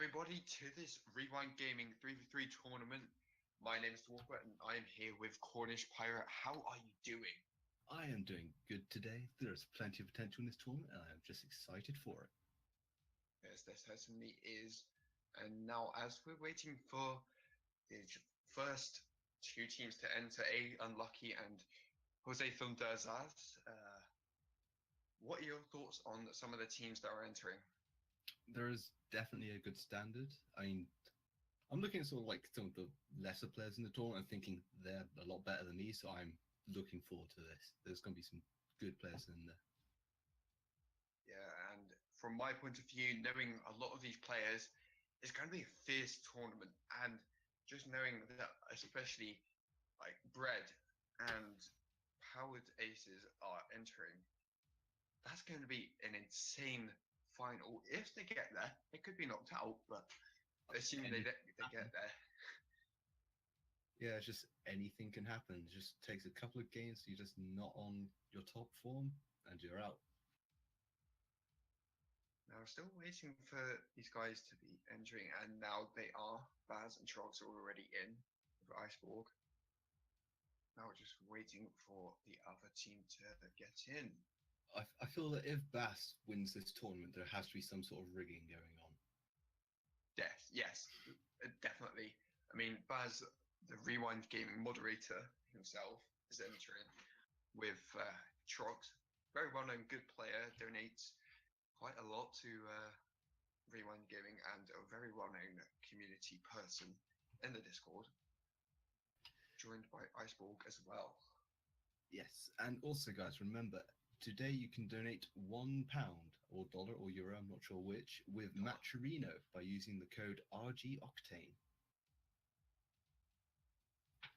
everybody, to this Rewind Gaming 3v3 tournament. My name is Walker and I'm here with Cornish Pirate. How are you doing? I am doing good today. There's plenty of potential in this tournament, and I am just excited for it. Yes, there certainly is. And now, as we're waiting for the first two teams to enter, A, Unlucky and Jose Thundazaz, what are your thoughts on some of the teams that are entering? There is definitely a good standard. I mean, I'm looking at sort of like some of the lesser players in the tournament and thinking they're a lot better than me, so I'm looking forward to this. There's going to be some good players in there. Yeah, and from my point of view, knowing a lot of these players, it's going to be a fierce tournament. And just knowing that, especially like Bread and Powered Aces are entering, that's going to be an insane final. If they get there, they could be knocked out, but assuming they get there. Yeah, it's just anything can happen. It just takes a couple of games, you're just not on your top form, and you're out. Now, we're still waiting for these guys to be entering, and now they are. Baz and Trogs are already in with Iceborg. Now we're just waiting for the other team to get in. I feel that if Bass wins this tournament, there has to be some sort of rigging going on. Yes, definitely. I mean, Baz, the Rewind Gaming moderator himself, is entering with Trogs. Very well-known, good player, donates quite a lot to Rewind Gaming and a very well-known community person in the Discord, joined by Iceborg as well. Yes, and also, guys, remember, today you can donate £1 or dollar or euro, I'm not sure which, with Matcherino by using the code RGOctane.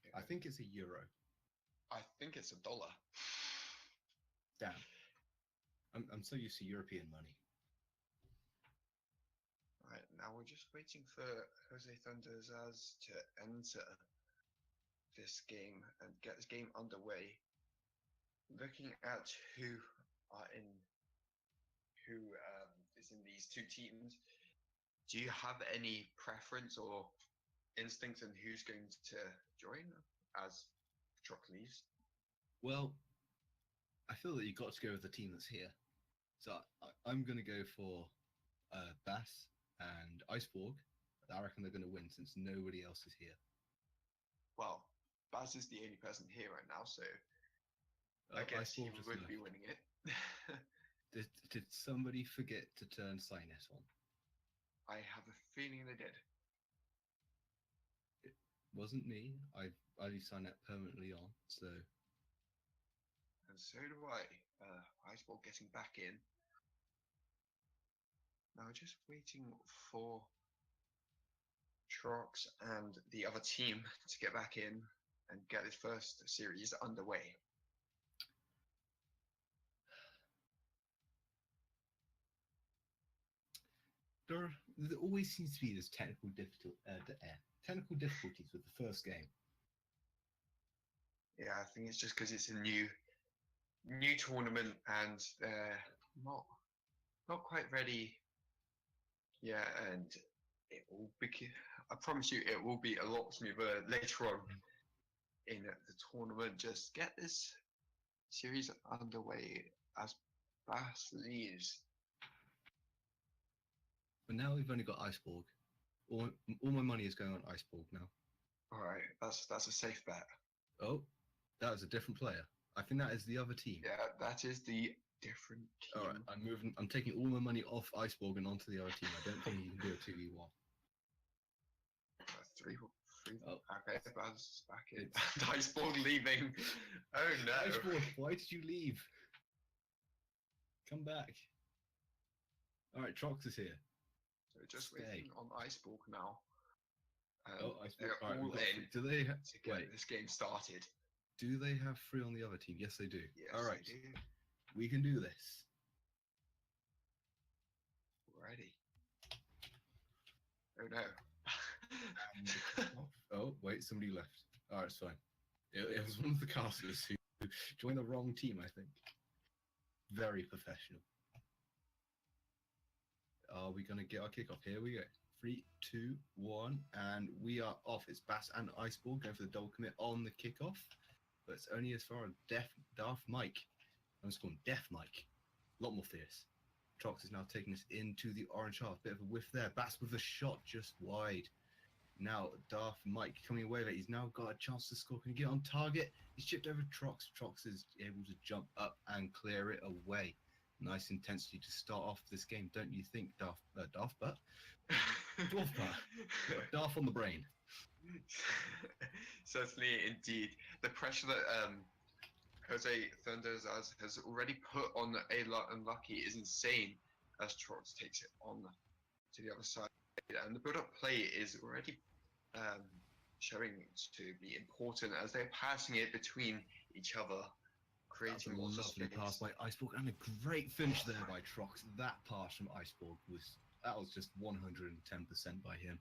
Yeah. I think it's a euro. I think it's $1. Damn. I'm so used to European money. Right, now we're just waiting for Jose Thundazaz to enter this game and get this game underway. Looking at who is in these two teams, do you have any preference or instinct in who's going to join as Trox leaves? Well, I feel that you've got to go with the team that's here. So I'm going to go for Bass and Iceborg. I reckon they're going to win since nobody else is here. Well, Bass is the only person here right now, so I guess he would be winning it. Did somebody forget to turn Signet on? I have a feeling they did. It wasn't me. I've leave Signet permanently on, so... And so do I. Iceborg getting back in. Now just waiting for Trox and the other team to get back in and get this first series underway. There always seems to be this technical difficulties with the first game. Yeah, I think it's just because it's a new tournament and they're not quite ready. Yeah, and it will be. I promise you, it will be a lot smoother later on in the tournament. Just get this series underway as Bass leaves. But now we've only got Iceborg. All my money is going on Iceborg now. All right, that's a safe bet. Oh, that was a different player. I think that is the other team. Yeah, that is the different team. All right, I'm taking all my money off Iceborg and onto the other team. I don't think you can do a 2v1. 3. Oh. Okay, Baz back in. Iceborg leaving. Oh no. Iceborg, why did you leave? Come back. All right, Trox is here. So just waiting on Iceborg now. Iceborg. They're all in do they to get this game started. Do they have 3 on the other team? Yes, they do. Yes, all right, they do. We can do this. Ready. Oh no. Oh, wait, somebody left. All right, it's fine. It was one of the casters who joined the wrong team, I think. Very professional. Are we going to get our kickoff? Here we go. 3, 2, 1, and we are off. It's Bass and Iceborne going for the double commit on the kickoff, but it's only as far as Daft Mike. I'm just calling Deaf Mike. A lot more fierce. Trox is now taking us into the orange half. Bit of a whiff there. Bass with a shot just wide. Now Daft Mike coming away. He's now got a chance to score. Can he get on target? He's chipped over Trox. Trox is able to jump up and clear it away. Nice intensity to start off this game, don't you think, Daft Butt? Dwarf Butt. Daft on the brain. Certainly, indeed. The pressure that Jose Thunders has already put on Unlucky is insane as Trox takes it on to the other side. And the build-up play is already showing to be important as they're passing it between each other, creating a lovely pass by Iceborg and a great finish there by Trox. That pass from Iceborg was just 110% by him.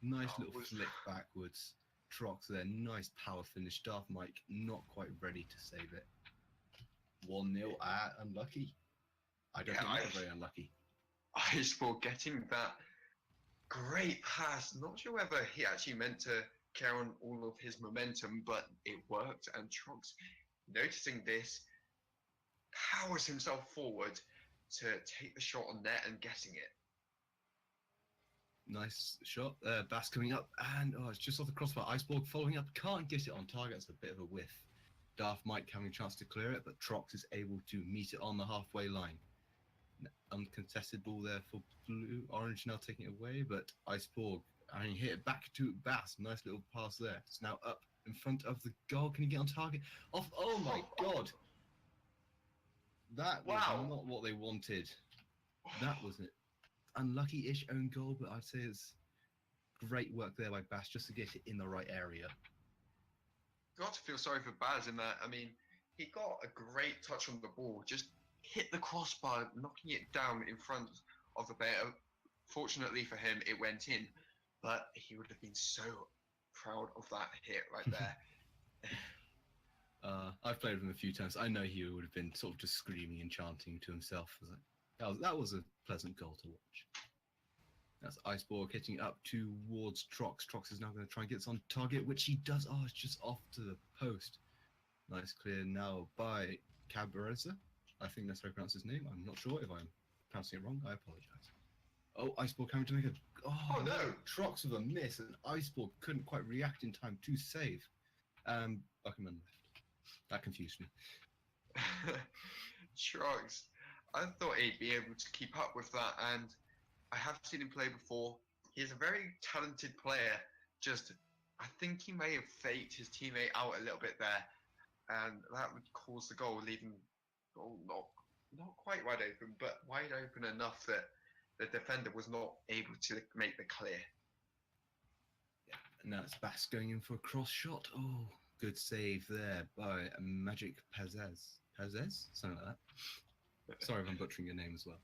Nice little flick backwards. Trox there, nice power finish. Daft Mike not quite ready to save it. 1-0 unlucky. I don't think they're very unlucky. Iceborg getting that great pass. Not sure whether he actually meant to carry on all of his momentum, but it worked. And Trox, noticing this, powers himself forward to take the shot on net and getting it. Nice shot. Bass coming up, and it's just off the crossbar. Iceborg following up, can't get it on target. It's a bit of a whiff. Daft Mike having a chance to clear it, but Trox is able to meet it on the halfway line. Uncontested ball there for Blue. Orange now taking it away, but Iceborg, hit it back to Bass. Nice little pass there. It's now up in front of the goal. Can he get on target? Off! Oh my God! That was not what they wanted. That was it. Unlucky-ish own goal, but I'd say it's great work there by Bass just to get it in the right area. Got to feel sorry for Baz in that. I mean, he got a great touch on the ball, just hit the crossbar, knocking it down in front of the bear. Fortunately for him, it went in, but he would have been so proud of that hit right there. I've played with him a few times. I know he would have been sort of just screaming and chanting to himself. That was a pleasant goal to watch. That's Iceborg hitting up towards Trox. Trox is now going to try and get this on target, which he does. Oh, it's just off to the post. Nice clear now by Cabareza. I think that's how I pronounce his name. I'm not sure if I'm pronouncing it wrong. I apologize. Oh, Iceborg coming to make a... Oh, no! Trox with a miss, and Iceborg couldn't quite react in time to save. Buckerman left. That confused me. Trox. I thought he'd be able to keep up with that, and I have seen him play before. He's a very talented player. Just, I think he may have faked his teammate out a little bit there, and that would cause the goal, leaving the goal not quite wide open, but wide open enough that the defender was not able to make the clear. Yeah, and now it's Bass going in for a cross shot. Oh, good save there by Magic Pazez. Pazez? Something like that. Sorry if I'm butchering your name as well.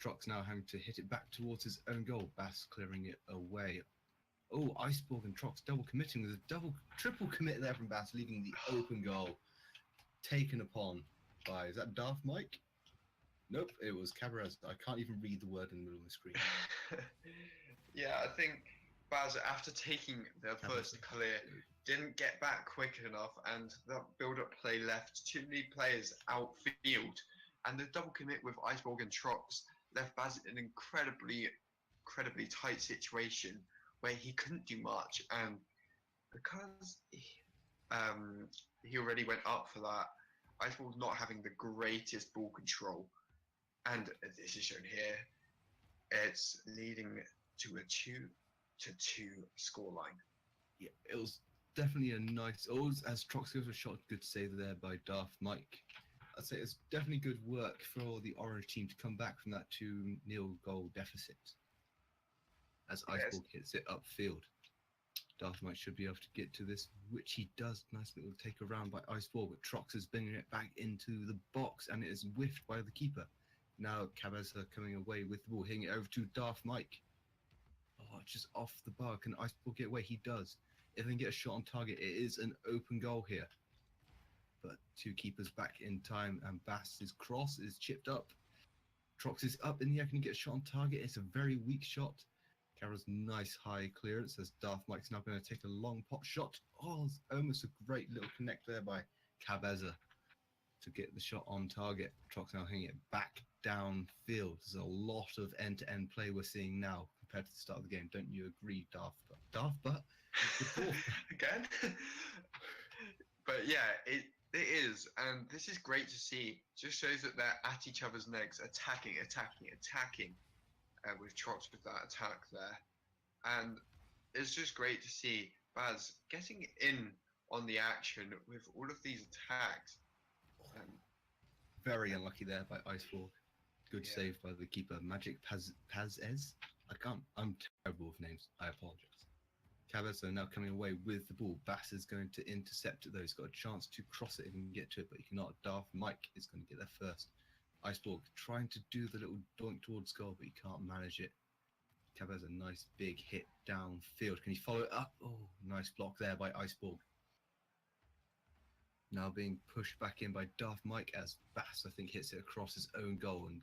Trox now having to hit it back towards his own goal. Bass clearing it away. Oh, Iceborg and Trox double committing with a triple commit there from Bass, leaving the open goal taken upon by, is that Daft Mike? Nope, it was Cabarez. I can't even read the word in the middle of the screen. Yeah, I think Baz, after taking their first clear, didn't get back quick enough, and that build-up play left too many players outfield. And the double commit with Iceborg and Trox left Baz in an incredibly tight situation where he couldn't do much. And because he already went up for that, Iceborg not having the greatest ball control. And this is shown here, it's leading to a 2-2 scoreline. Yeah, it was definitely a nice, as Trox gives a shot, good save there by Daft Mike. I'd say it's definitely good work for the Orange team to come back from that 2-0 goal deficit. As Iceborg hits it upfield. Daft Mike should be able to get to this, which he does. Nice little take around by Iceborg, but Trox is bringing it back into the box, and it is whiffed by the keeper. Now Cabeza coming away with the ball, hitting it over to Daft Mike. Oh, just off the bar. Can Iceborg get away? He does. If they can get a shot on target, it is an open goal here. But two keepers back in time, and Bass's cross is chipped up. Trox is up in the air. Can he get a shot on target? It's a very weak shot. Carroll's nice high clearance as Darth Mike's now going to take a long pot shot. Oh, it's almost a great little connect there by Cabeza to get the shot on target. Trox now hitting it back downfield. There's a lot of end-to-end play we're seeing now compared to the start of the game. Don't you agree, Darth? Darth, but again. But yeah, it is, and this is great to see. Just shows that they're at each other's necks, attacking, with Trox with that attack there, and it's just great to see Baz getting in on the action with all of these attacks. Very unlucky there by Iceborg. Good save by the keeper, Magic Pazez. I'm terrible with names. I apologize. Cabeza now coming away with the ball. Bass is going to intercept it though. He's got a chance to cross it and get to it, but he cannot. Darth Mike is going to get there first. Iceborg trying to do the little doink towards goal, but he can't manage it. Cabeza, nice big hit downfield. Can he follow it up? Oh, nice block there by Iceborg. Now being pushed back in by Darth Mike as Bass, I think, hits it across his own goal and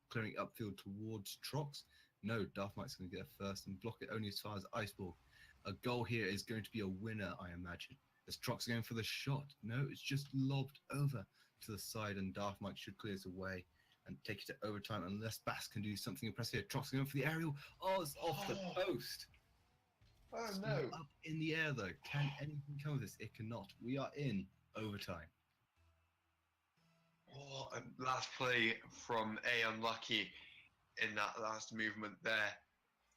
clearing upfield towards Trox. No, Darth Mike's going to get there first and block it only as far as Iceborg. A goal here is going to be a winner, I imagine. As Trox going for the shot. No, it's just lobbed over to the side, and Darth Mike should clear this away and take it to overtime unless Bass can do something impressive here. Trox going for the aerial. Oh, it's off the post. Oh, Still no. Up in the air, though. Can anything come of this? It cannot. We are in overtime. Oh, last play from A Unlucky in that last movement there.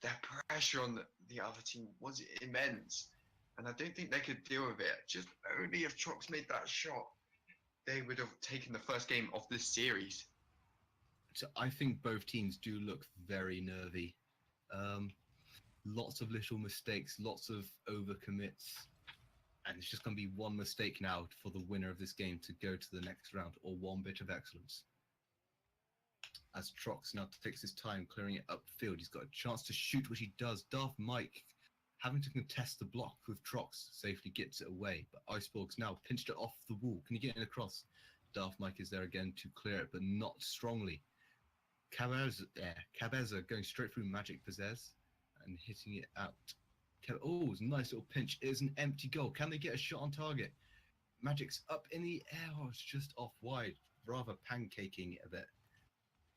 Their pressure on the other team was immense, and I don't think they could deal with it. Just only if Trox made that shot, they would have taken the first game of this series. So I think both teams do look very nervy. Lots of little mistakes, lots of overcommits, and it's just going to be one mistake now for the winner of this game to go to the next round, or one bit of excellence. As Trox now takes his time clearing it upfield. He's got a chance to shoot, which he does. Darth Mike having to contest the block with Trox safely gets it away, but Iceborg's now pinched it off the wall. Can he get it across? Darth Mike is there again to clear it, but not strongly. Cabeza going straight through Magic Possess and hitting it out. Oh, it's a nice little pinch. It is an empty goal. Can they get a shot on target? Magic's up in the air. Oh, it's just off wide. Rather pancaking it a bit.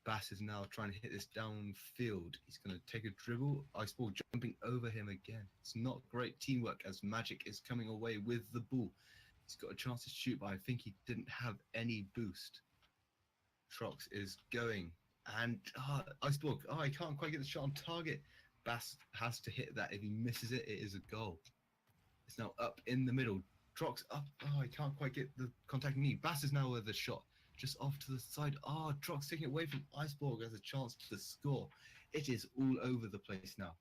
Bass is now trying to hit this downfield. He's going to take a dribble. Iceborg jumping over him again. It's not great teamwork as Magic is coming away with the ball. He's got a chance to shoot, but I think he didn't have any boost. Trox is going. And Iceborg, he can't quite get the shot on target. Bass has to hit that. If he misses it, it is a goal. It's now up in the middle. Trox up. He can't quite get the contact knee. Bass is now with the shot. Just off to the side. Trox taking it away from Iceborg as a chance to score. It is all over the place now.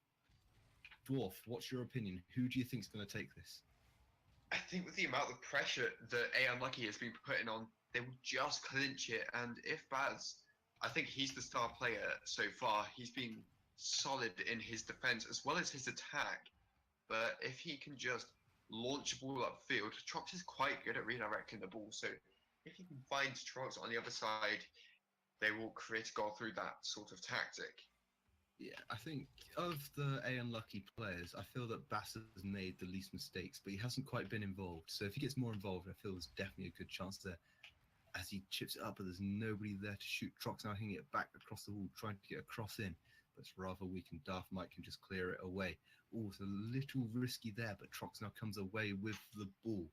Dwarf, what's your opinion? Who do you think is going to take this? I think with the amount of pressure that A Unlucky has been putting on, they will just clinch it. And if Baz, I think he's the star player so far. He's been solid in his defense as well as his attack. But if he can just launch a ball upfield, Trox is quite good at redirecting the ball. So if he can find Trox on the other side, they will create a goal through that sort of tactic. Yeah, I think of the A Unlucky players, I feel that Bass has made the least mistakes, but he hasn't quite been involved. So if he gets more involved, I feel there's definitely a good chance there. As he chips it up, but there's nobody there to shoot. Trox now hitting it back across the wall, trying to get a cross in, but it's rather weak, and Darth Mike can just clear it away. Oh, it's a little risky there, but Trox now comes away with the ball.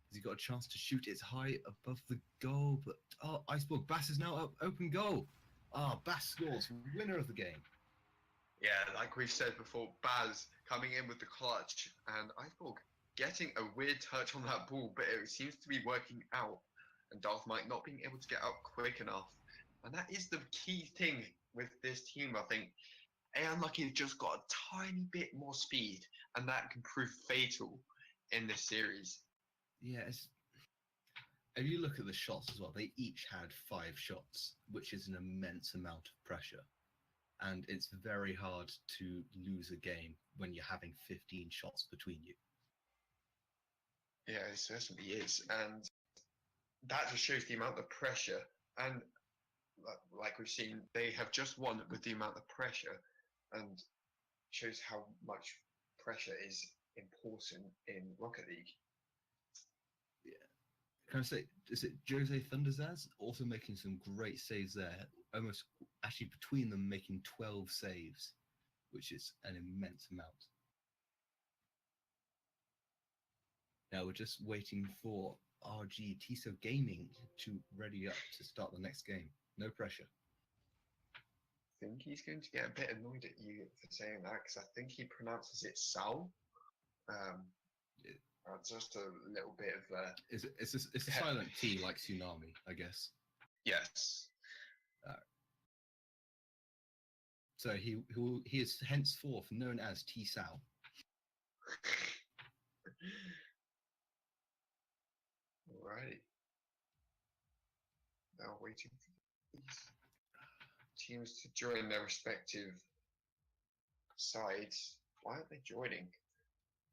Has he got a chance to shoot? It's high above the goal, but Iceborg, Bass is now up, open goal. Bass scores, winner of the game. Yeah, like we've said before, Baz coming in with the clutch, and Iceborg getting a weird touch on that ball, but it seems to be working out, and Darth Mike not being able to get up quick enough. And that is the key thing with this team, I think. A Unlucky has just got a tiny bit more speed, and that can prove fatal in this series. Yes. If you look at the shots as well, they each had 5 shots, which is an immense amount of pressure. And it's very hard to lose a game when you're having 15 shots between you. Yeah, it certainly is. And that just shows the amount of pressure. And like we've seen, they have just won with the amount of pressure. And shows how much pressure is important in Rocket League. Can I say, is it Jose Thunderzaz also making some great saves there? Almost actually between them making 12 saves, which is an immense amount. Now we're just waiting for RG Tiso Gaming to ready up to start the next game. No pressure. I think he's going to get a bit annoyed at you for saying that because I think he pronounces it Sal. Just a little bit of. It's a silent T like tsunami, I guess. Yes. So he is henceforth known as T Sal. Alrighty. Now waiting for these teams to join their respective sides. Why aren't they joining?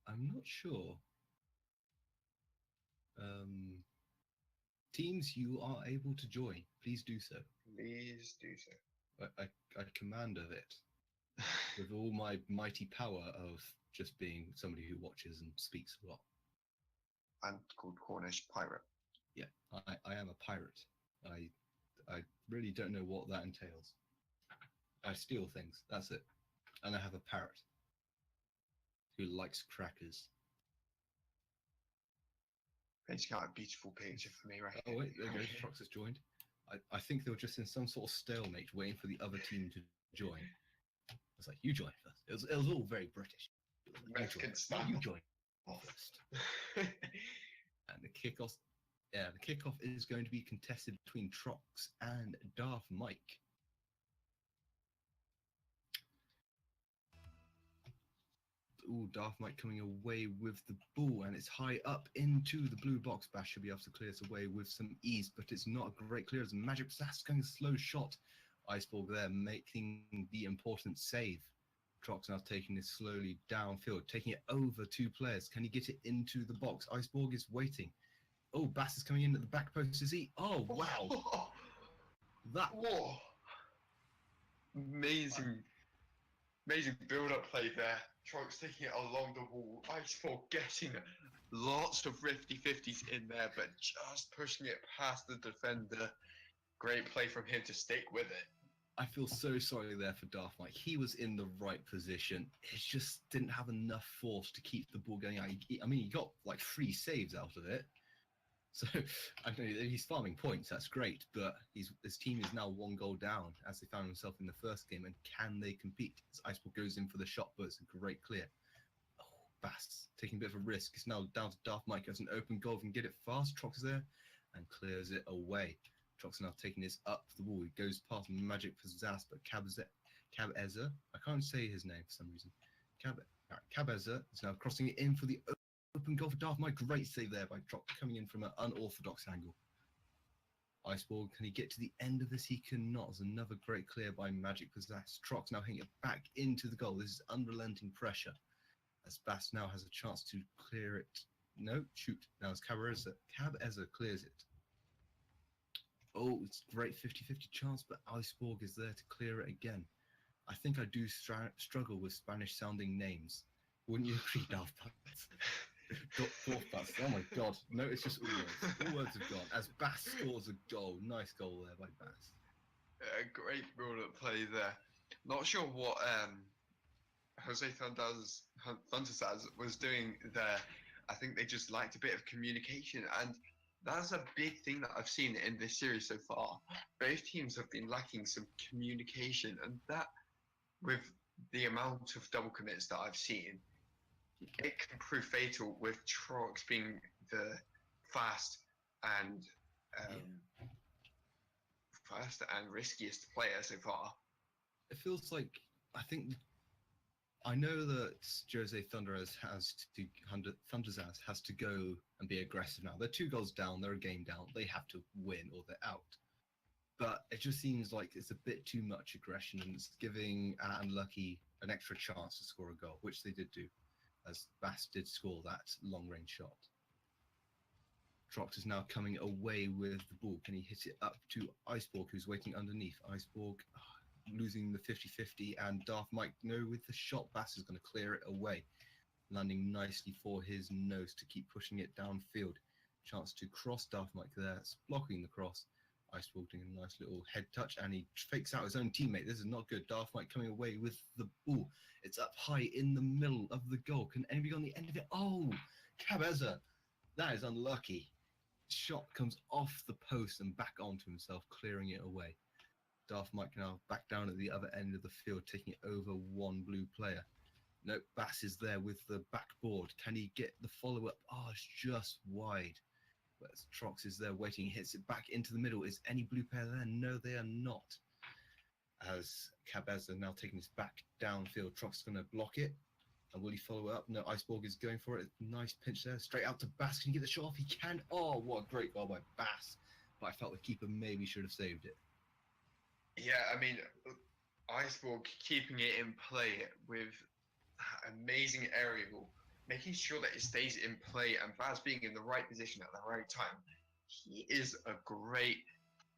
I'm not sure. Teams, you are able to join. Please do so. Please do so. I command of it with all my mighty power of just being somebody who watches and speaks a lot. I'm called Cornish Pirate. Yeah, I am a pirate. I really don't know what that entails. I steal things. That's it. And I have a parrot who likes crackers. It's got a beautiful picture for me, right? Oh wait, there goes Trox has joined. I think they were just in some sort of stalemate, waiting for the other team to join. I was like, "You join first." It was all very British. Mexican style. You join first. And the kickoff, the kickoff is going to be contested between Trox and Darth Mike. Ooh, Darth Mike coming away with the ball, and it's high up into the blue box. Bash should be able to clear this away with some ease, but it's not a great clear as Magic Sass going a slow shot. Iceborg there making the important save. Trox now taking this slowly downfield, taking it over two players. Can he get it into the box? Iceborg is waiting. Oh, Bass is coming in at the back post. Is he? Oh, wow. That. Whoa. Amazing build-up play there. Trox taking it along the wall. Iceborg getting lots of 50-50s in there, but just pushing it past the defender. Great play from him to stick with it. I feel so sorry there for Darth Mike. He was in the right position. He just didn't have enough force to keep the ball going out. He got like 3 saves out of it. So I know he's farming points. That's great, but his team is now 1 goal down as they found themselves in the first game. And can they compete? As Iceborg goes in for the shot, but it's a great clear. Oh, Bass taking a bit of a risk. It's now down to Darth Mike as an open goal. Can get it fast. Trox is there and clears it away. Trox now taking this up the wall. He goes past Magic Pizzazz, but Cabeza, I can't say his name for some reason. Cabeza is now crossing it in for the open goal for Darth Mike. Great save there by Trox coming in from an unorthodox angle. Iceborg, can he get to the end of this? He cannot. There's another great clear by Magic Pizzazz. Trox now hitting it back into the goal. This is unrelenting pressure as Bass now has a chance to clear it. No, shoot. Now it's Cabeza clears it. Oh, it's a great 50-50 chance, but Iceborg is there to clear it again. I think I do struggle with Spanish-sounding names. Wouldn't you agree, Daft Putz? Oh my god. No, it's just all words. All words have gone. As Bass scores a goal. Nice goal there by Bass. Great build-up play there. Not sure what Jose Thunderzaz was doing there. I think they just lacked a bit of communication, and that's a big thing that I've seen in this series so far. Both teams have been lacking some communication, and that, with the amount of double commits that I've seen, it can prove fatal with Trox being the fast and riskiest player so far. It feels like, I know that Jose Thunderzaz has to go and be aggressive now. They're 2 goals down, they're a game down, they have to win or they're out. But it just seems like it's a bit too much aggression, and it's giving Unlucky an extra chance to score a goal, which they did do, as Bass did score that long-range shot. Trox is now coming away with the ball. Can he hit it up to Iceborg, who's waiting underneath? Iceborg losing the 50-50, and Darth Mike, no, with the shot, Bass is going to clear it away, landing nicely for his nose to keep pushing it downfield. Chance to cross Darth Mike there, it's blocking the cross. Iceball doing a nice little head touch, and he fakes out his own teammate. This is not good. Darth Mike coming away with the ball. It's up high in the middle of the goal. Can anybody on the end of it? Oh, Cabeza. That is unlucky. Shot comes off the post and back onto himself, clearing it away. Darth Mike now back down at the other end of the field, taking it over one blue player. Nope, Bass is there with the backboard. Can he get the follow-up? Oh, it's just wide. But Trox is there waiting, hits it back into the middle. Is any blue player there? No, they are not. As Cabeza now taking this back downfield, Trox is going to block it. And will he follow up? No, Iceborg is going for it. Nice pinch there. Straight out to Bass. Can he get the shot off? He can. Oh, what a great goal by Bass. But I felt the keeper maybe should have saved it. Yeah, I mean, Iceborg keeping it in play with amazing aerial, making sure that it stays in play, and Baz being in the right position at the right time. He is a great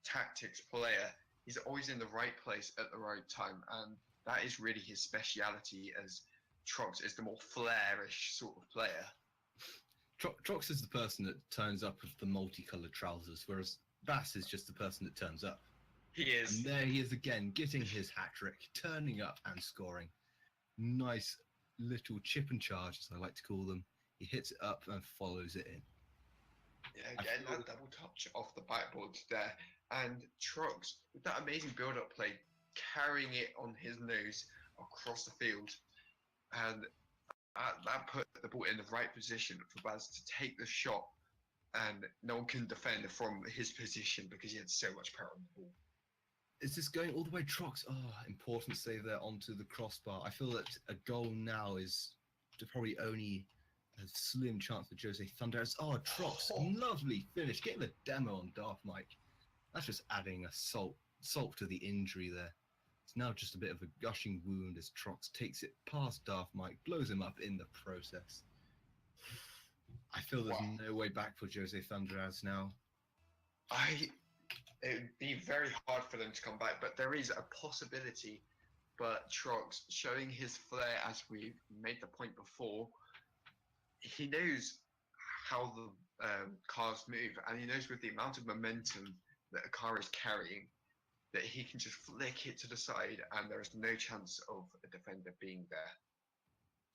tactics player. He's always in the right place at the right time, and that is really his speciality, as Trox is the more flairish sort of player. Trox is the person that turns up with the multicolored trousers, whereas Bass is just the person that turns up. He is. And there he is again, getting his hat-trick, turning up and scoring. Nice little chip and charge, as I like to call them. He hits it up and follows it in. Yeah, again, that double touch off the backboard there. And Trox, with that amazing build-up play, carrying it on his nose across the field. And that put the ball in the right position for Baz to take the shot. And no one can defend from his position because he had so much power on the ball. Is this going all the way Trox? Oh, important save there onto the crossbar. I feel that a goal now is probably only a slim chance for Jose Thunderous. Oh, Trox, lovely finish. Getting the demo on Darth Mike. That's just adding a salt to the injury there. It's now just a bit of a gushing wound as Trox takes it past Darth Mike, blows him up in the process. I feel there's no way back for Jose Thunderous now. It would be very hard for them to come back, but there is a possibility. But Trox, showing his flair, as we made the point before, he knows how the cars move, and he knows with the amount of momentum that a car is carrying, that he can just flick it to the side, and there is no chance of a defender being there.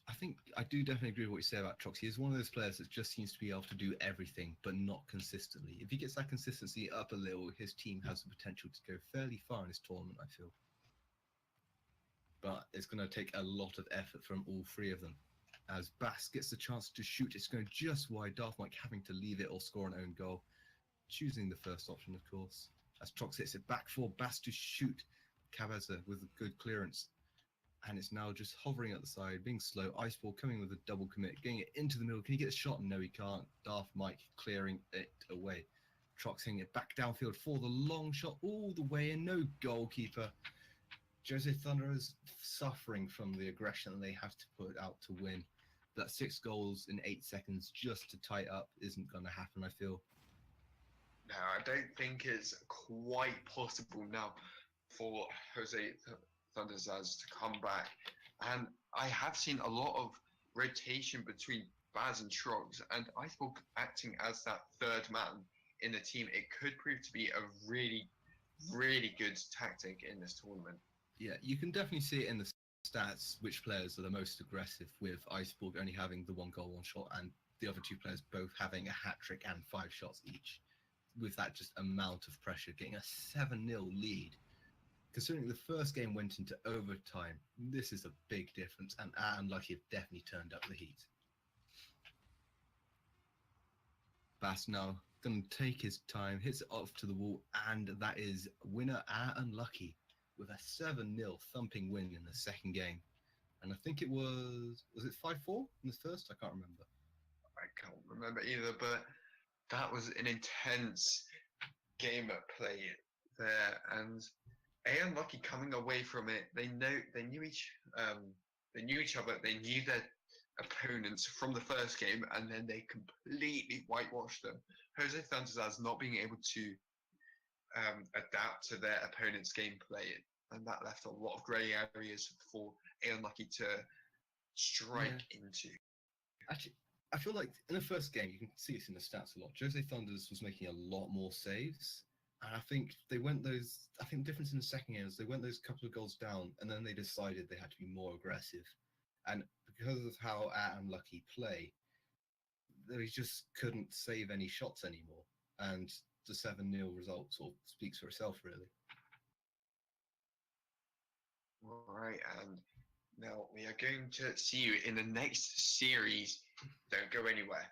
I think I do definitely agree with what you say about Trox. He is one of those players that just seems to be able to do everything, but not consistently. If he gets that consistency up a little, his team has the potential to go fairly far in this tournament, I feel. But it's going to take a lot of effort from all three of them. As Bass gets the chance to shoot, it's going just wide. Darth Mike having to leave it or score an own goal. Choosing the first option, of course. As Trox hits it back for Bass to shoot. Cabeza with a good clearance. And it's now just hovering at the side, being slow. Iceball coming with a double commit, getting it into the middle. Can he get a shot? No, he can't. Darth Mike clearing it away. Trox hitting it back downfield for the long shot all the way in. No goalkeeper. Jose Thunder is suffering from the aggression that they have to put out to win. That 6 goals in 8 seconds just to tie up isn't going to happen, I feel. No, I don't think it's quite possible now for Jose Thunderzaz to come back. And I have seen a lot of rotation between Baz and Trox, and I thought acting as that third man in the team, it could prove to be a really, really good tactic in this tournament. Yeah, you can definitely see it in the stats which players are the most aggressive, with Iceborg only having the 1 goal, 1 shot, and the other 2 players both having a hat-trick and 5 shots each. With that just amount of pressure, getting a 7-0 lead. Considering the first game went into overtime, this is a big difference, and Unlucky have definitely turned up the heat. Bass now going to take his time, hits it off to the wall, and that is winner Unlucky with a 7-0 thumping win in the second game. And I think it was it 5-4 in the first? I can't remember. I can't remember either, but that was an intense game at play there, and Unlucky coming away from it. They knew each other. They knew their opponents from the first game, and then they completely whitewashed them. Jose Thunderzaz not being able to adapt to their opponent's gameplay and that left a lot of grey areas for Unlucky to strike into. Actually, I feel like in the first game, you can see this in the stats a lot. Jose Thunders was making a lot more saves. And I think they went those. I think the difference in the second game is they went those couple of goals down, and then they decided they had to be more aggressive. And because of how Unlucky play, they just couldn't save any shots anymore. And the 7-0 result sort of speaks for itself, really. All right, and now we are going to see you in the next series. Don't go anywhere.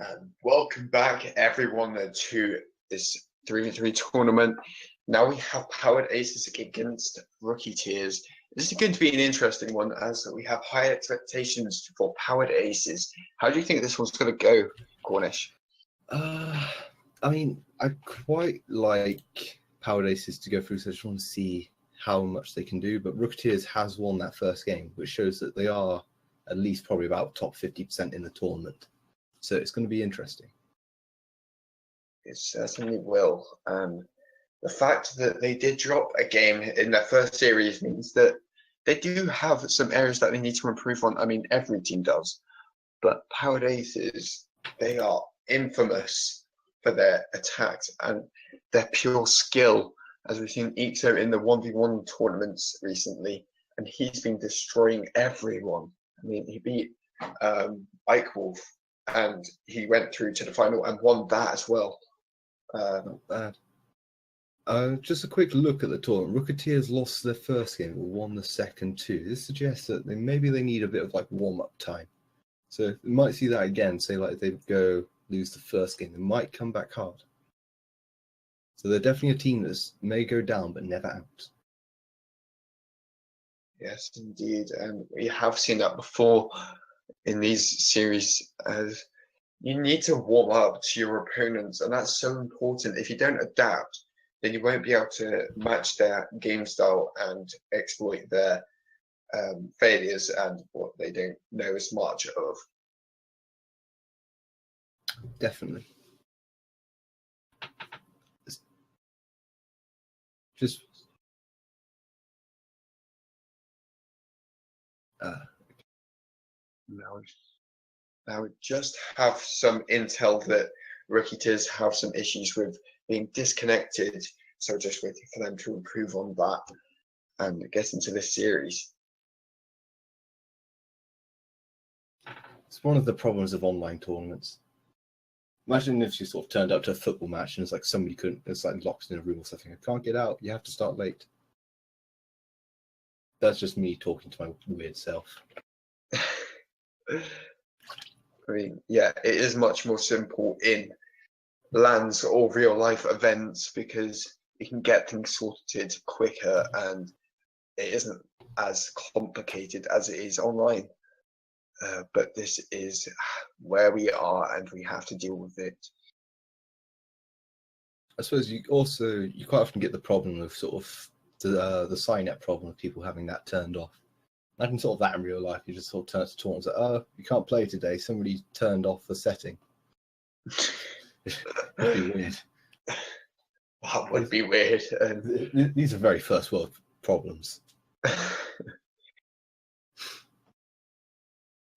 And welcome back, everyone, to this 3v3 tournament. Now we have Powered Aces against Rookie Tears. This is going to be an interesting one, as we have high expectations for Powered Aces. How do you think this one's going to go, Cornish? I mean, I quite like Powered Aces to go through, so I just want to see how much they can do. But Rookie Tears has won that first game, which shows that they are at least probably about top 50% in the tournament. So it's going to be interesting. It certainly will. The fact that they did drop a game in their first series means that they do have some areas that they need to improve on. I mean, every team does. But Powered Aces, they are infamous for their attacks and their pure skill, as we've seen Ixo in the 1v1 tournaments recently, and he's been destroying everyone. I mean, he beat Ike Wolf, and he went through to the final and won that as well. Not bad. Just a quick look at the tournament. Rookie Tears lost their first game, but won the second two. This suggests that maybe they need a bit of like warm-up time. So we might see that again. Say like they go lose the first game, they might come back hard. So they're definitely a team that may go down but never out. Yes, indeed, and we have seen that before in these series. As you need to warm up to your opponents, and that's so important. If you don't adapt, then you won't be able to match their game style and exploit their failures and what they don't know as much of. Definitely. Just now we just have some intel that Rookie Tears have some issues with being disconnected, so just waiting for them to improve on that and get into this series. It's one of the problems of online tournaments. Imagine if you sort of turned up to a football match and it's like somebody couldn't, it's like locked in a room or something. I can't get out. You have to start late. That's just me talking to my weird self. I mean, yeah, it is much more simple in LANs or real life events because you can get things sorted quicker and it isn't as complicated as it is online. But this is where we are and we have to deal with it. I suppose you quite often get the problem of sort of the sign-up problem of people having that turned off. Imagine sort of that in real life. You just sort of turn to tournaments like, oh, you can't play today. Somebody turned off the setting. It'd be weird. That would be weird. These are very first world problems.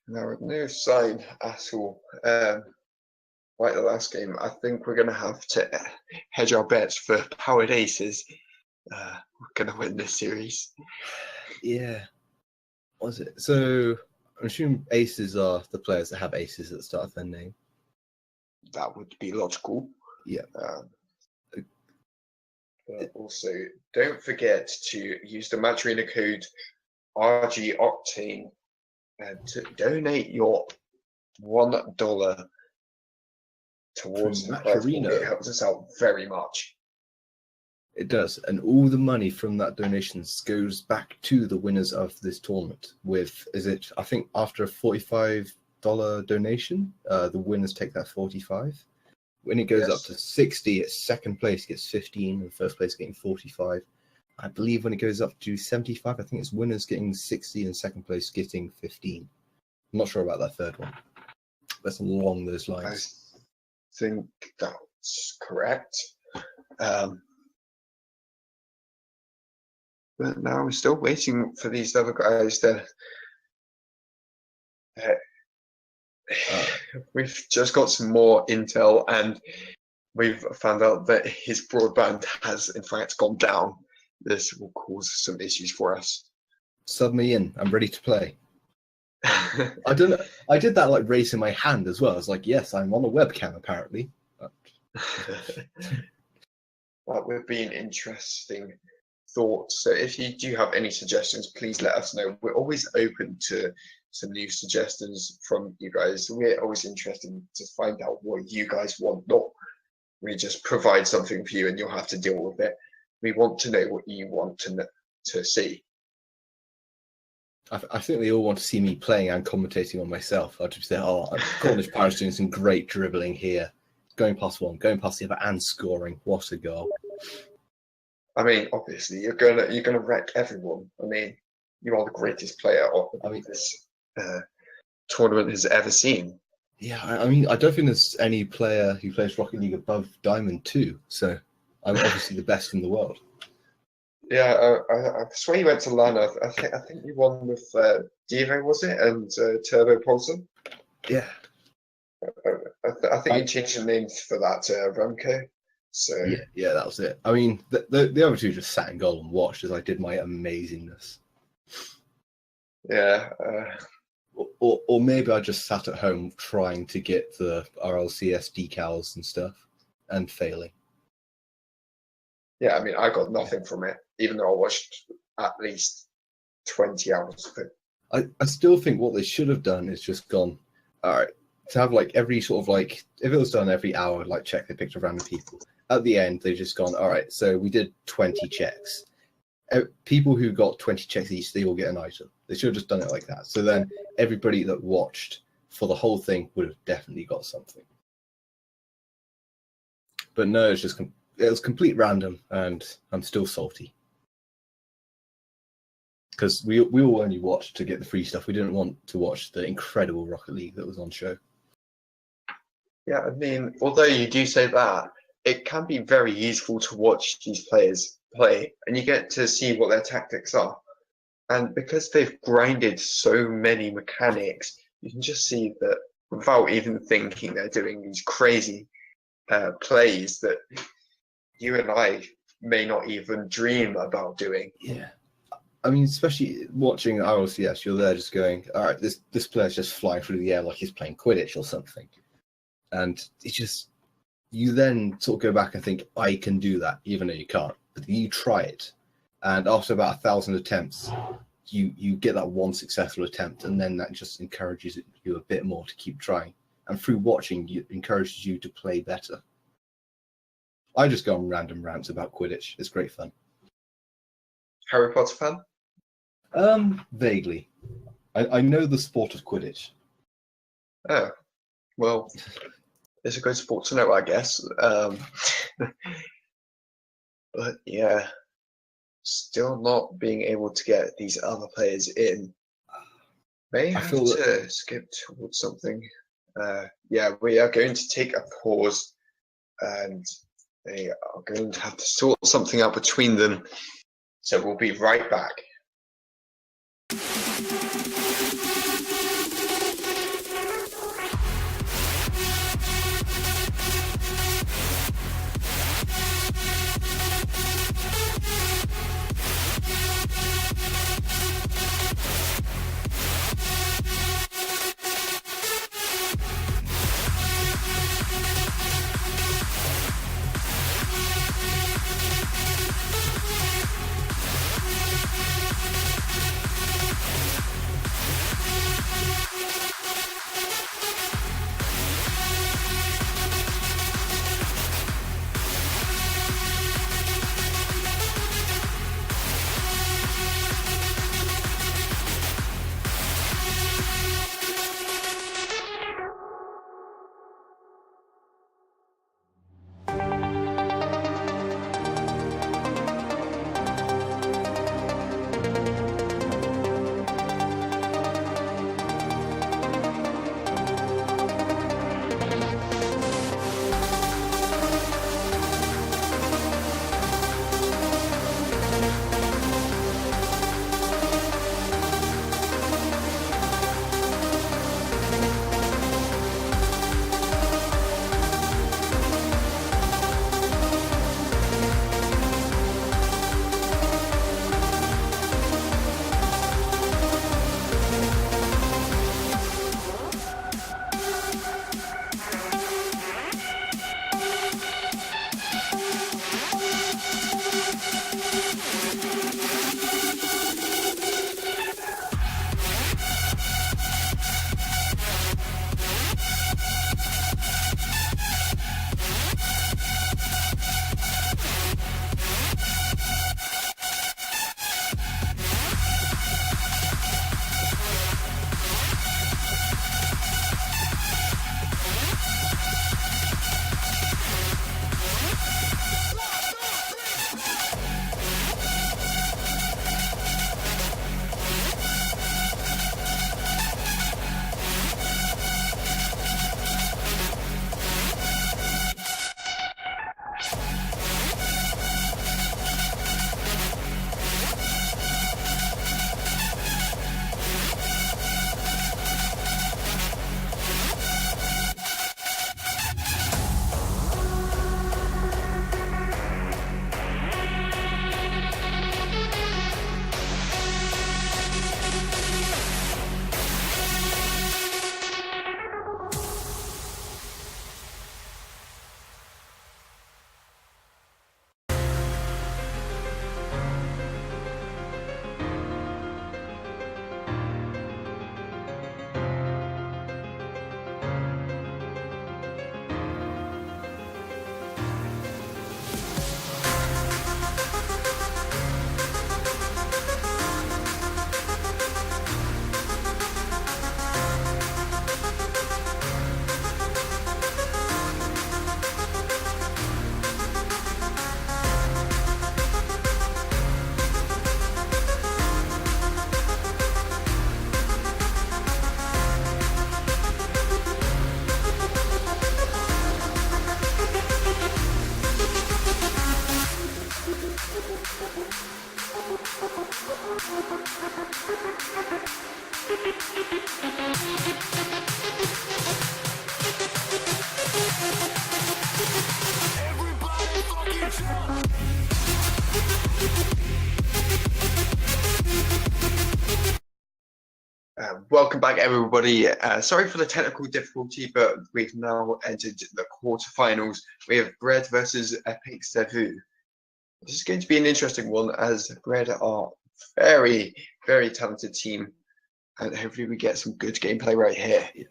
No, no sign at all. Like the last game, I think we're going to have to hedge our bets for Powered Aces. We're going to win this series. Yeah. What is it? So, I'm assuming Aces are the players that have Aces at the start of their name. That would be logical. Yeah. But also, don't forget to use the Match Arena code RG Octane to donate your $1 towards the prize pool. It helps us out very much. It does, and all the money from that donations goes back to the winners of this tournament. I think after a $45 donation, the winners take that 45. When it goes up to 60, it's second place gets 15, and first place getting 45. I believe when it goes up to 75, I think it's winners getting 60 and second place getting 15. I'm not sure about that third one. That's along those lines. I think that's correct. But now we're still waiting for these other guys to... We've just got some more intel and we've found out that his broadband has in fact gone down. This will cause some issues for us. Sub me in. I'm ready to play. I don't know. I did that like raising my hand as well. I was like, yes, I'm on a webcam apparently. That would be an interesting thoughts. So if you do have any suggestions, please let us know. We're always open to some new suggestions from you guys. We're always interested to find out what you guys want. Not we just provide something for you and you'll have to deal with it. We want to know what you want to see. I think they all want to see me playing and commentating on myself. I'd just say, Cornish Pirates doing some great dribbling here, going past one, going past the other, and scoring. What a goal! I mean, obviously, you're gonna wreck everyone. I mean, you are the greatest player this tournament has ever seen. Yeah, I mean, I don't think there's any player who plays Rocket League above Diamond 2, so I'm obviously the best in the world. Yeah, I swear you went to LAN. I think you won with Devo, was it, and Turbo Paulson? Yeah. I think you changed the names for that to Remco. So yeah, that was it. I mean, the other two just sat in goal and watched as I did my amazingness. Yeah. Or maybe I just sat at home trying to get the RLCS decals and stuff and failing. Yeah, I mean, I got nothing from it, even though I watched at least 20 hours of it. I still think what they should have done is just gone, all right, to have like every sort of like, if it was done every hour, like check the picture of random people. At the end, they've just gone, all right, so we did 20 checks. People who got 20 checks each, they all get an item. They should have just done it like that. So then everybody that watched for the whole thing would have definitely got something. But no, it's just it was complete random, and I'm still salty. Because we all only watched to get the free stuff. We didn't want to watch the incredible Rocket League that was on show. Yeah, I mean, although you do say that, it can be very useful to watch these players play, and you get to see what their tactics are. And because they've grinded so many mechanics, you can just see that without even thinking they're doing these crazy plays that you and I may not even dream about doing. Yeah. I mean, especially watching RLCS, you're there just going, all right, this player's just flying through the air like he's playing Quidditch or something. And it's just, you then sort of go back and think, I can do that, even though you can't. But you try it. And after about 1,000 attempts, you get that one successful attempt, and then that just encourages you a bit more to keep trying. And through watching, it encourages you to play better. I just go on random rants about Quidditch. It's great fun. Harry Potter fan? Vaguely. I know the sport of Quidditch. Oh, well, it's a good sport to know, I guess. But yeah, still not being able to get these other players in. May have to skip towards something. Yeah, we are going to take a pause, and they are going to have to sort something out between them. So we'll be right back. Welcome back, everybody. Sorry for the technical difficulty, but we've now entered the quarterfinals. We have Bread versus Epic Sevu. This is going to be an interesting one, as Bread are very, very talented team, and hopefully we get some good gameplay right here. Yeah.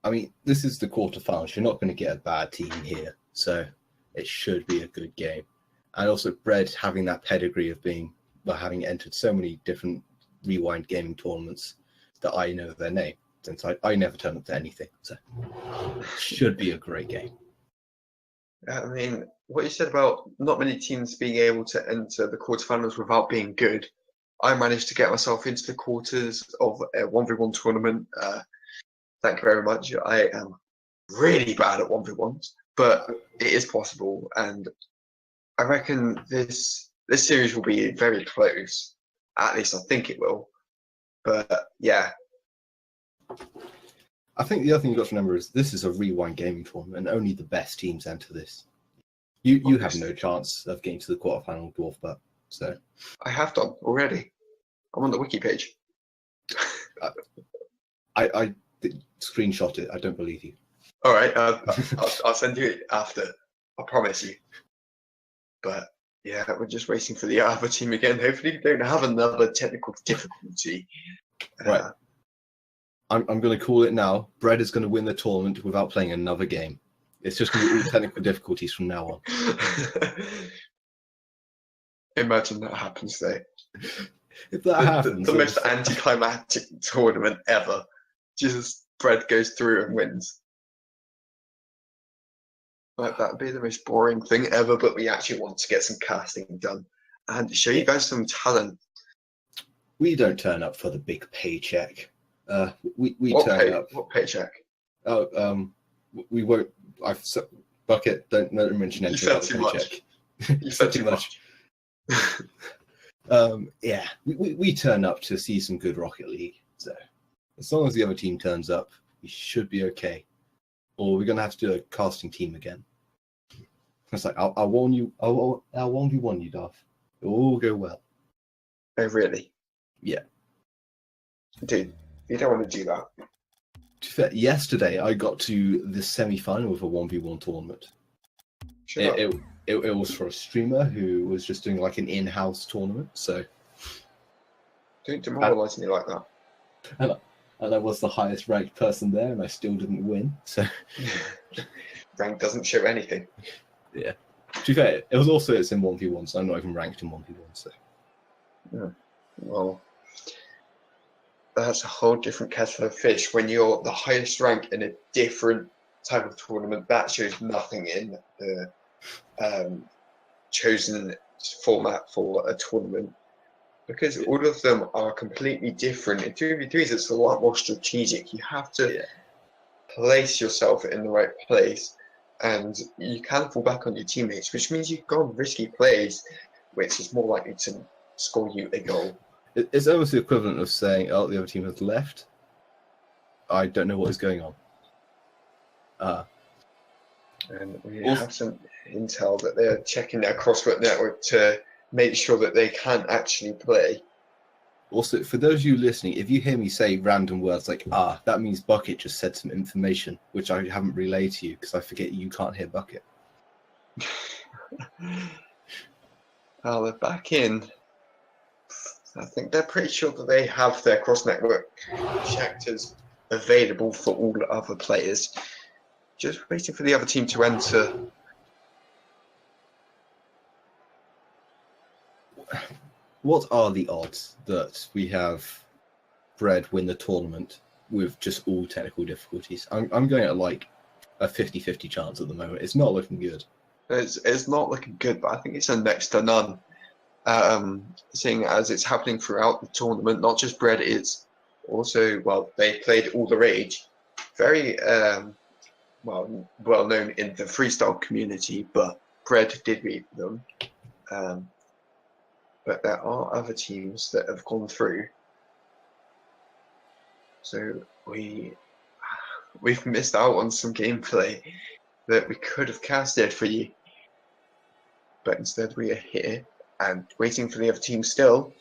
I mean, this is the quarterfinals. You're not going to get a bad team here, so it should be a good game. And also, Bread having that pedigree of having entered so many different Rewind gaming tournaments that I know their name, since I never turn up to anything. So it should be a great game. I mean, what you said about not many teams being able to enter the quarterfinals without being good, I managed to get myself into the quarters of a 1v1 tournament. Thank you very much. I am really bad at 1v1s, but it is possible, and I reckon this series will be very close. At least I think it will. But yeah. I think the other thing you've got to remember is this is a Rewind gaming tournament, and only the best teams enter this. You have no chance of getting to the quarterfinal, Dwarf Butt. So I have done already. I'm on the wiki page. I screenshot it. I don't believe you. All right, I'll send you it after. I promise you. But yeah, we're just waiting for the other team again. Hopefully, we don't have another technical difficulty. Right. I'm going to call it now. Bread is going to win the tournament without playing another game. It's just going to be all technical difficulties from now on. Imagine that happens, though. If that happens, the most anticlimactic tournament ever. Just Bread goes through and wins. Like, that'd be the most boring thing ever, but we actually want to get some casting done and show you guys some talent. We don't turn up for the big paycheck. We turn up. What paycheck? Oh, we won't. Bucket. Don't mention anything about the paycheck. You said too much. Yeah, we turn up to see some good Rocket League. So as long as the other team turns up, we should be okay. Or we're gonna have to do a casting team again. It's like I'll warn you. I'll 1v1 you, Darth. It will all go well. Oh really? Yeah. Dude, you don't want to do that. Yesterday, I got to the semi-final of a 1v1 tournament. It was for a streamer who was just doing like an in-house tournament. So don't demoralize me like that. And I was the highest ranked person there, and I still didn't win. So rank doesn't show anything. Yeah. To be fair, it's in 1v1, so I'm not even ranked in 1v1. So yeah. Well, that's a whole different kettle of fish. When you're the highest rank in a different type of tournament, that shows nothing in the chosen format for a tournament. Because all of them are completely different. In 2v3s, it's a lot more strategic. You have to place yourself in the right place, and you can fall back on your teammates, which means you go on risky plays, which is more likely to score you a goal. It's almost the equivalent of saying, "Oh, the other team has left. I don't know what is going on." And we have some intel that they're checking their crossword network to make sure that they can actually play. Also, for those of you listening, if you hear me say random words like that means Bucket just said some information which I haven't relayed to you because I forget you can't hear Bucket. Well, they're back in. I think they're pretty sure that they have their cross-network checkers available for all other players. Just waiting for the other team to enter. What are the odds that we have Bread win the tournament with just all technical difficulties? I'm going at like a 50-50 chance at the moment. It's not looking good. It's not looking good, but I think it's a next to none. Seeing as it's happening throughout the tournament, not just Bread, it's also, well, they played All the Rage. Very well known in the freestyle community, but Bread did beat them. But there are other teams that have gone through. So we've missed out on some gameplay that we could have casted for you, but instead we are here and waiting for the other team still.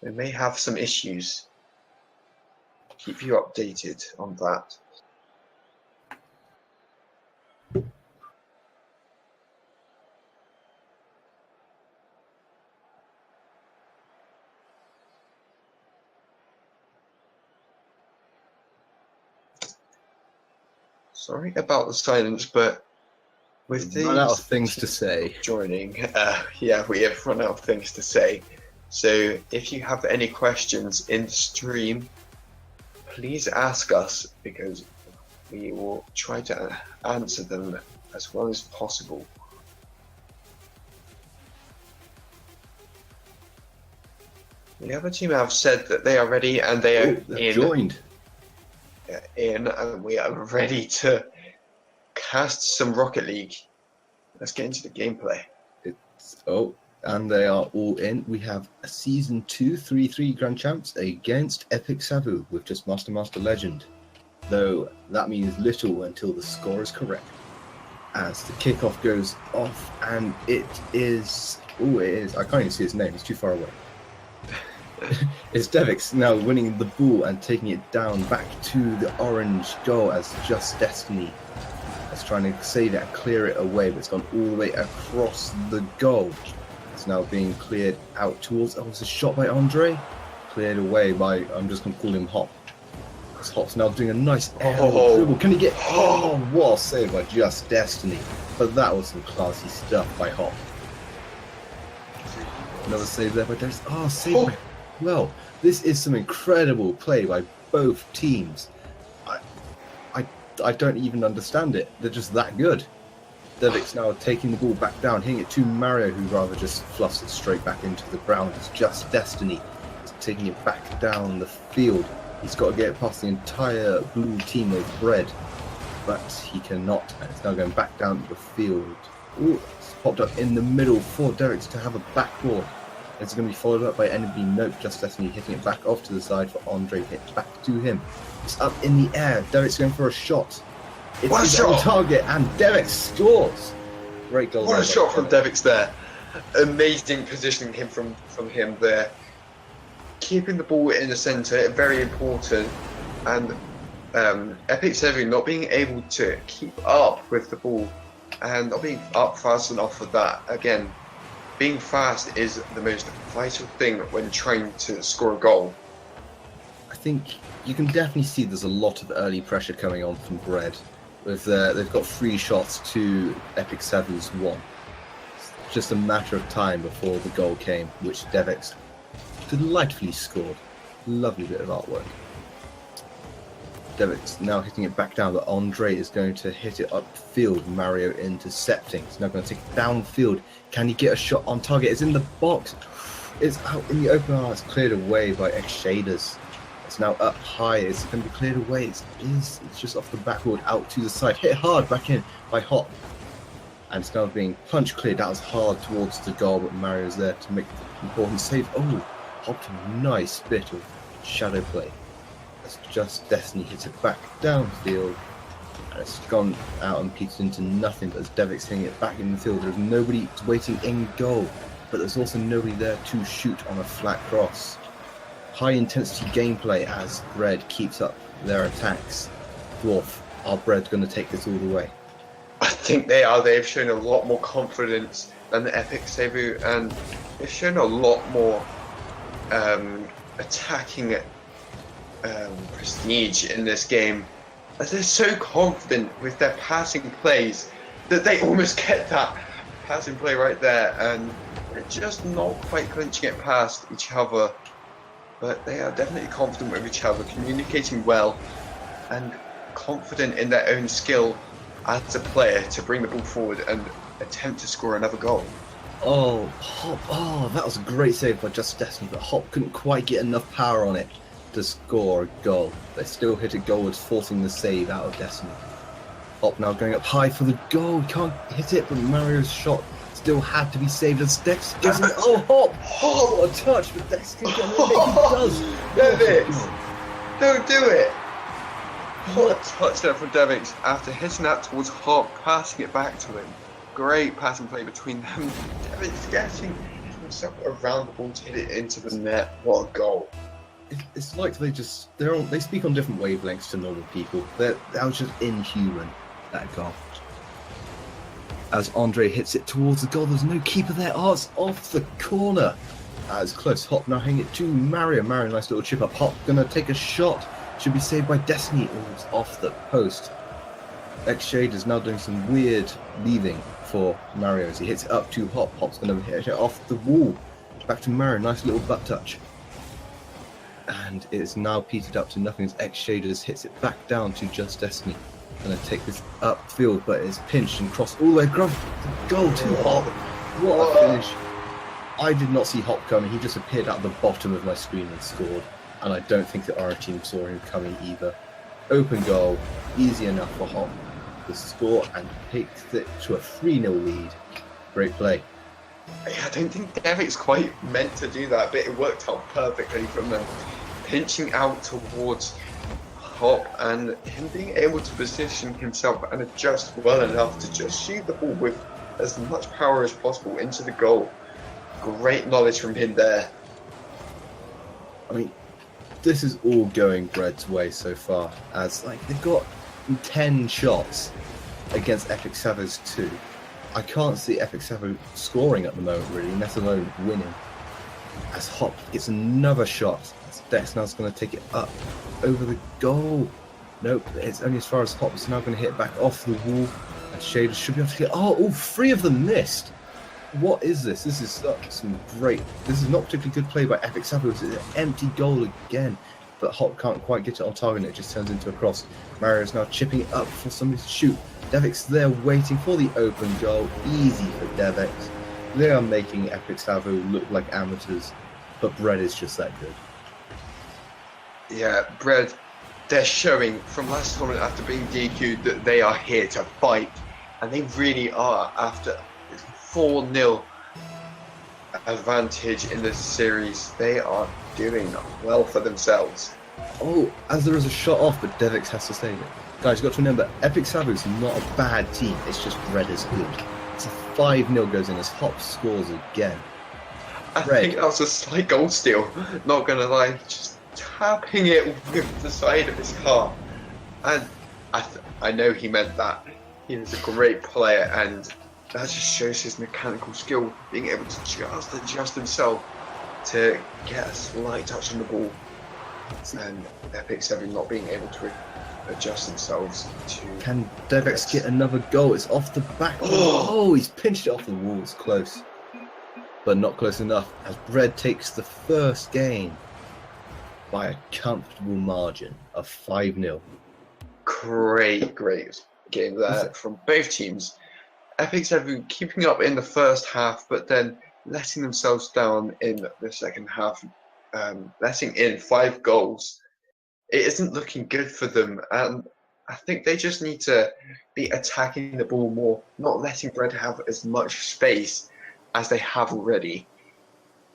We may have some issues. Keep you updated on that. Sorry about the silence, but with Run out of things to say. Joining, yeah, we have run out of things to say. So if you have any questions in the stream, please ask us, because we will try to answer them as well as possible. The other team have said that they are ready and they are joined. And we are ready to cast some Rocket League. Let's get into the gameplay. And they are all in. We have a Season 2 3-3 Grand Champs against Epic Savu with just Master Legend. Though that means little until the score is correct. As the kickoff goes off, and it is... I can't even see his name, it's too far away. It's Devix now winning the ball and taking it down back to the orange goal as Just Destiny is trying to save it and clear it away, but it's gone all the way across the goal. It's now being cleared out towards... it's a shot by Andre. Cleared away by... I'm just going to call him Hop. Because Hop's now doing a nice... dribble. Can he get... what a save by Just Destiny. But that was some classy stuff by Hop. Another save there by Devix. Save by... Well, this is some incredible play by both teams. I don't even understand it. They're just that good. Devix now taking the ball back down, hitting it to Mario, who rather just fluffs it straight back into the ground. It's Just Destiny. He's taking it back down the field. He's got to get it past the entire blue team with Bread, but he cannot. And it's now going back down the field. It's popped up in the middle for Devix to have a backboard. It's going to be followed up by NB Nope. Just Destiny hitting it back off to the side for Andre. Hit back to him. It's up in the air. Derek's going for a shot. It's on target, and Devix scores. Great goal. What a shot from Devix there. Amazing positioning from him there. Keeping the ball in the centre, very important. And Epic Savu not being able to keep up with the ball and not being up fast enough for that. Again, being fast is the most vital thing when trying to score a goal. I think you can definitely see there's a lot of early pressure coming on from Bread. With they've got 3 shots to Epic Savu's 1. It's just a matter of time before the goal came, which Devix delightfully scored. Lovely bit of artwork. Devix now hitting it back down, but Andre is going to hit it upfield. Mario intercepting. He's now going to take it downfield. Can he get a shot on target? It's in the box. It's out in the open. It's cleared away by X Shaders. It's now up high. It's going to be cleared away. It's just off the backboard out to the side. Hit hard back in by Hop. And it's now being punch cleared. That was hard towards the goal, but Mario's there to make the important save. Hop, a nice bit of shadow play. It's Just Destiny hits it back downfield. And it's gone out and peaked into nothing, but as Devix hitting it back in the field, there's nobody waiting in goal. But there's also nobody there to shoot on a flat cross. High intensity gameplay as Bread keeps up their attacks. Dwarf, are Bread going to take this all the way? I think they are. They've shown a lot more confidence than the Epic Savu, and they've shown a lot more attacking prestige in this game. As they're so confident with their passing plays that they almost get that passing play right there, and they're just not quite clinching it past each other. But they are definitely confident with each other, communicating well, and confident in their own skill as a player to bring the ball forward and attempt to score another goal. Hop, that was a great save by Just Destiny, but Hop couldn't quite get enough power on it to score a goal. They still hit it goalwards, forcing the save out of Destiny. Hop now going up high for the goal. Can't hit it, but Mario's shot still had to be saved as Dex gives it. Hop! What a touch, but Dex can get it. He does. Devix! Don't do it! What a touchdown from Devix after hitting that towards Hop, passing it back to him. Great passing play between them. Devix getting himself around the ball to hit it into the net. What a goal. It's like they speak on different wavelengths to normal people. That was just inhuman, that goal. As Andre hits it towards the goal, there's no keeper there. Oh, it's off the corner. As close. Hop now hitting it to Mario. Mario, nice little chip up. Hop gonna take a shot. Should be saved by Destiny. Oh, it's off the post. X-Shade is now doing some weird leaving for Mario as he hits it up to Hop. Hop's gonna hit it off the wall. Back to Mario. Nice little butt touch. And it's now petered up to nothing as X-Shaders hits it back down to just Destiny. Gonna take this upfield, but it's pinched and crossed all the way across the goal to Hop. What a finish. I did not see Hop coming. He just appeared at the bottom of my screen and scored. And I don't think that our team saw him coming either. Open goal, easy enough for Hop to score and takes it to a 3-0 lead. Great play. I don't think Derek's quite meant to do that, but it worked out perfectly from them pinching out towards Hop and him being able to position himself and adjust well enough to just shoot the ball with as much power as possible into the goal. Great knowledge from him there. I mean, this is all going Bread's way so far, as like they've got 10 shots against Epic Savage 2. I can't see Epic Savage scoring at the moment, really, let alone winning. As Hop gets another shot, Dex now's going to take it up over the goal. Nope, it's only as far as Hop. It's now going to hit back off the wall, and Shaders should be able to get. Oh, all 3 of them missed. What is this? This is some great. This is not particularly good play by Epic Savage. It's an empty goal again, but Hop can't quite get it on target. It just turns into a cross. Mario's now chipping it up for somebody to shoot. Devix there waiting for the open goal. Easy for Devix. They are making Epic Savu look like amateurs, but Bread is just that good. Yeah, Bread, they're showing from last tournament after being DQ'd that they are here to fight, and they really are. After 4-0 advantage in this series, they are doing well for themselves. Oh, as there is a shot off, but Devix has to save it. Guys, you've got to remember, Epic Savu is not a bad team, it's just Bread is good. It's a 5-0 goes in as Hop scores again. I think that was a slight goal steal, not gonna lie, just tapping it with the side of his car. And I know he meant that. He was a great player, and that just shows his mechanical skill, being able to just adjust himself to get a slight touch on the ball. And Epic 7 not being able to adjust themselves to... Can Devix get another goal? It's off the back. Oh, he's pinched it off the wall. It's close. But not close enough, as Bread takes the first game by a comfortable margin of 5-0. Great game there from both teams. Epic 7 keeping up in the first half, but then letting themselves down in the second half, letting in 5 goals. It isn't looking good for them, and I think they just need to be attacking the ball more, not letting Bread have as much space as they have already.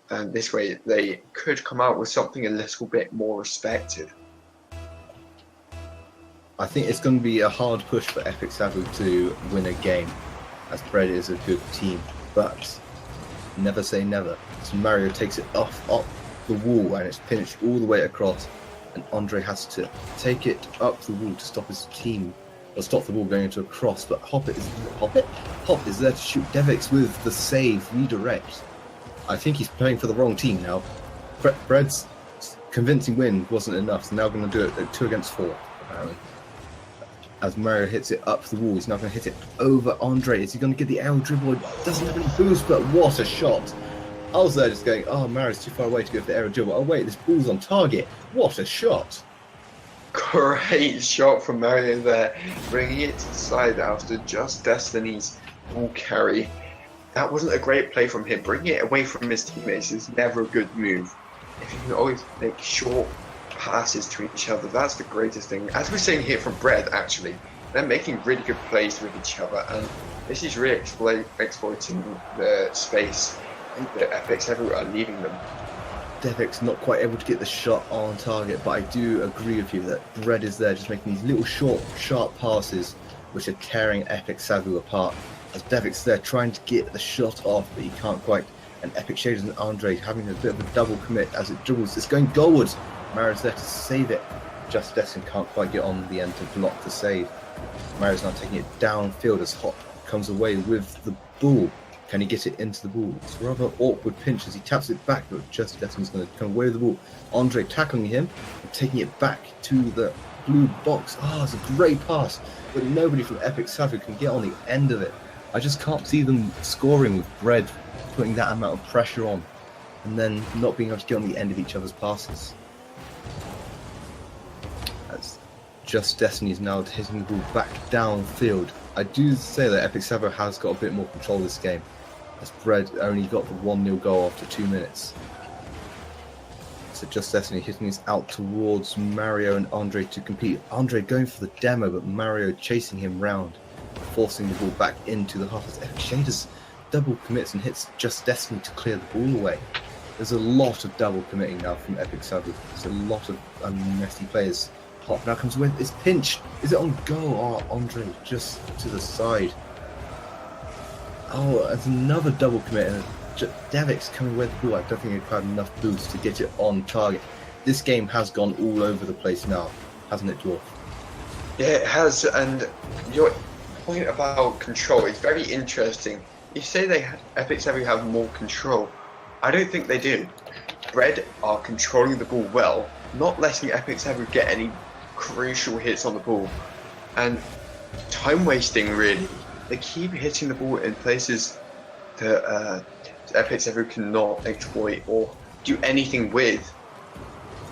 And this way they could come out with something a little bit more respected. I think it's going to be a hard push for Epic Savu to win a game, as Bread is a good team, but never say never. So Mario takes it off the wall and it's pinched all the way across, and Andre has to take it up the wall to stop his team, or stop the ball going into a cross, but Hop is there to shoot. Devix with the save, redirect. I think he's playing for the wrong team now. Bread's convincing win wasn't enough, so now going to do it at 2 against 4, apparently. As Mario hits it up the wall, he's now going to hit it over Andre. Is he going to get the aerial dribble? It doesn't have any boost, but what a shot. I was there just going, oh, Mario's too far away to go for the aerial dribble. Oh wait, this ball's on target. What a shot. Great shot from Mario there, bringing it to the side after just Destiny's ball carry. That wasn't a great play from him. Bringing it away from his teammates is never a good move. If you can always make short passes to each other, that's the greatest thing. As we're seeing here from Bread, actually, they're making really good plays with each other, and this is really exploiting the space that Epics everywhere are leaving them. Devic's not quite able to get the shot on target, but I do agree with you that Bread is there just making these little short, sharp passes which are tearing Epic Savu apart. As Devic's there trying to get the shot off, but he can't quite. And Epic Shaders and Andre having a bit of a double commit as it dribbles. It's going goalwards. Mario's there to save it. Just Destin can't quite get on the end to block the save. Mario's now taking it downfield as Hop comes away with the ball. Can he get it into the ball? It's a rather awkward pinch as he taps it back, but Just Destin's going to come away with the ball. Andre tackling him and taking it back to the blue box. It's a great pass, but nobody from Epic Savu can get on the end of it. I just can't see them scoring with Bread putting that amount of pressure on and then not being able to get on the end of each other's passes. As Just Destiny is now hitting the ball back downfield. I do say that Epic Savu has got a bit more control of this game, as Bread only got the 1-0 goal after 2 minutes. So Just Destiny hitting this out towards Mario and Andre to compete. Andre going for the demo, but Mario chasing him round, forcing the ball back into the half. As Epic Shaders double commits and hits Just Destiny to clear the ball away. There's a lot of double committing now from Epic Savu. There's a lot of messy players. Hop now comes away. It's pinched. Is it on goal? Andre just to the side. It's another double commit. Devic's coming away with the ball. I don't think he had enough boost to get it on target. This game has gone all over the place now, hasn't it, Dwarf? Yeah, it has. And your point about control is very interesting. You say Epic Savu have more control. I don't think they do. Bread are controlling the ball well, not letting Epic Savu get any crucial hits on the ball, and time wasting really. They keep hitting the ball in places that Epic Savu cannot exploit or do anything with.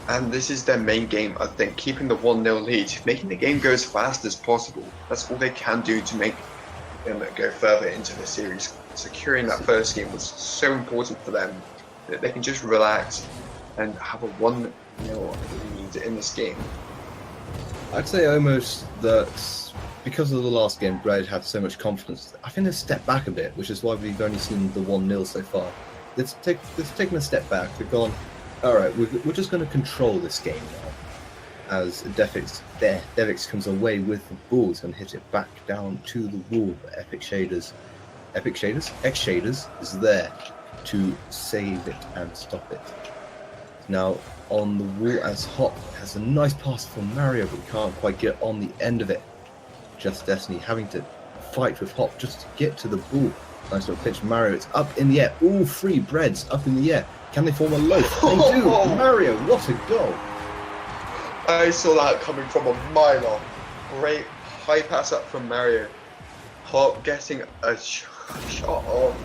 And this is their main game, I think, keeping the 1-0 lead, making the game go as fast as possible. That's all they can do to make them go further into the series. Securing that first game was so important for them that they can just relax and have a 1-0 lead in this game. I'd say almost that because of the last game, Bread had so much confidence. I think they've stepped back a bit, which is why we've only seen the 1-0 so far. They've taken a step back. They've gone, all right, we're just going to control this game now. As Devic's comes away with the balls and hit it back down to the wall. Epic Shaders is there to save it and stop it. Now on the wall as Hop has a nice pass from Mario, but can't quite get on the end of it. Just Destiny having to fight with Hop just to get to the ball. Nice little pitch. Mario, it's up in the air. All three Breads up in the air. Can they form a loaf? They do. Mario, what a goal. I saw that coming from a mile off. Great high pass up from Mario. Hop getting a shot off,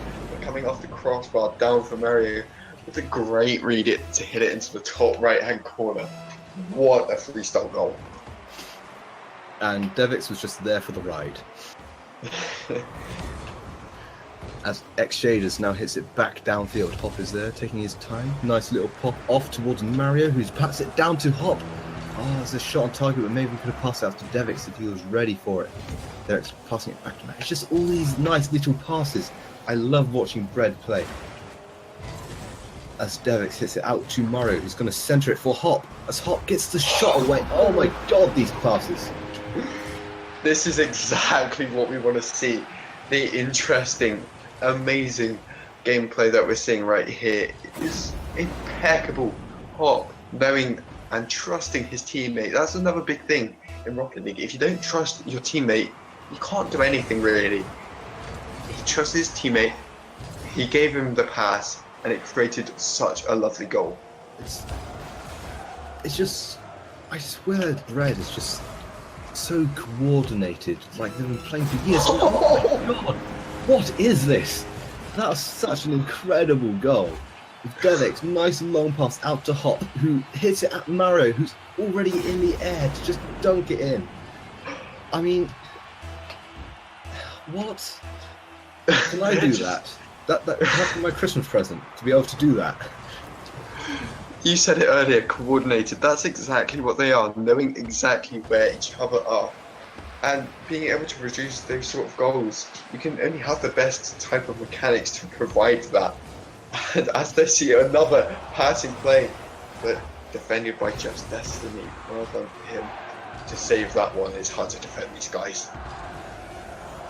coming off the crossbar down for Mario. With a great read to hit it into the top right hand corner. What a freestyle goal. And Devic's was just there for the ride. As X Shaders now hits it back downfield. Hop is there, taking his time. Nice little pop off towards Mario, who's passed it down to Hop. There's a shot on target, but maybe we could have passed it out to Devic's if he was ready for it. Devic's passing it back to Mario. It's just all these nice little passes. I love watching Bread play. As Devic's hits it out to Mario, who's going to center it for Hop. As Hop gets the shot away. Oh my god, these passes. This is exactly what we want to see. The interesting, amazing gameplay that we're seeing right here is impeccable. Hop knowing and trusting his teammate. That's another big thing in Rocket League. If you don't trust your teammate, you can't do anything really. He trusts his teammate. He gave him the pass, and it created such a lovely goal. It's just, I swear, Bread is just so coordinated. Like they've been playing for years. Oh my god, what is this? That was such an incredible goal. Devic's nice long pass out to Hop, who hits it at Mario, who's already in the air to just dunk it in. I mean, what? Can I do that? That's my Christmas present, to be able to do that. You said it earlier, coordinated. That's exactly what they are, knowing exactly where each other are. And being able to produce those sort of goals, you can only have the best type of mechanics to provide that. And as they see another passing play, but defended by Just Destiny. Well done for him to save that one. It's hard to defend these guys.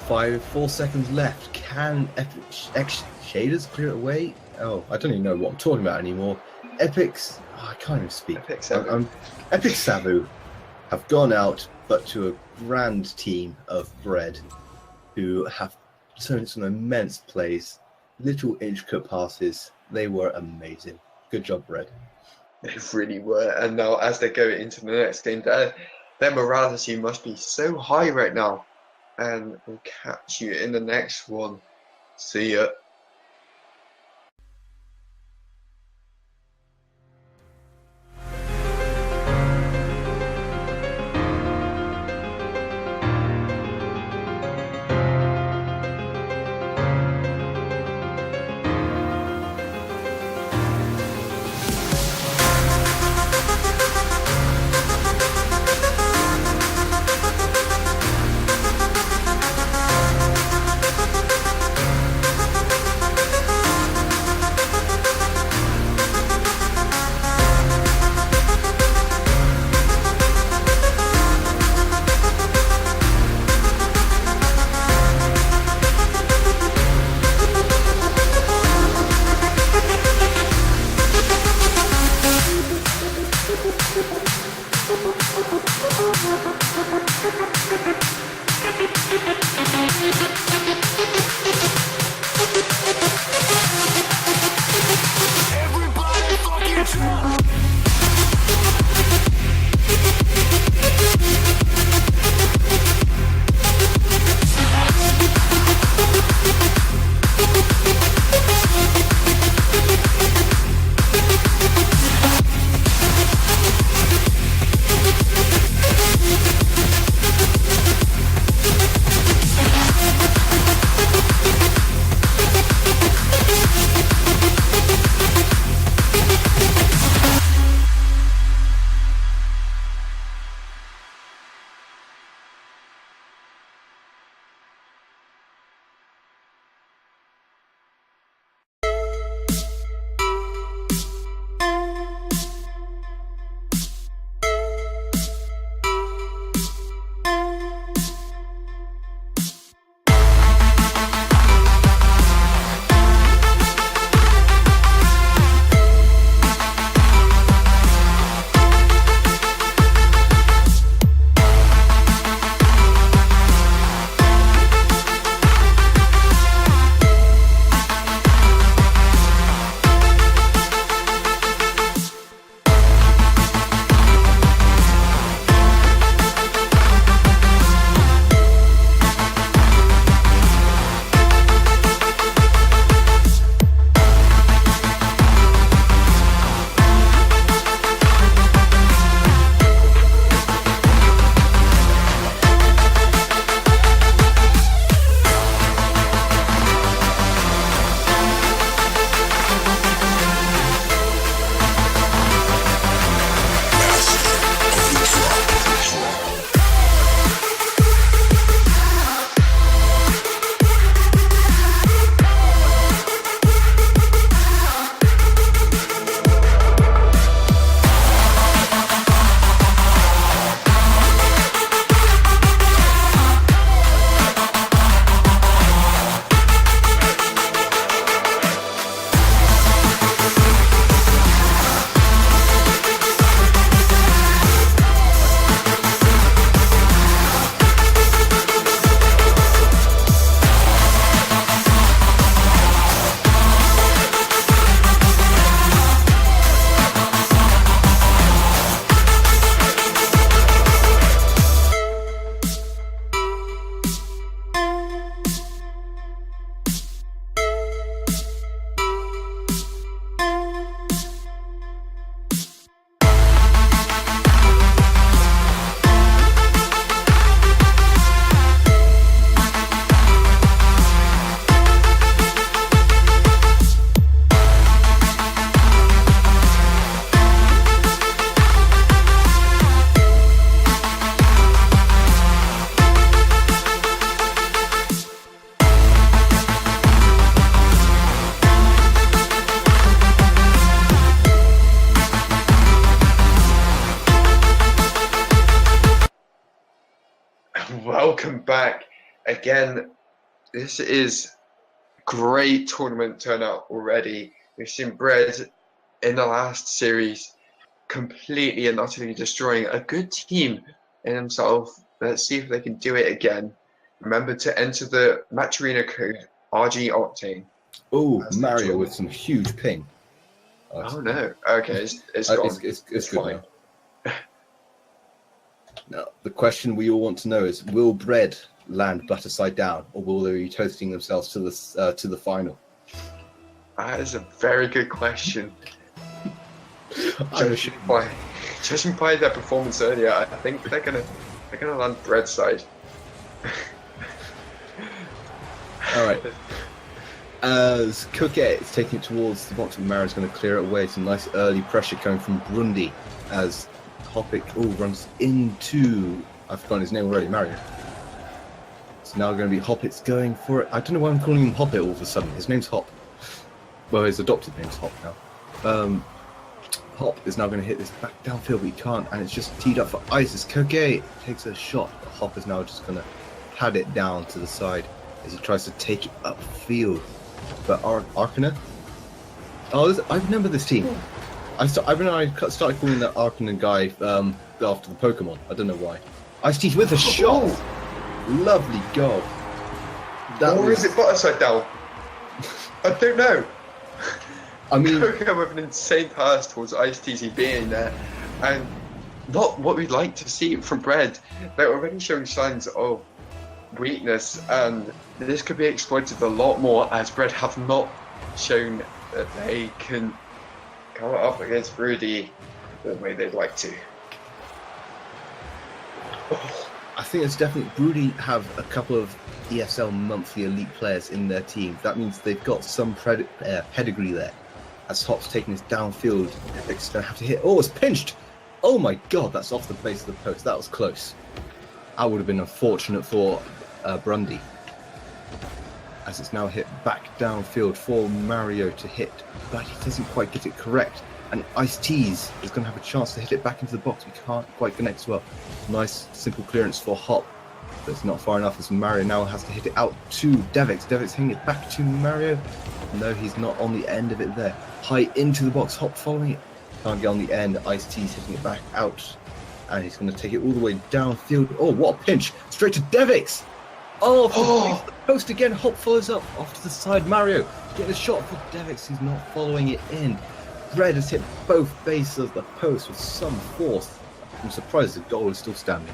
4 seconds left. Can Epic Shaders clear it away? Oh, I don't even know what I'm talking about anymore. Epic's... Oh, I can't even speak. Epic Savu. Epic Savu have gone out, but to a grand team of Bread, who have shown some immense plays, little intricate passes. They were amazing. Good job, Bread. They really were. And now as they go into the next game, their morality must be so high right now. And we'll catch you in the next one. See ya. Welcome back. Again, this is great tournament turnout already. We've seen Bread in the last series completely and utterly destroying a good team in himself. Let's see if they can do it again. Remember to enter the Match Arena code RG Octane. Oh, Mario with some huge ping. Oh no. Okay, it's gone. It's good fine. now. Now, the question we all want to know is: will Bread land butter side down, or will they be toasting themselves to the final? That is a very good question. Judging by their performance earlier, I think they're gonna land Bread side. All right. As Cooket is taking it towards the box, Mario's going to clear it away. Some nice early pressure coming from Grundy as Hoppick runs into, I've forgotten his name already, Mario. It's now going to be Hoppick's going for it. I don't know why I'm calling him Hoppit all of a sudden. His name's Hop. Well, his adopted name's Hop now. Hop is now going to hit this back downfield, but he can't, and it's just teed up for ice as Cooket takes a shot. But Hop is now just going to pad it down to the side as he tries to take it upfield. But Arcana? Oh, I remember this team. I started calling that Arcana guy after the Pokemon. I don't know why. Ice-T with a shot! Lovely goal. Or is it butter side down? I don't know. I mean, Coco with an insane pass towards Ice-T's being there, and not what we'd like to see from Bread. They're already showing signs of weakness, and this could be exploited a lot more, as Bread have not shown that they can come up against Rudy the way they'd like to. I think it's definitely Broody have a couple of ESL monthly elite players in their team. That means they've got some pedigree there. As Hop's taking this downfield, it's going to have to hit. Oh, it's pinched! Oh my god, that's off the base of the post. That was close. That would have been unfortunate for Grundy. As it's now hit back downfield for Mario to hit, but he doesn't quite get it correct. And Ice-T's is going to have a chance to hit it back into the box. We can't quite connect well. Nice, simple clearance for Hop. But it's not far enough as Mario now has to hit it out to Devix. Devix hitting it back to Mario. No, he's not on the end of it there. High into the box. Hop following it. Can't get on the end. Ice-T's hitting it back out. And he's going to take it all the way downfield. Oh, what a pinch. Straight to Devix. Oh, the post again. Hop follows up off to the side. Mario getting a shot for Devix. He's not following it in. Bread has hit both bases of the post with some force. I'm surprised the goal is still standing.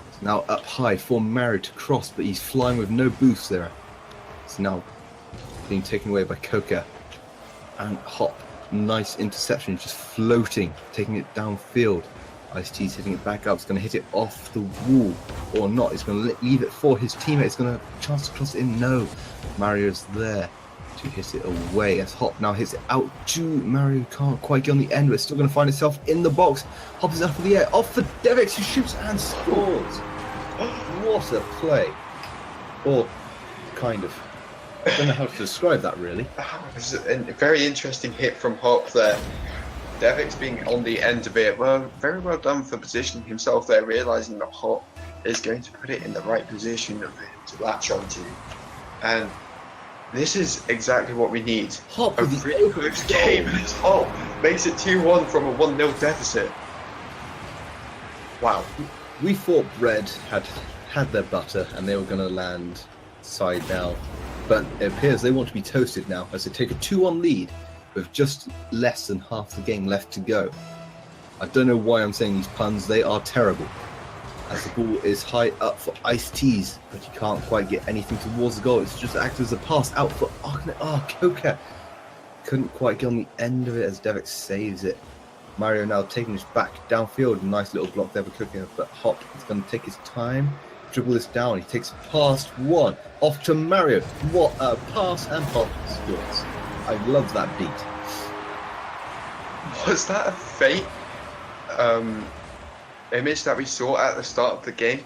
It's now up high for Mario to cross, but he's flying with no boost there. It's now being taken away by Coca. And Hop, nice interception, just floating, taking it downfield. Ice-T's hitting it back up. It's going to hit it off the wall or not. It's going to leave it for his teammate. It's going to have a chance to cross it in. No, Mario's there to hit it away as Hop now hits it out to Mario. Can't quite get on the end, but it's still going to find itself in the box. Hop is up in the air, off for Devix, who shoots and scores. What a play. Or kind of. I don't know how to describe that really. It was a very interesting hit from Hop there. Devix being on the end of it. Well, very well done for positioning himself there, realising that Hop is going to put it in the right position of him to latch onto. And this is exactly what we need. Hop a really close game as Hop makes it 2-1 from a 1-0 deficit. Wow. We thought Bread had their butter and they were going to land side now. But it appears they want to be toasted now as they take a 2-1 lead with just less than half the game left to go. I don't know why I'm saying these puns, they are terrible. As the ball is high up for Ice-T's, but he can't quite get anything towards the goal. It's just acted as a pass out for Coca. Couldn't quite get on the end of it as Devix saves it. Mario now taking this back downfield. Nice little block there for Coca, but Hop is going to take his time, dribble this down. He takes past one, off to Mario. What a pass, and Hop scores. I love that beat. Was that a fake image that we saw at the start of the game?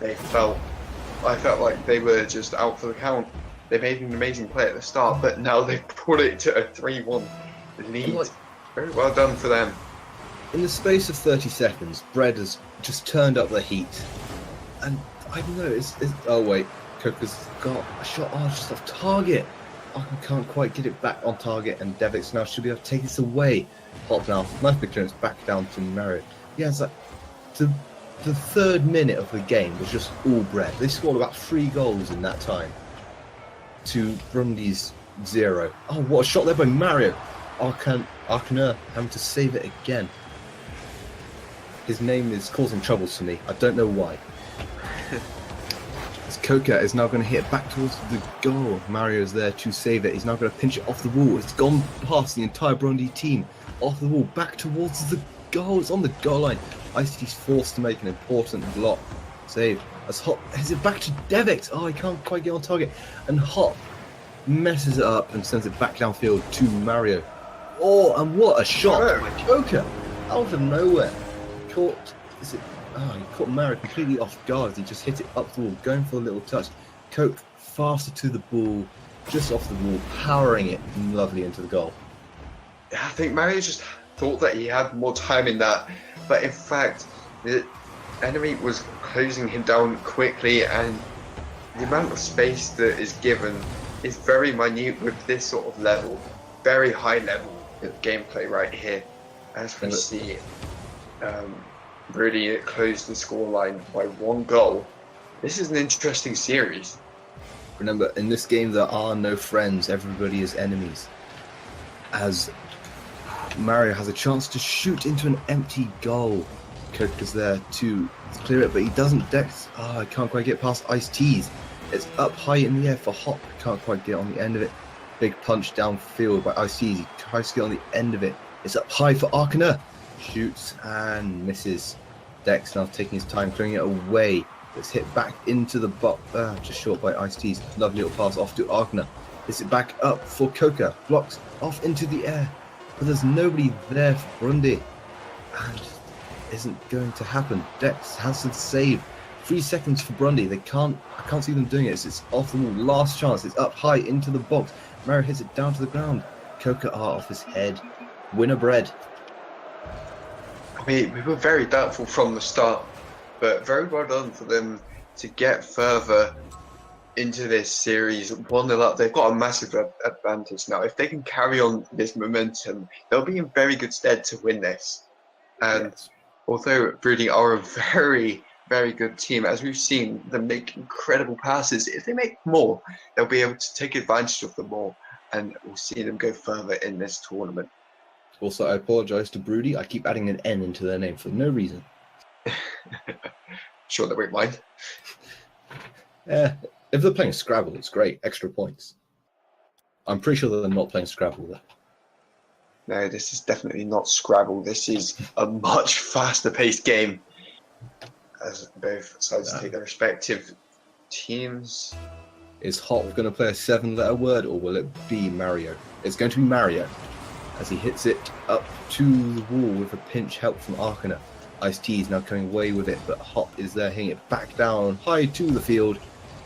I felt like they were just out for the count. They made an amazing play at the start, but now they've put it to a 3-1 lead. Very well done for them. In the space of 30 seconds, Bread has just turned up the heat. And I don't know, oh wait, Coker's got a shot just off target. Arkner can't quite get it back on target, and Devix now should be able to take this away. Hop now, nice big clearance back down to Mario. Yeah, it's like the 3rd minute of the game was just all Bread. They scored about 3 goals in that time to Brundi's 0. Oh, what a shot there by Mario. Arkner having to save it again. His name is causing troubles for me. I don't know why. As Coker is now going to hit it back towards the goal. Mario's there to save it. He's now going to pinch it off the wall. It's gone past the entire Brundi team. Off the wall, back towards the goal. It's on the goal line. Ice-T's forced to make an important block save. As Hop heads it back to Devix. Oh, he can't quite get on target. And Hop messes it up and sends it back downfield to Mario. Oh, and what a shot by Coker out of nowhere. He caught Mario completely off guard. He just hit it up the wall, going for a little touch. Coke faster to the ball, just off the wall, powering it lovely into the goal. Yeah, I think Mario just thought that he had more time in that, but in fact, the enemy was closing him down quickly, and the amount of space that is given is very minute with this sort of level, very high level of gameplay right here. As we see, really closed the scoreline by 1 goal. This is an interesting series. Remember, in this game there are no friends, everybody is enemies. As Mario has a chance to shoot into an empty goal. Coke is there to clear it, but he doesn't. Dex, I can't quite get past Ice-T's. It's up high in the air for Hop, can't quite get on the end of it. Big punch downfield by Ice-T's, he tries to get on the end of it. It's up high for Arkner. Shoots and misses. Dex now taking his time clearing it away. It's hit back into the box, just short by Ice-T's. Lovely little pass off to Arkner. Hits it back up for Coker. Blocks off into the air. But there's nobody there for Brundi. And isn't going to happen. Dex has to save. 3 seconds for Brundi. I can't see them doing it. It's off the wall. Last chance. It's up high into the box. Mario hits it down to the ground. Coker off his head. Winner Bread. I mean, we were very doubtful from the start, but very well done for them to get further into this series. 1-0 up, they've got a massive advantage now. If they can carry on this momentum, they'll be in very good stead to win this. And although Broody are a very, very good team, as we've seen them make incredible passes, if they make more, they'll be able to take advantage of them more, and we'll see them go further in this tournament. Also, I apologise to Broody. I keep adding an N into their name for no reason. Sure, they won't mind. If they're playing Scrabble, it's great. Extra points. I'm pretty sure that they're not playing Scrabble, though. No, this is definitely not Scrabble. This is a much faster-paced game, as both sides take their respective teams. Is Hop going to play a 7-letter word, or will it be Mario? It's going to be Mario, as he hits it up to the wall with a pinch help from Arkner. Ice-T is now coming away with it, but Hop is there hitting it back down high to the field,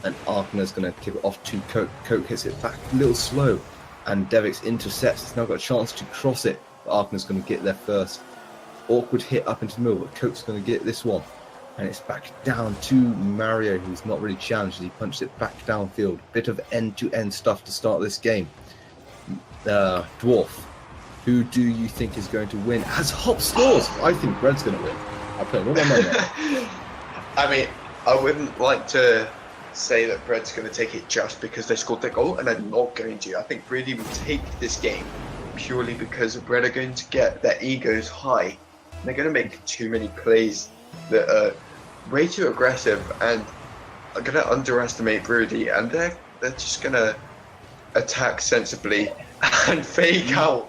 and Arkner's going to kick it off to Coke. Coke hits it back a little slow, and Devix intercepts. He's now got a chance to cross it, but Arkner's going to get there first. Awkward hit up into the middle, but Coke's going to get this one, and it's back down to Mario, who's not really challenged. He punched it back downfield. Bit of end-to-end stuff to start this game. Dwarf, who do you think is going to win? As Hop scores, I think Bread's going to win. I'll put all my money on it. I mean, I wouldn't like to say that Bread's going to take it just because they scored their goal, and I'm not going to. I think Brady will take this game purely because Bread are going to get their egos high. They're going to make too many plays that are way too aggressive and are going to underestimate Brody, and they're just going to attack sensibly and fake out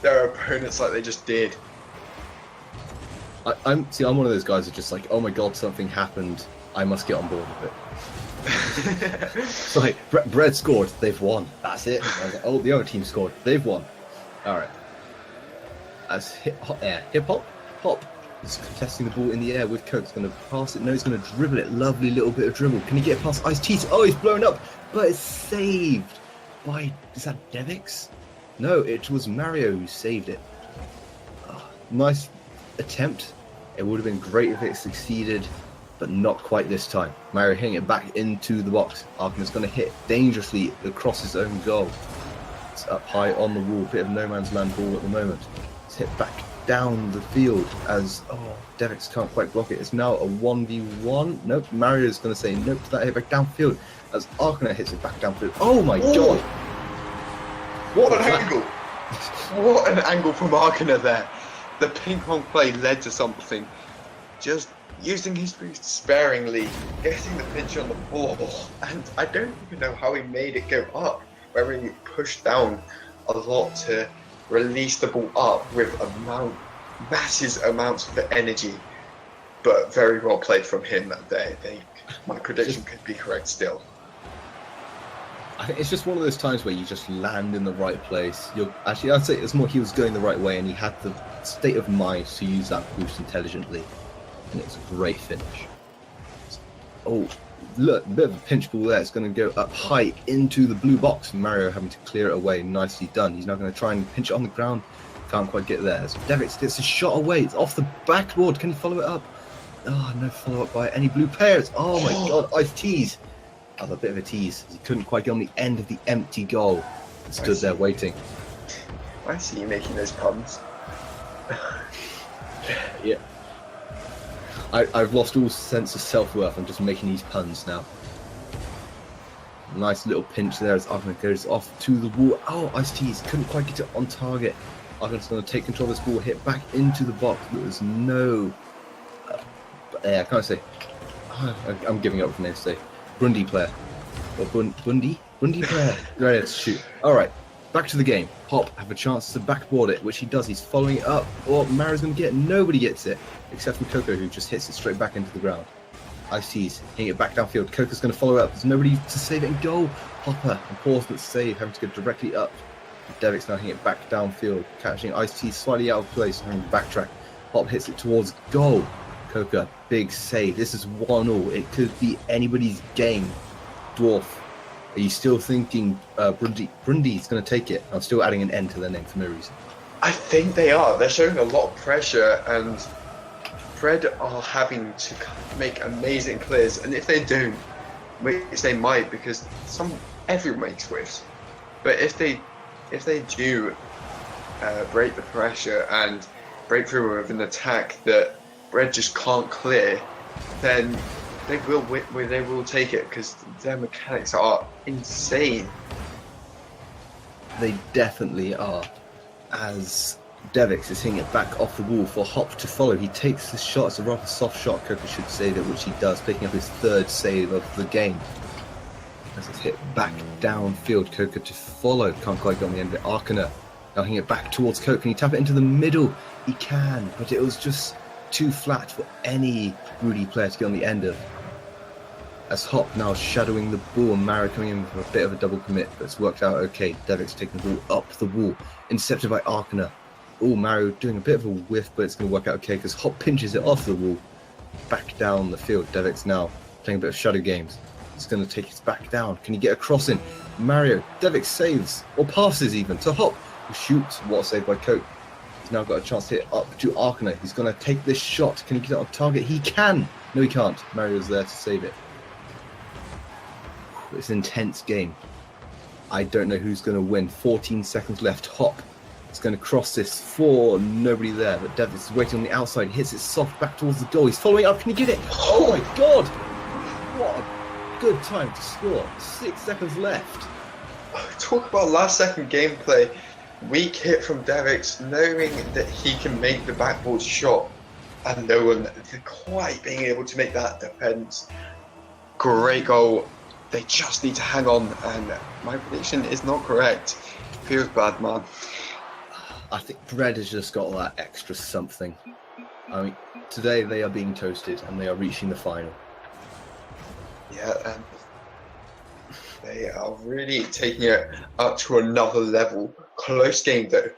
their opponents like they just did. I'm one of those guys that just like, oh my god, something happened, I must get on board with it. It's like, Bread scored, they've won, that's it. I was like, oh, the other team scored, they've won. Alright. As Hip Hop is contesting the ball in the air with Coke. He's going to pass it, no, he's going to dribble it, lovely little bit of dribble. Can he get past Ice-T? Oh, he's blown up, but it's saved by, is that Devix? No, it was Mario who saved it. Oh, nice attempt. It would have been great if it succeeded, but not quite this time. Mario hitting it back into the box. Arcaner's going to hit dangerously across his own goal. It's up high on the wall, bit of no man's land ball at the moment. It's hit back down the field as Devix can't quite block it. It's now a 1v1. Nope, Mario's going to say nope to that hit back downfield as Arcaner hits it back downfield. Oh my god! What an angle! What an angle from Arcaner there. The ping pong play led to something. Just using his boost sparingly, getting the pitch on the ball, and I don't even know how he made it go up, where he pushed down a lot to release the ball up with massive amounts of energy, but very well played from him that day. My prediction could be correct still. I think it's just one of those times where you just land in the right place. Actually, I'd say it's more he was going the right way and he had the state of mind to use that boost intelligently. And it's a great finish. Oh, look, a bit of a pinch ball there. It's going to go up high into the blue box. Mario having to clear it away. Nicely done. He's now going to try and pinch it on the ground. Can't quite get there. So Devix gets a shot away. It's off the backboard. Can he follow it up? Oh, no follow-up by any blue players. Oh my god, Ice tease. Oh, a bit of a tease. He couldn't quite get on the end of the empty goal. He stood there waiting. I see you making those puns. Yeah. I've lost all sense of self-worth. I'm just making these puns now. Nice little pinch there as Arcaner goes off to the wall. Oh, Ice tease. Couldn't quite get it on target. Arcaner's going to take control of this ball, hit back into the box. There's no... I can't say. I'm giving up with name today. Bundy player. Or Bundy player. Right, let's shoot. Alright, back to the game. Hop have a chance to backboard it, which he does. He's following it up. Or Mario's going to get it. Nobody gets it, except for Coco, who just hits it straight back into the ground. Ice tease, hitting it back downfield. Coco's going to follow it up. There's nobody to save it and goal. Hopper, unfortunate save, having to go directly up. Devix now hitting it back downfield, catching Ice tease slightly out of place, having to backtrack. Hop hits it towards goal. Coca, big save. This is 1-1. It could be anybody's game. Dwarf, are you still thinking Brundy's going to take it? I'm still adding an N to their name for no reason. I think they are. They're showing a lot of pressure, and Fred are having to make amazing clears. And if they don't, which they might, because everyone makes whiffs, but if they do break the pressure and break through with an attack that Red just can't clear, then they will take it because their mechanics are insane. They definitely are. As Devix is hitting it back off the wall for Hop to follow. He takes the shot. It's a rather soft shot. Coco should save it, which he does, picking up his third save of the game. As it's hit back downfield, Coco to follow. Can't quite get on the end of it. Arcaner now hitting it back towards Coco. Can he tap it into the middle? He can, but it was just too flat for any Rudy player to get on the end of. As Hop now shadowing the ball, and Mario coming in for a bit of a double commit, but it's worked out okay. Devix taking the ball up the wall, intercepted by Arcaner. Oh, Mario doing a bit of a whiff, but it's going to work out okay because Hop pinches it off the wall, back down the field. Devix now playing a bit of shadow games. He's going to take it back down. Can he get a cross in? Mario, Devix saves, or passes even, to Hop, who shoots. What a save by Coke. He's now got a chance to hit up to Arcaner. He's going to take this shot. Can he get it on target? He can! No, he can't. Mario's there to save it. It's an intense game. I don't know who's going to win. 14 seconds left. Hop is going to cross this for nobody there, but Devix is waiting on the outside. He hits it soft back towards the goal. He's following up. Can he get it? Oh my god! What a good time to score. 6 seconds left. Talk about last second gameplay. Weak hit from Devix, knowing that he can make the backboard shot, and no one quite being able to make that defense. Great goal. They just need to hang on, and my prediction is not correct. Feels bad, man. I think Red has just got that extra something. I mean, today they are being toasted, and they are reaching the final. Yeah, and they are really taking it up to another level. Close game, though.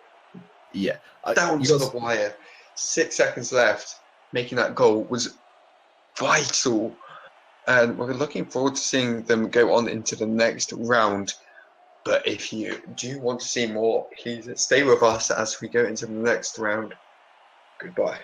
Yeah. Down to the wire. 6 seconds left. Making that goal was vital. And we're looking forward to seeing them go on into the next round. But if you do want to see more, please stay with us as we go into the next round. Goodbye.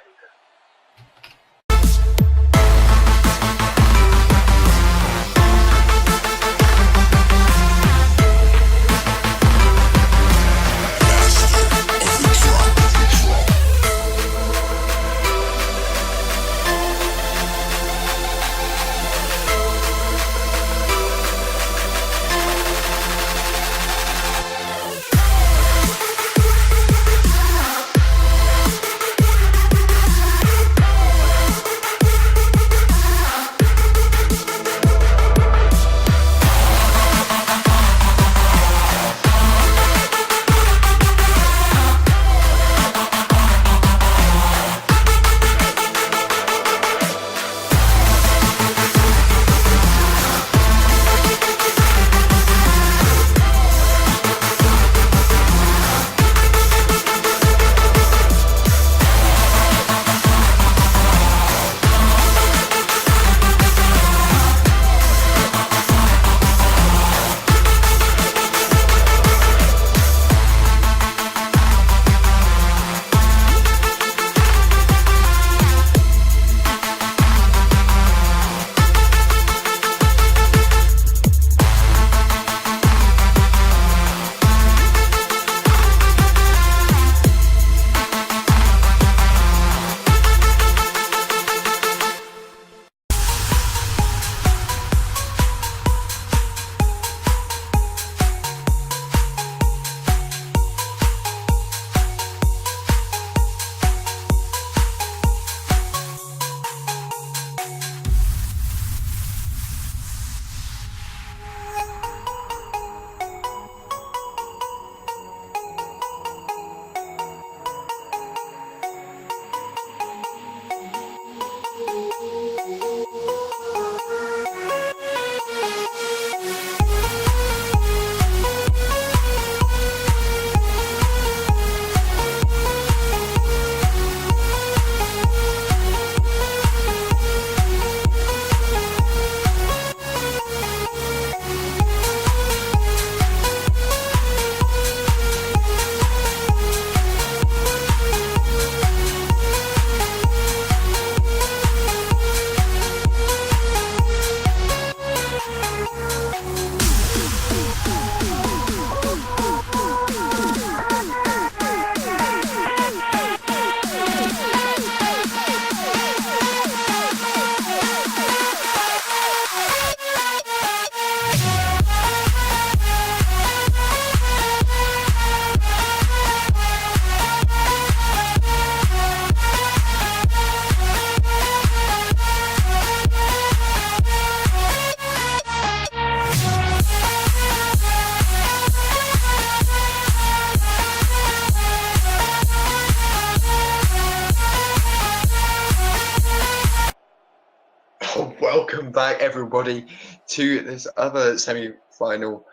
Welcome back, everybody, to this other semi-final.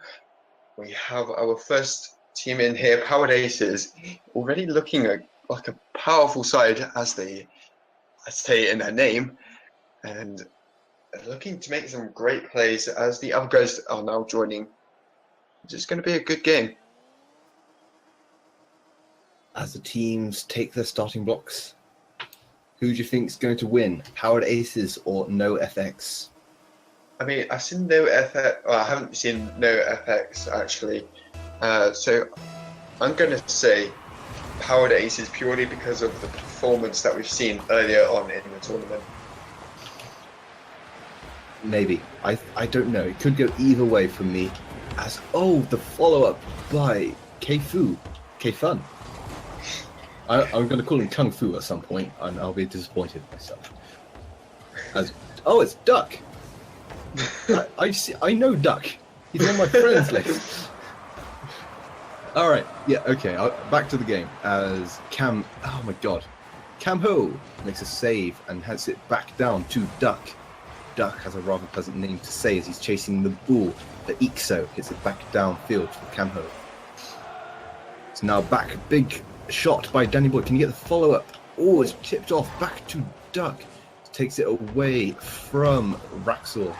We have our first team in here, Powered Aces, already looking like a powerful side, as they say in their name, and looking to make some great plays as the other guys are now joining. It's just going to be a good game. As the teams take their starting blocks, who do you think is going to win, Powered Aces or NoFX? I mean, I've seen NoFX. Well, I haven't seen NoFX actually. So I'm going to say Powered Aces purely because of the performance that we've seen earlier on in the tournament. Maybe. I don't know. It could go either way for me. As the follow-up by K-Fu. K-Fun. I'm going to call him Kung Fu at some point, and I'll be disappointed myself. It's Duck. I know Duck. He's on my friends list. All right, yeah, okay. Back to the game as Cam. Oh my God, Cam Ho makes a save and has it back down to Duck. Duck has a rather pleasant name to say as he's chasing the ball. The Ixo hits it back downfield for Cam Ho. It's now back, big shot by Danny Boy. Can you get the follow-up? Oh, it's tipped off back to Duck. Takes it away from Raxor.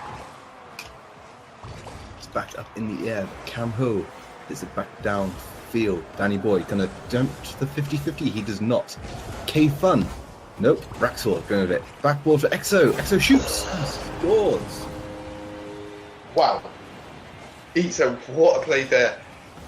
It's back up in the air. Cam Ho hits it back downfield. Danny Boy gonna jump to the 50-50. He does not. K-Fun. Nope. Raxor going with it. Backboard for Exo. Exo shoots. Scores. Wow. Ixo, what a play there.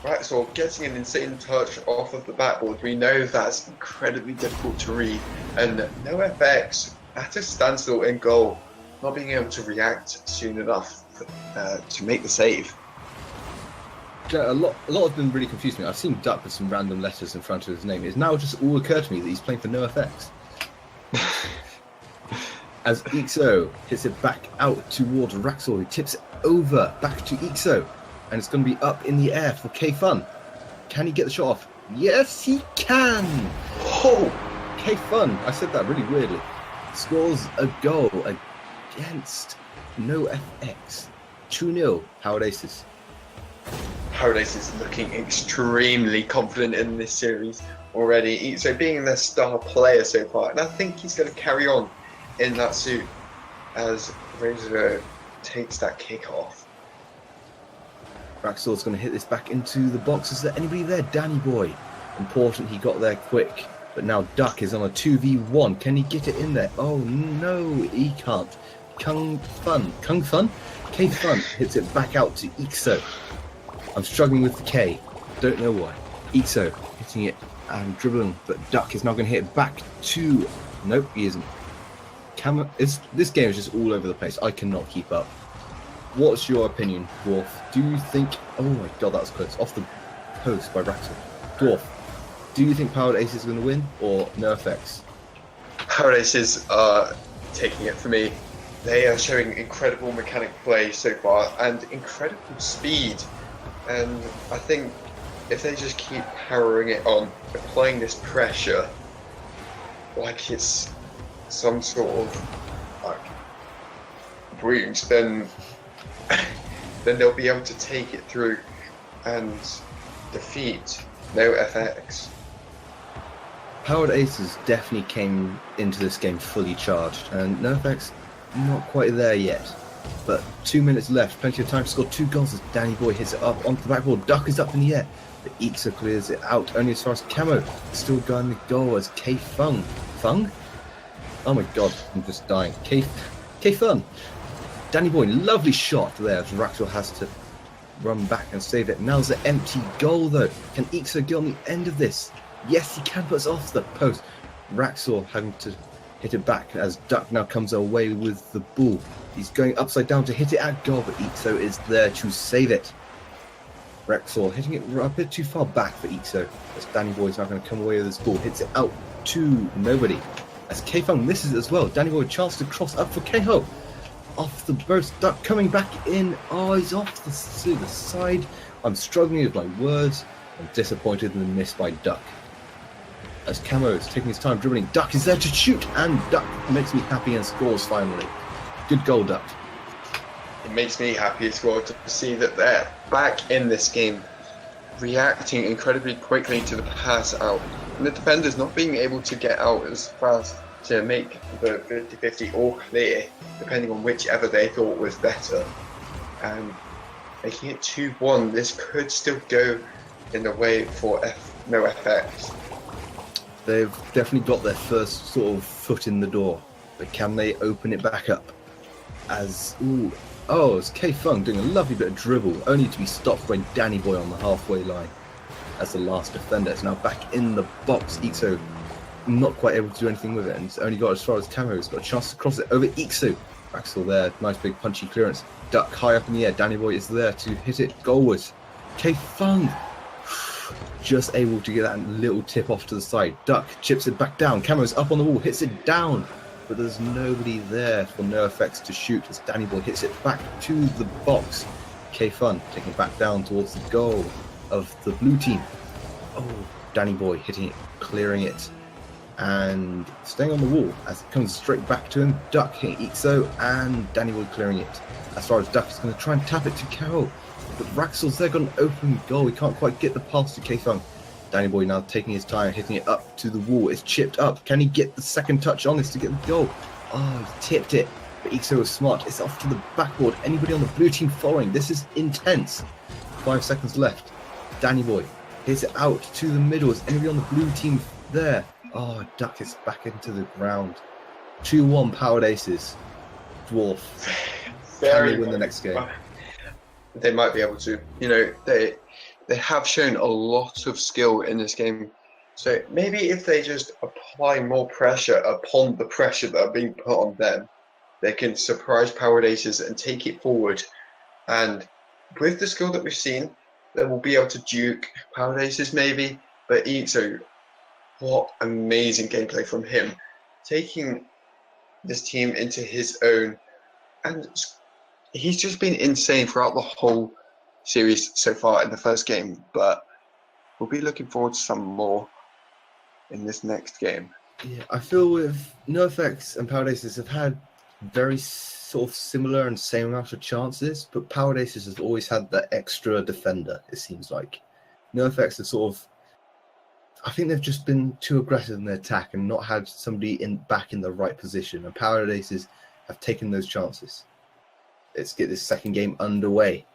Raxor getting an insane touch off of the backboard. We know that's incredibly difficult to read. And NoFX at a standstill in goal, not being able to react soon enough to make the save. A lot of them really confused me. I've seen Duck with some random letters in front of his name. It's now just all occurred to me that he's playing for NoFX. As Ixo hits it back out towards Raxor, who tips it over back to Ixo. And it's going to be up in the air for K-Fun. Can he get the shot off? Yes, he can! Oh! K-Fun, I said that really weirdly, scores a goal against NoFX. 2-0, Powered Aces. Powered Aces looking extremely confident in this series already. So being their star player so far, and I think he's going to carry on in that suit as Razor takes that kick off. Raxor's going to hit this back into the box. Is there anybody there? Danny Boy. Important he got there quick. But now Duck is on a 2v1. Can he get it in there? Oh no, he can't. Kung Fun? K-Fun hits it back out to Ixo. I'm struggling with the K. Don't know why. Ixo hitting it and dribbling. But Duck is now going to hit it back to... Nope, he isn't. This game is just all over the place. I cannot keep up. What's your opinion, Dwarf? Do you think... Oh my God, that was close. Off the post by Raxor. Dwarf, do you think Powered Aces is going to win or NoFX? Powered Aces are taking it for me. They are showing incredible mechanic play so far and incredible speed. And I think if they just keep powering it on, applying this pressure like it's some sort of wound, then they'll be able to take it through and defeat NoFX. Powered Aces definitely came into this game fully charged, and NoFX not quite there yet. But 2 minutes left, plenty of time to score 2 goals as Danny Boy hits it up onto the backboard. Duck is up in the air, but Ixo clears it out only as far as Camo. Still going the goal as K-Fun. Fung? Oh my God, I'm just dying. K-Fun. Danny Boy, lovely shot there as Raxor has to run back and save it. Now's the empty goal though. Can Ixo get on the end of this? Yes, he can, but it's off the post. Raxor having to hit it back as Duck now comes away with the ball. He's going upside down to hit it at goal, but Ixo is there to save it. Raxor hitting it a bit too far back for Ixo as Danny Boy is now going to come away with this ball. Hits it out to nobody as K-Fung misses it as well. Danny Boy a chance to cross up for K-Ho. Off the burst, Duck coming back in. Oh, he's off to the side. I'm struggling with my words. I'm disappointed in the miss by Duck. As Camo is taking his time dribbling, Duck is there to shoot, and Duck makes me happy and scores finally. Good goal, Duck. It makes me happy as well to see that they're back in this game, reacting incredibly quickly to the pass out. And the defenders not being able to get out as fast to make the 50-50 or clear, depending on whichever they thought was better. And making it 2-1, this could still go in the way for NoFX. They've definitely got their first sort of foot in the door, but can they open it back up? It's K-Fung doing a lovely bit of dribble, only to be stopped by Danny Boy on the halfway line as the last defender. It's now back in the box. Ixo not quite able to do anything with it, and it's only got as far as Camo. He's got a chance to cross it over Ixo. Axel there, nice big punchy clearance. Duck high up in the air. Danny Boy is there to hit it goalwards. K-Fung just able to get that little tip off to the side. Duck chips it back down. Camo's up on the wall, hits it down. But there's nobody there for NoFX to shoot as Danny Boy hits it back to the box. K-Fun taking it back down towards the goal of the blue team. Oh, Danny Boy hitting it, clearing it, and staying on the wall as it comes straight back to him. Duck hitting Ixo and Danny Boy clearing it. As far as Duck is going to try and tap it to Carol. But Raxel's there, got an open goal. He can't quite get the pass to K-Fung. Danny Boy now taking his time, hitting it up to the wall. It's chipped up. Can he get the second touch on this to get the goal? Oh, he tipped it. But Ixo was smart. It's off to the backboard. Anybody on the blue team following? This is intense. 5 seconds left. Danny Boy hits it out to the middle. Is anybody on the blue team there? Oh, Duck is back into the ground. 2-1 Powered Aces. Dwarf. Can they win the next game? They might be able to. You know, they have shown a lot of skill in this game. So maybe if they just apply more pressure upon the pressure that are being put on them, they can surprise Powered Aces and take it forward. And with the skill that we've seen, they will be able to duke Powered Aces maybe. But Ixo, what amazing gameplay from him. Taking this team into his own. And he's just been insane throughout the whole series so far in the first game, but we'll be looking forward to some more in this next game. Yeah, I feel with NoFX and Powered Aces have had very sort of similar and same amount of chances, but Powered Aces has always had that extra defender, it seems like. NoFX have sort of, I think they've just been too aggressive in their attack and not had somebody back in the right position, and Powered Aces have taken those chances. Let's get this second game underway.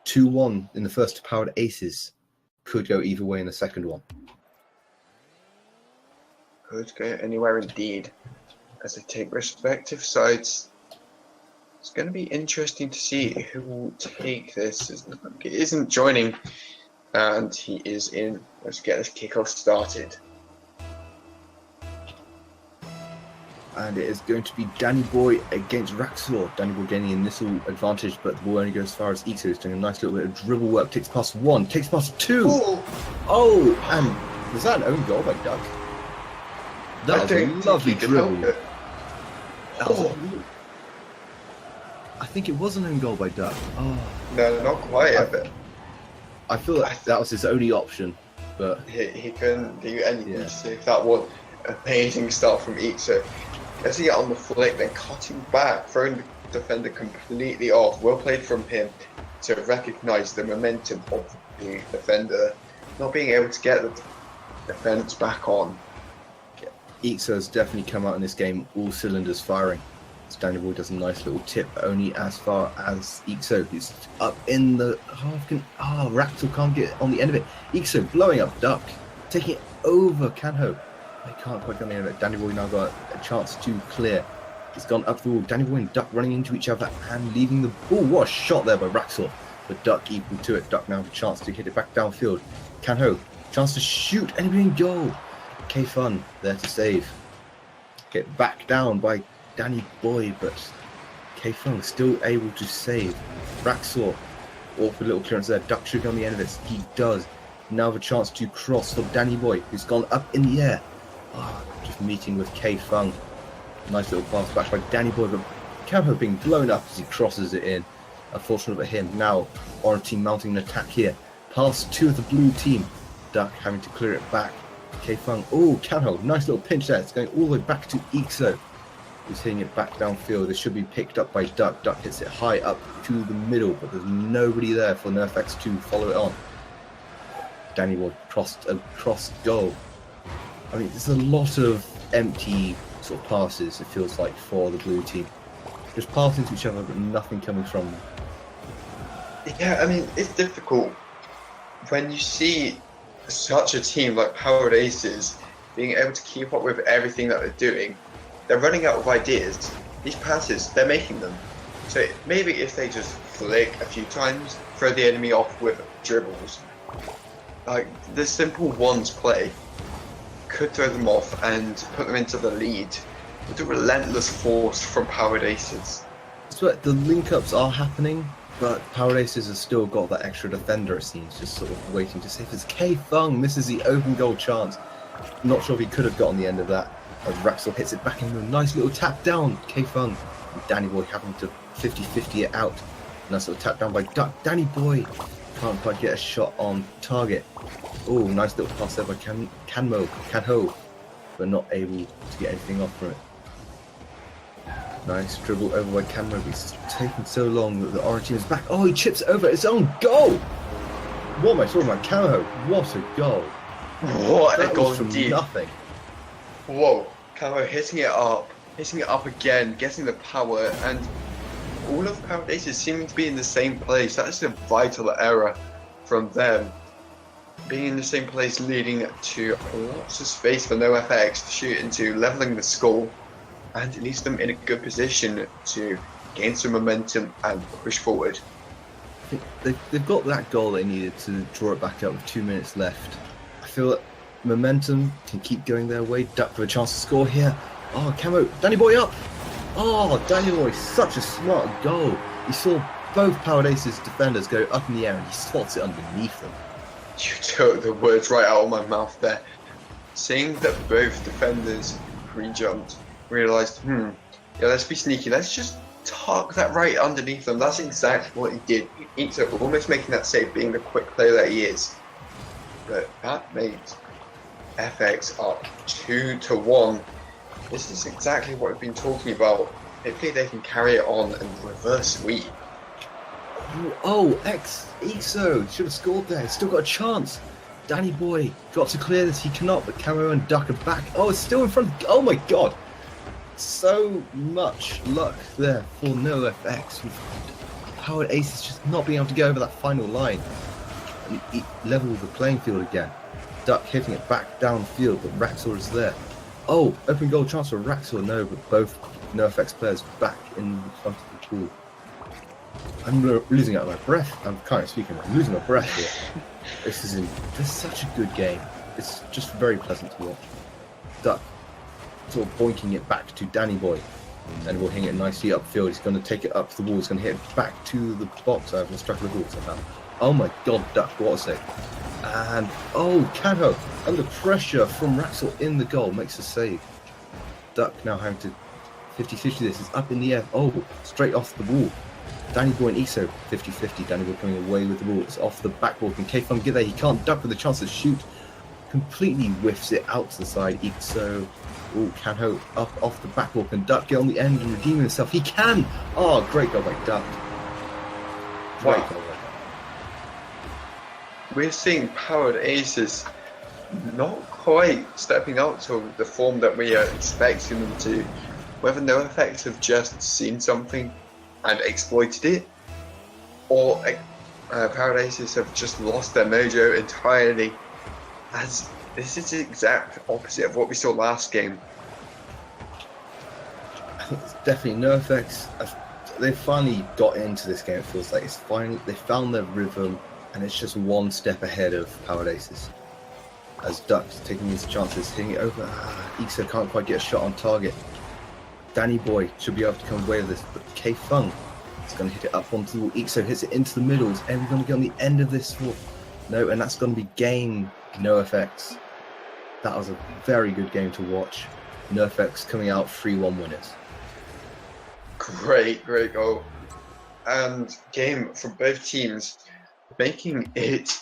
2-1 in the first to Powered Aces. Could go either way in the second one. Could go anywhere indeed. As they take respective sides. It's going to be interesting to see who will take this. It isn't joining. And he is in. Let's get this kickoff started. And it is going to be Danny Boy against Raxor. Danny Boy gaining initial advantage, but the ball only goes as far as Ixo. He's doing a nice little bit of dribble work. Takes past one, takes past two. Oh, and was that an own goal by Duck? That was a lovely dribble. I think it was an own goal by Duck. Oh. No, not quite. I feel like that was his only option, but he couldn't do anything to save that one. Amazing start from Ixo. As he got on the flick, then cutting back, throwing the defender completely off. Well played from him to recognise the momentum of the defender, not being able to get the defence back on. Ixo has definitely come out in this game, all cylinders firing. Danny Boy does a nice little tip, only as far as Ixo, who's up in the half. Raxel can't get on the end of it. Ixo blowing up Duck, taking it over Kanho. They can't quite get on the end of it. Danny Boy now got a chance to clear. He's gone up the wall. Danny Boy and Duck running into each other and leaving the ball. What a shot there by Raxel. But Duck equal to it. Duck now with a chance to hit it back downfield. Kanho, chance to shoot. Anybody in goal. K-Fun there to save. Get back down by Danny Boy, but K-Fun still able to save. Raxor, awful little clearance there. Duck should be on the end of this. He does. Now the chance to cross for Danny Boy, who's gone up in the air. Just meeting with K-Fung. Nice little pass back by Danny Boy, but Campo being blown up as he crosses it in. Unfortunate for him. Now, Orange team mounting an attack here. Pass to the blue team. Duck having to clear it back. K-Fung. Oh, Campo. Nice little pinch there. It's going all the way back to Ixo. who's hitting it back downfield. It should be picked up by Duck. Duck hits it high up to the middle, but there's nobody there for NerfX to follow it on. Danny Boy crossed goal. I mean, there's a lot of empty sort of passes, it feels like, for the blue team. Just passing to each other, but nothing coming from them. Yeah, I mean, it's difficult when you see such a team like Powered Aces being able to keep up with everything that they're doing. They're running out of ideas. These passes, they're making them. So maybe if they just flick a few times, throw the enemy off with dribbles, like the simple ones play could throw them off and put them into the lead with a relentless force from Powered Aces. So the link-ups are happening, but Powered Aces has still got that extra defender, it seems, just sort of waiting to see if it's K-Fung misses the open goal chance. Not sure if he could have gotten the end of that, as Raxel hits it back in with a nice little tap down. K-Fung and Danny Boy having to 50-50 it out. Nice little tap down by Duck. Danny Boy can't quite get a shot on target. Oh, nice little pass there by Canho, but not able to get anything off from it. Nice dribble over by Canho, but it's taking so long that the orange team is back. Oh, he chips over its own goal! What am I talking about? Canho, what a goal! What That a goal was from indeed. nothing. Whoa, Camo hitting it up again, getting the power, and all of Powered Aces seeming to be in the same place. That's a vital error from them. Being in the same place leading to lots of space for NoFX to shoot into, leveling the score, and it leaves them in a good position to gain some momentum and push forward. I think they've got that goal they needed to draw it back up with 2 minutes left. I feel that momentum can keep going their way. Duck for a chance to score here. Oh, Camo, Danny Boy up! Oh, Danny Boy, such a smart goal. He saw both Powered Aces defenders go up in the air and he slots it underneath them. You took the words right out of my mouth there. Seeing that both defenders pre-jumped, realised, yeah, let's be sneaky, let's just tuck that right underneath them. That's exactly what he did. Ito almost making that save, being the quick player that he is. But that made FX up 2-1. This is exactly what we've been talking about. Hopefully they can carry it on and reverse sweep. Oh, Ixo should have scored there. Still got a chance. Danny Boy got to clear this. He cannot, but Camo and Duck are back. Oh, it's still in front. Oh my god. So much luck there for NoFX. With Powered Aces just not being able to go over that final line. And he leveled the playing field again. Duck hitting it back downfield, but Raxor is there. Oh, open goal chance for Raxor. No, but both NoFX players back in front of the pool. I'm losing out my breath. I can't speak. I'm losing my breath here. This is such a good game. It's just very pleasant to watch. Duck sort of boinking it back to Danny Boy. Danny Boy hitting it nicely upfield. He's going to take it up to the wall. He's going to hit it back to the box. I've struck the ball somehow. Oh my god, Duck, what a save. And, oh, Canho, under pressure from Raxel in the goal, makes a save. Duck now having to 50-50 this. It's up in the air. Oh, straight off the wall. Danny Boy and Iso, 50-50. Danny Boy coming away with the ball. It's off the backboard. Can K-Fun get there? He can't. Duck with a chance to shoot. Completely whiffs it out to the side. Iso, oh, Canho up off the backboard. Can Duck get on the end and redeem himself? He can! Oh, great goal by Duck. Great goal by Duck. We're seeing Powered Aces not quite stepping up to the form that we are expecting them to. Whether NoFX have just seen something and exploited it, or Powered Aces have just lost their mojo entirely, as this is the exact opposite of what we saw last game. I think it's definitely NoFX. They finally got into this game. It feels like they found their rhythm, and it's just one step ahead of Powered Aces. As Duck's taking these chances, hitting it over. Ixo can't quite get a shot on target. Danny Boy should be able to come away with this, but K-Fung is going to hit it up onto the wall. Ixo hits it into the middle. Is everyone going to get on the end of this? No, and that's going to be game NoFX. That was a very good game to watch. NoFX coming out 3-1 winners. Great goal. And game from both teams, making it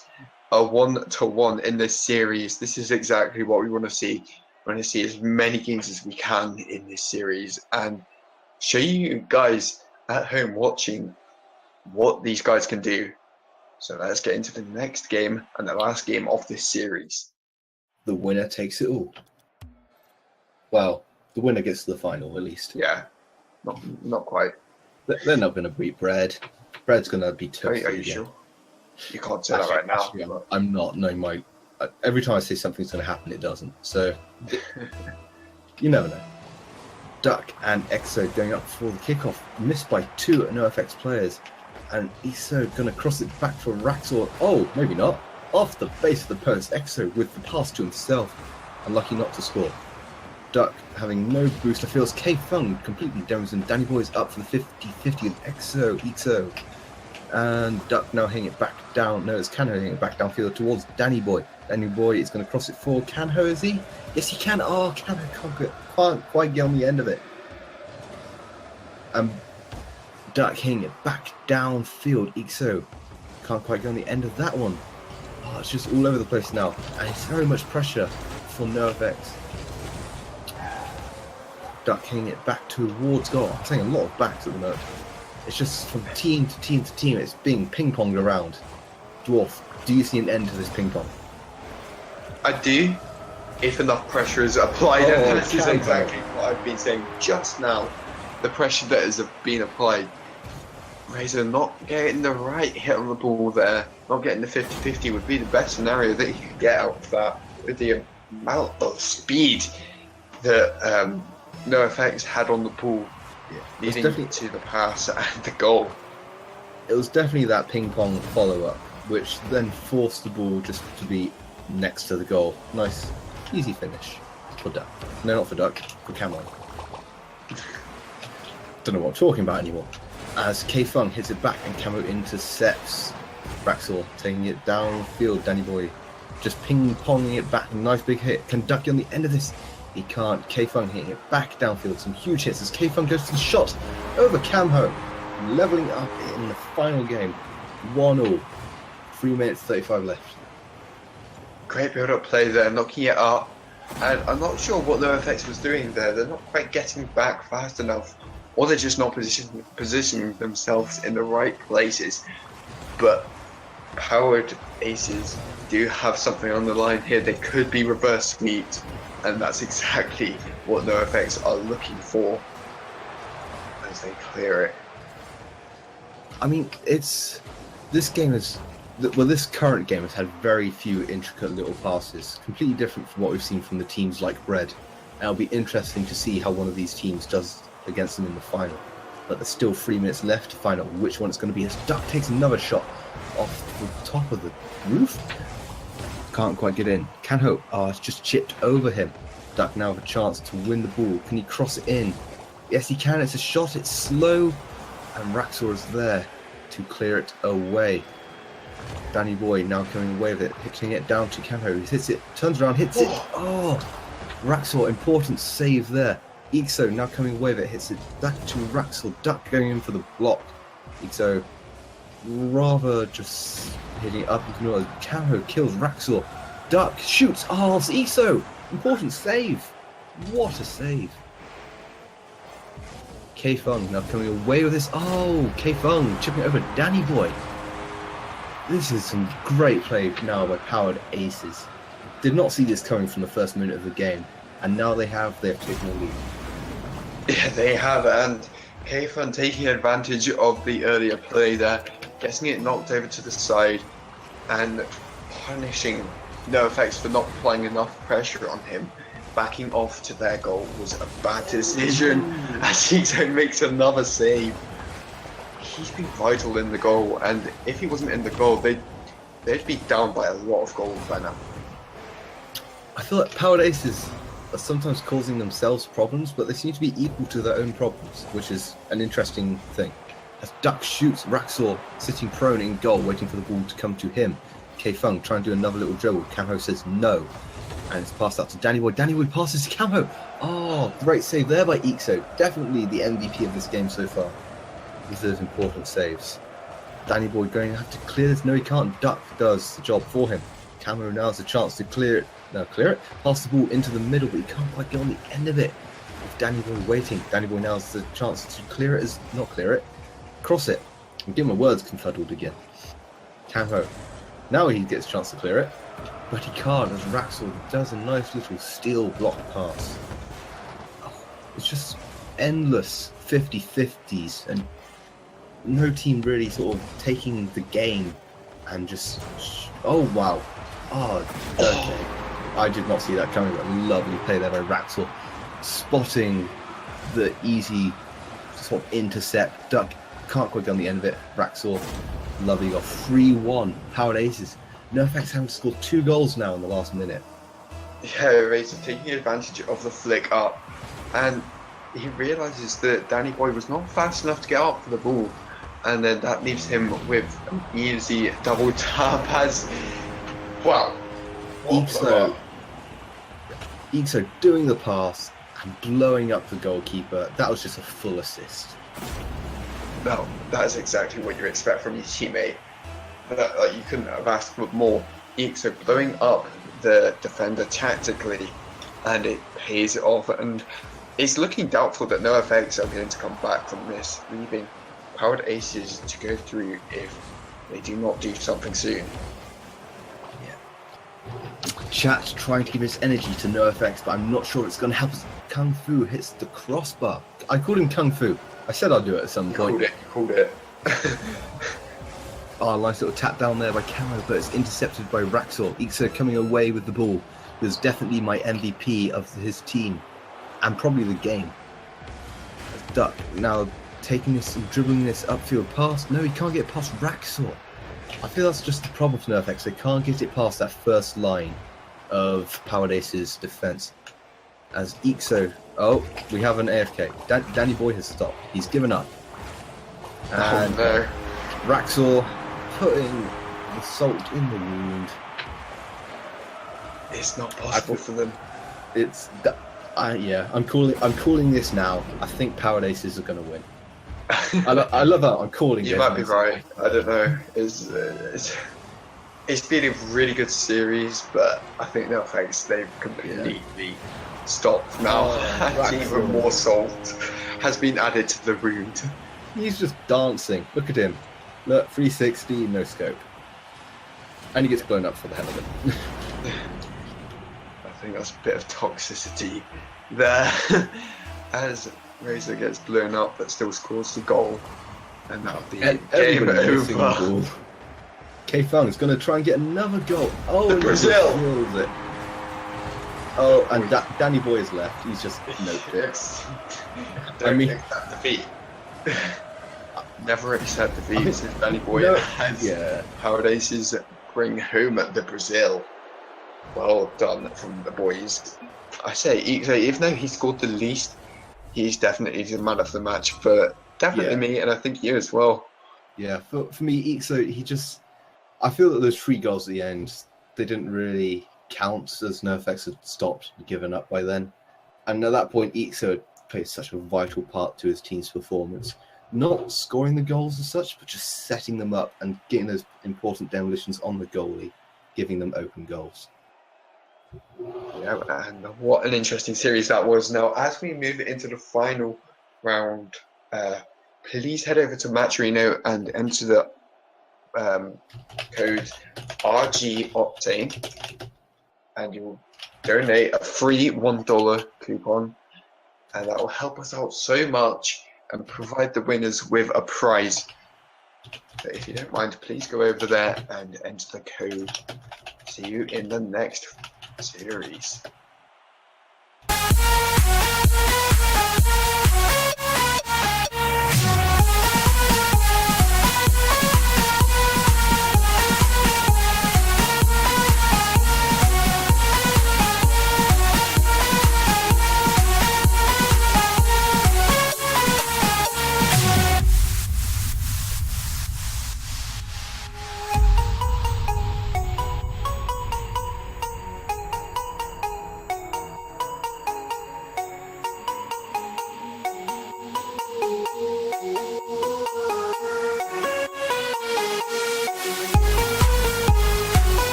a 1-1 in this series. This is exactly what we want to see. We're going to see as many games as we can in this series and show you guys at home watching what these guys can do. So let's get into the next game and the last game of this series. The winner takes it all. Well, the winner gets to the final, at least. Yeah, not quite. They're not going to beat Bread. Bread's going to be tough. Are you sure? You can't say that right now. Actually, I'm not. No, every time I say something's going to happen, it doesn't. So, you never know. Duck and Exo going up for the kickoff, missed by 2 NoFX players. And Exo going to cross it back for Raxor. Oh, maybe not. Off the base of the post, Exo with the pass to himself. Unlucky not to score. Duck having no booster feels K-Fung completely downs and Danny Boy's up for the 50-50 with Exo. And Duck now hitting it back down. No, it's Kanho hitting it back downfield towards Danny Boy. Danny Boy is going to cross it for Kanho, is he? Yes, he can. Oh, Kanho can't quite get on the end of it. Duck hitting it back downfield. Exo can't quite get on the end of that one. Oh, it's just all over the place now. And it's very much pressure for NoFX. Duck hitting it back towards goal. I'm saying a lot of backs at the moment. It's just from team to team to team. It's being ping-ponged around. Dwarf, do you see an end to this ping-pong? I do, if enough pressure is applied. Oh, And this is exactly what I've been saying just now. The pressure that has been applied. Razor not getting the right hit on the ball there, not getting the 50-50 would be the best scenario that you could get out of that with the amount of speed that NoFX had on the ball, leading to the pass and the goal. It was definitely that ping-pong follow-up, which then forced the ball just to be next to the goal. Nice, easy finish for Duck. No, not for Duck, for Cameron. Don't know what I'm talking about anymore. As K-Fung hits it back and Camo intercepts Raxor, taking it downfield. Danny Boy just ping-ponging it back. Nice big hit. Can Duck get on the end of this? He can't. K-Fung hitting it back downfield. Some huge hits as K-Fung goes to the shot over Camho. Leveling up in the final game. 1-0. 3 minutes 35 left. Great build-up play there, knocking it up. And I'm not sure what NoFX was doing there. They're not quite getting back fast enough. Or they're just not positioning themselves in the right places. But Powered Aces do have something on the line here. They could be reverse sweeps. And that's exactly what NoFX are looking for as they clear it. I mean, this current game has had very few intricate little passes, completely different from what we've seen from the teams like Bread. And it'll be interesting to see how one of these teams does against them in the final. But there's still 3 minutes left to find out which one it's going to be as Duck takes another shot off the top of the roof. Can't quite get in. Can hope. Oh, it's just chipped over him. Duck now have a chance to win the ball. Can he cross it in? Yes, he can. It's a shot. It's slow. And Raxor is there to clear it away. Danny Boy now coming away with it, hitting it down to Camho. He hits it, turns around, hits it. Oh! Raxor, important save there. Exo now coming away with it, hits it back to Raxor. Duck going in for the block. Exo rather just hitting it up. Camho kills Raxor. Duck shoots. Oh, it's Exo! Important save. What a save. K-Fung now coming away with this. Oh, K-Fung chipping over Danny Boy. This is some great play now by Powered Aces. Did not see this coming from the first minute of the game, and now they have taken the lead. Yeah, they have, and K-Fun taking advantage of the earlier play there, getting it knocked over to the side, and punishing NoFX for not applying enough pressure on him. Backing off to their goal was a bad decision, as Heaton makes another save. He's been vital in the goal, and if he wasn't in the goal, they'd be down by a lot of goals by now. I feel like Powered Aces are sometimes causing themselves problems, but they seem to be equal to their own problems, which is an interesting thing. As Duck shoots, Raxor sitting prone in goal, waiting for the ball to come to him. K-Fung trying to do another little dribble. Camho says no, and it's passed out to Danny Boy. Danny Boy passes to Camho. Oh, great save there by Exo. Definitely the MVP of this game so far. These are those important saves. Danny Boy going to have to clear this. No, he can't. Duck does the job for him. Camo now has a chance to clear it. Pass the ball into the middle, but he can't quite get on the end of it. With Danny Boy waiting, Danny Boy now has the chance to cross it. And give him a words confuddled again. Camo. Now he gets a chance to clear it, but he can't as Raxor does a nice little steel block pass. Oh, it's just endless 50-50s and no team really sort of taking the game and just... Oh, wow. Oh, okay. I did not see that coming, but lovely play there by Raxor. Spotting the easy sort of intercept. Duck can't quite get on the end of it. Raxor, lovely goal. 3-1. Powered Aces. NerfX having scored 2 goals now in the last minute. Yeah, Razor taking advantage of the flick up, and he realises that Danny Boy was not fast enough to get up for the ball, and then that leaves him with an easy double tap as well. Ixo doing the pass and blowing up the goalkeeper. That was just a full assist. No, that is exactly what you expect from your teammate. You couldn't have asked for more. Ixo blowing up the defender tactically, and it pays it off. And it's looking doubtful that NoFX are going to come back from this, leaving Powered Aces to go through if they do not do something soon. Chat trying to give his energy to NoFX, but I'm not sure it's going to help us. Kung Fu hits the crossbar. I called him Kung Fu. I said I'd do it at some point. Called it. Oh, nice little tap down there by Camo, but it's intercepted by Raxor. Ixo coming away with the ball. He was definitely my MVP of his team, and probably the game. Duck now taking this and dribbling this upfield pass. No, he can't get past Raxor. I feel that's just the problem for NerfX. They can't get it past that first line of Powered Aces defense. As Ixo, oh, we have an AFK. Danny Boy has stopped. He's given up. And Raxor putting the salt in the wound. It's not possible for them. I'm calling this now. I think Powered Aces are going to win. I love that I'm calling it. You might be right. I don't know. It's been a really good series, but I think NoFX they've completely stopped now. Even more salt has been added to the wound. He's just dancing. Look at him. Look, 360, no scope. And he gets blown up for the hell of it. I think that's a bit of toxicity there. As Razor gets blown up but still scores the goal. And that'll be game over. K-Fung is going to try and get another goal. Oh, Brazil! It. Oh, and Danny Boy is left. He's just noped it. Don't accept defeat. Never accept defeat. If Danny Boy has Powered Aces bring home the Brazil. Well done from the boys. I say, even though he scored the least, he's definitely the man of the match for definitely me, and I think you as well. Yeah, for me, Ixo, I feel that those 3 goals at the end, they didn't really count as NerfX had stopped and given up by then. And at that point, Ixo had played such a vital part to his team's performance. Not scoring the goals as such, but just setting them up and getting those important demolitions on the goalie, giving them open goals. Yeah, and what an interesting series that was. Now, as we move into the final round, please head over to Matcherino and enter the code RGOctane, and you'll donate a free $1 coupon, and that will help us out so much and provide the winners with a prize. But if you don't mind, please go over there and enter the code. See you in the next series.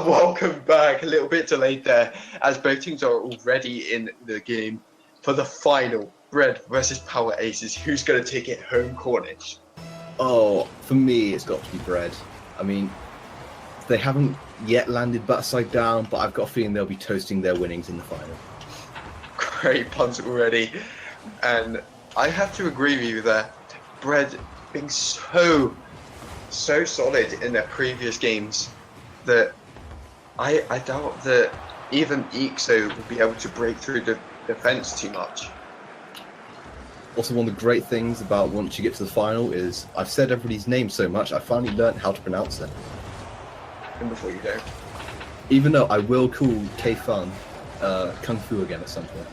Welcome back. A little bit delayed there, as both teams are already in the game for the final. Bread versus Power Aces. Who's going to take it home, Cornish? Oh, for me, it's got to be Bread. I mean, they haven't yet landed Butterside down, but I've got a feeling they'll be toasting their winnings in the final. Great puns already. And I have to agree with you there. Bread being so solid in their previous games that I doubt that even Ixo would be able to break through the defense too much. Also, one of the great things about once you get to the final is I've said everybody's name so much, I finally learned how to pronounce them. And before you go. Even though I will call K-Fun Kung Fu again at some point.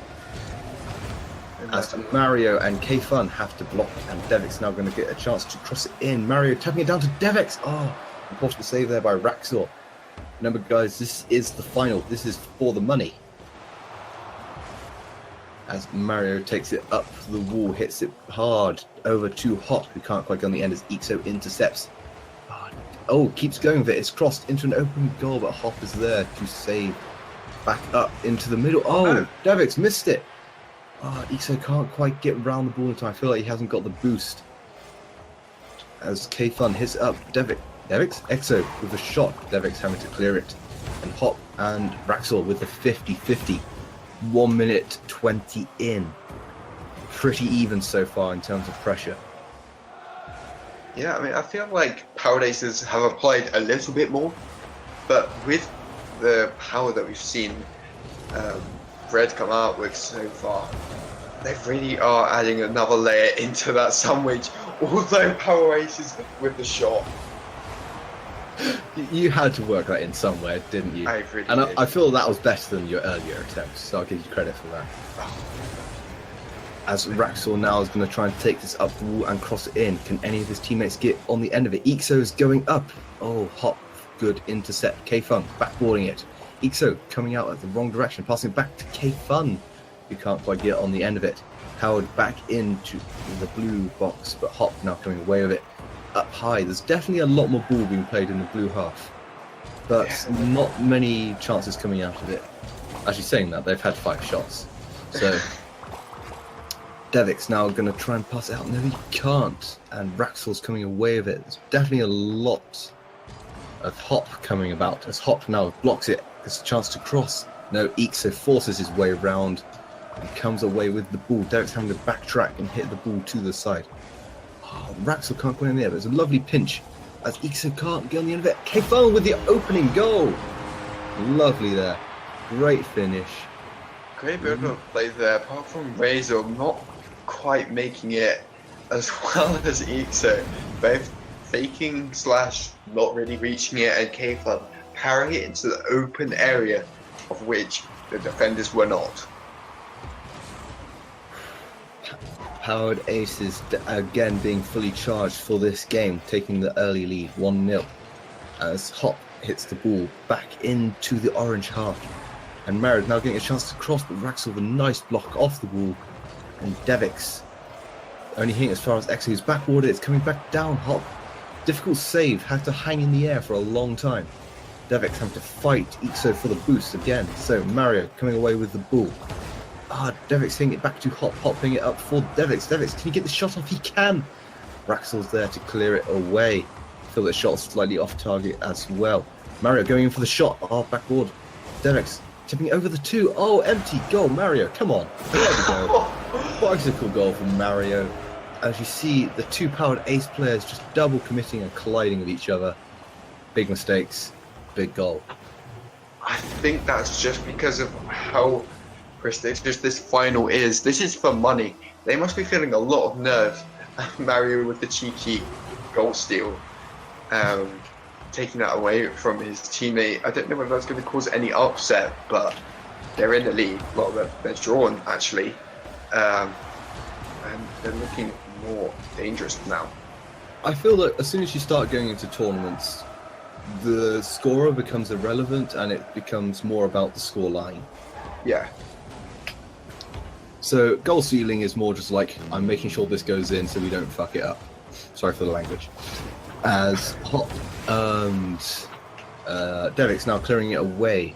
As Mario and K-Fun have to block, and Devix now going to get a chance to cross it in. Mario tapping it down to Devix. Oh, important save there by Raxor. Remember, guys, this is the final. This is for the money. As Mario takes it up the wall, hits it hard over to Hop, who can't quite get on the end as Ixo intercepts. Oh, keeps going with it. It's crossed into an open goal, but Hop is there to save. Back up into the middle. Oh, Devix missed it. Oh, Ixo can't quite get around the ball in time. I feel like he hasn't got the boost. As K-Fun hits up Devix, Exo with a shot. Devix having to clear it. And Hop and Raxor with the 50-50. 1 minute 20 in. Pretty even so far in terms of pressure. Yeah, I mean, I feel like Power Aces have applied a little bit more, but with the power that we've seen Bread come out with so far, they really are adding another layer into that sandwich, although Power Aces with the shot. You had to work that in somewhere, didn't you? I really and did. I feel that was better than your earlier attempts, so I'll give you credit for that. As Raxor now is going to try and take this up the wall and cross it in. Can any of his teammates get on the end of it? Ixo is going up. Oh, Hop, good intercept. K-Fun backboarding it. Ixo coming out at the wrong direction, passing it back to K-Fun, who can't quite get on the end of it. Howard back into the blue box, but Hop now coming away with it. Up high, there's definitely a lot more ball being played in the blue half, but not many chances coming out of it. Actually, saying that, they've had 5 shots. So Devix now going to try and pass it out. No, he can't. And Raxor's coming away with it. There's definitely a lot of Hop coming about as Hop now blocks it. Gets a chance to cross. No, Ixo forces his way around and comes away with the ball. Devix having to backtrack and hit the ball to the side. Oh, Raxor can't go in there, but it's a lovely pinch as Ixo can't get on the end of it. K-Fun with the opening goal. Lovely there. Great finish. Great bit of play there, apart from Razor not quite making it as well as Ixo. Both faking / not really reaching it, and K-Fun parrying it into the open area of which the defenders were not. Powered Aces again being fully charged for this game, taking the early lead 1-0 as Hop hits the ball back into the orange half. And Mario now getting a chance to cross, but Raxor with a nice block off the wall. And Devix only hitting as far as Exo, who's backboarded. It's coming back down. Hop, difficult save, had to hang in the air for a long time. Devix having to fight Ixo for the boost again. So Mario coming away with the ball. Devix hitting it back to Hop, hitting it up for Devix. Devix, can he get the shot off? He can. Raxor's there to clear it away. I feel that shot's slightly off target as well. Mario going in for the shot. Backboard. Devix tipping it over the 2. Oh, empty goal. Mario, come on. There we go. Bicycle goal from Mario. As you see, the 2 powered ace players just double committing and colliding with each other. Big mistakes, big goal. I think that's just because of how prestigious this final is. This is for money. They must be feeling a lot of nerves. Mario with the cheeky goal steal. Taking that away from his teammate. I don't know whether that's going to cause any upset, but they're in the lead. Well, they're drawn, actually. And they're looking more dangerous now. I feel that as soon as you start going into tournaments, the scorer becomes irrelevant and it becomes more about the score line. Yeah. So goal ceiling is more just like, I'm making sure this goes in so we don't fuck it up. Sorry for the language. As Hop and Devik's now clearing it away,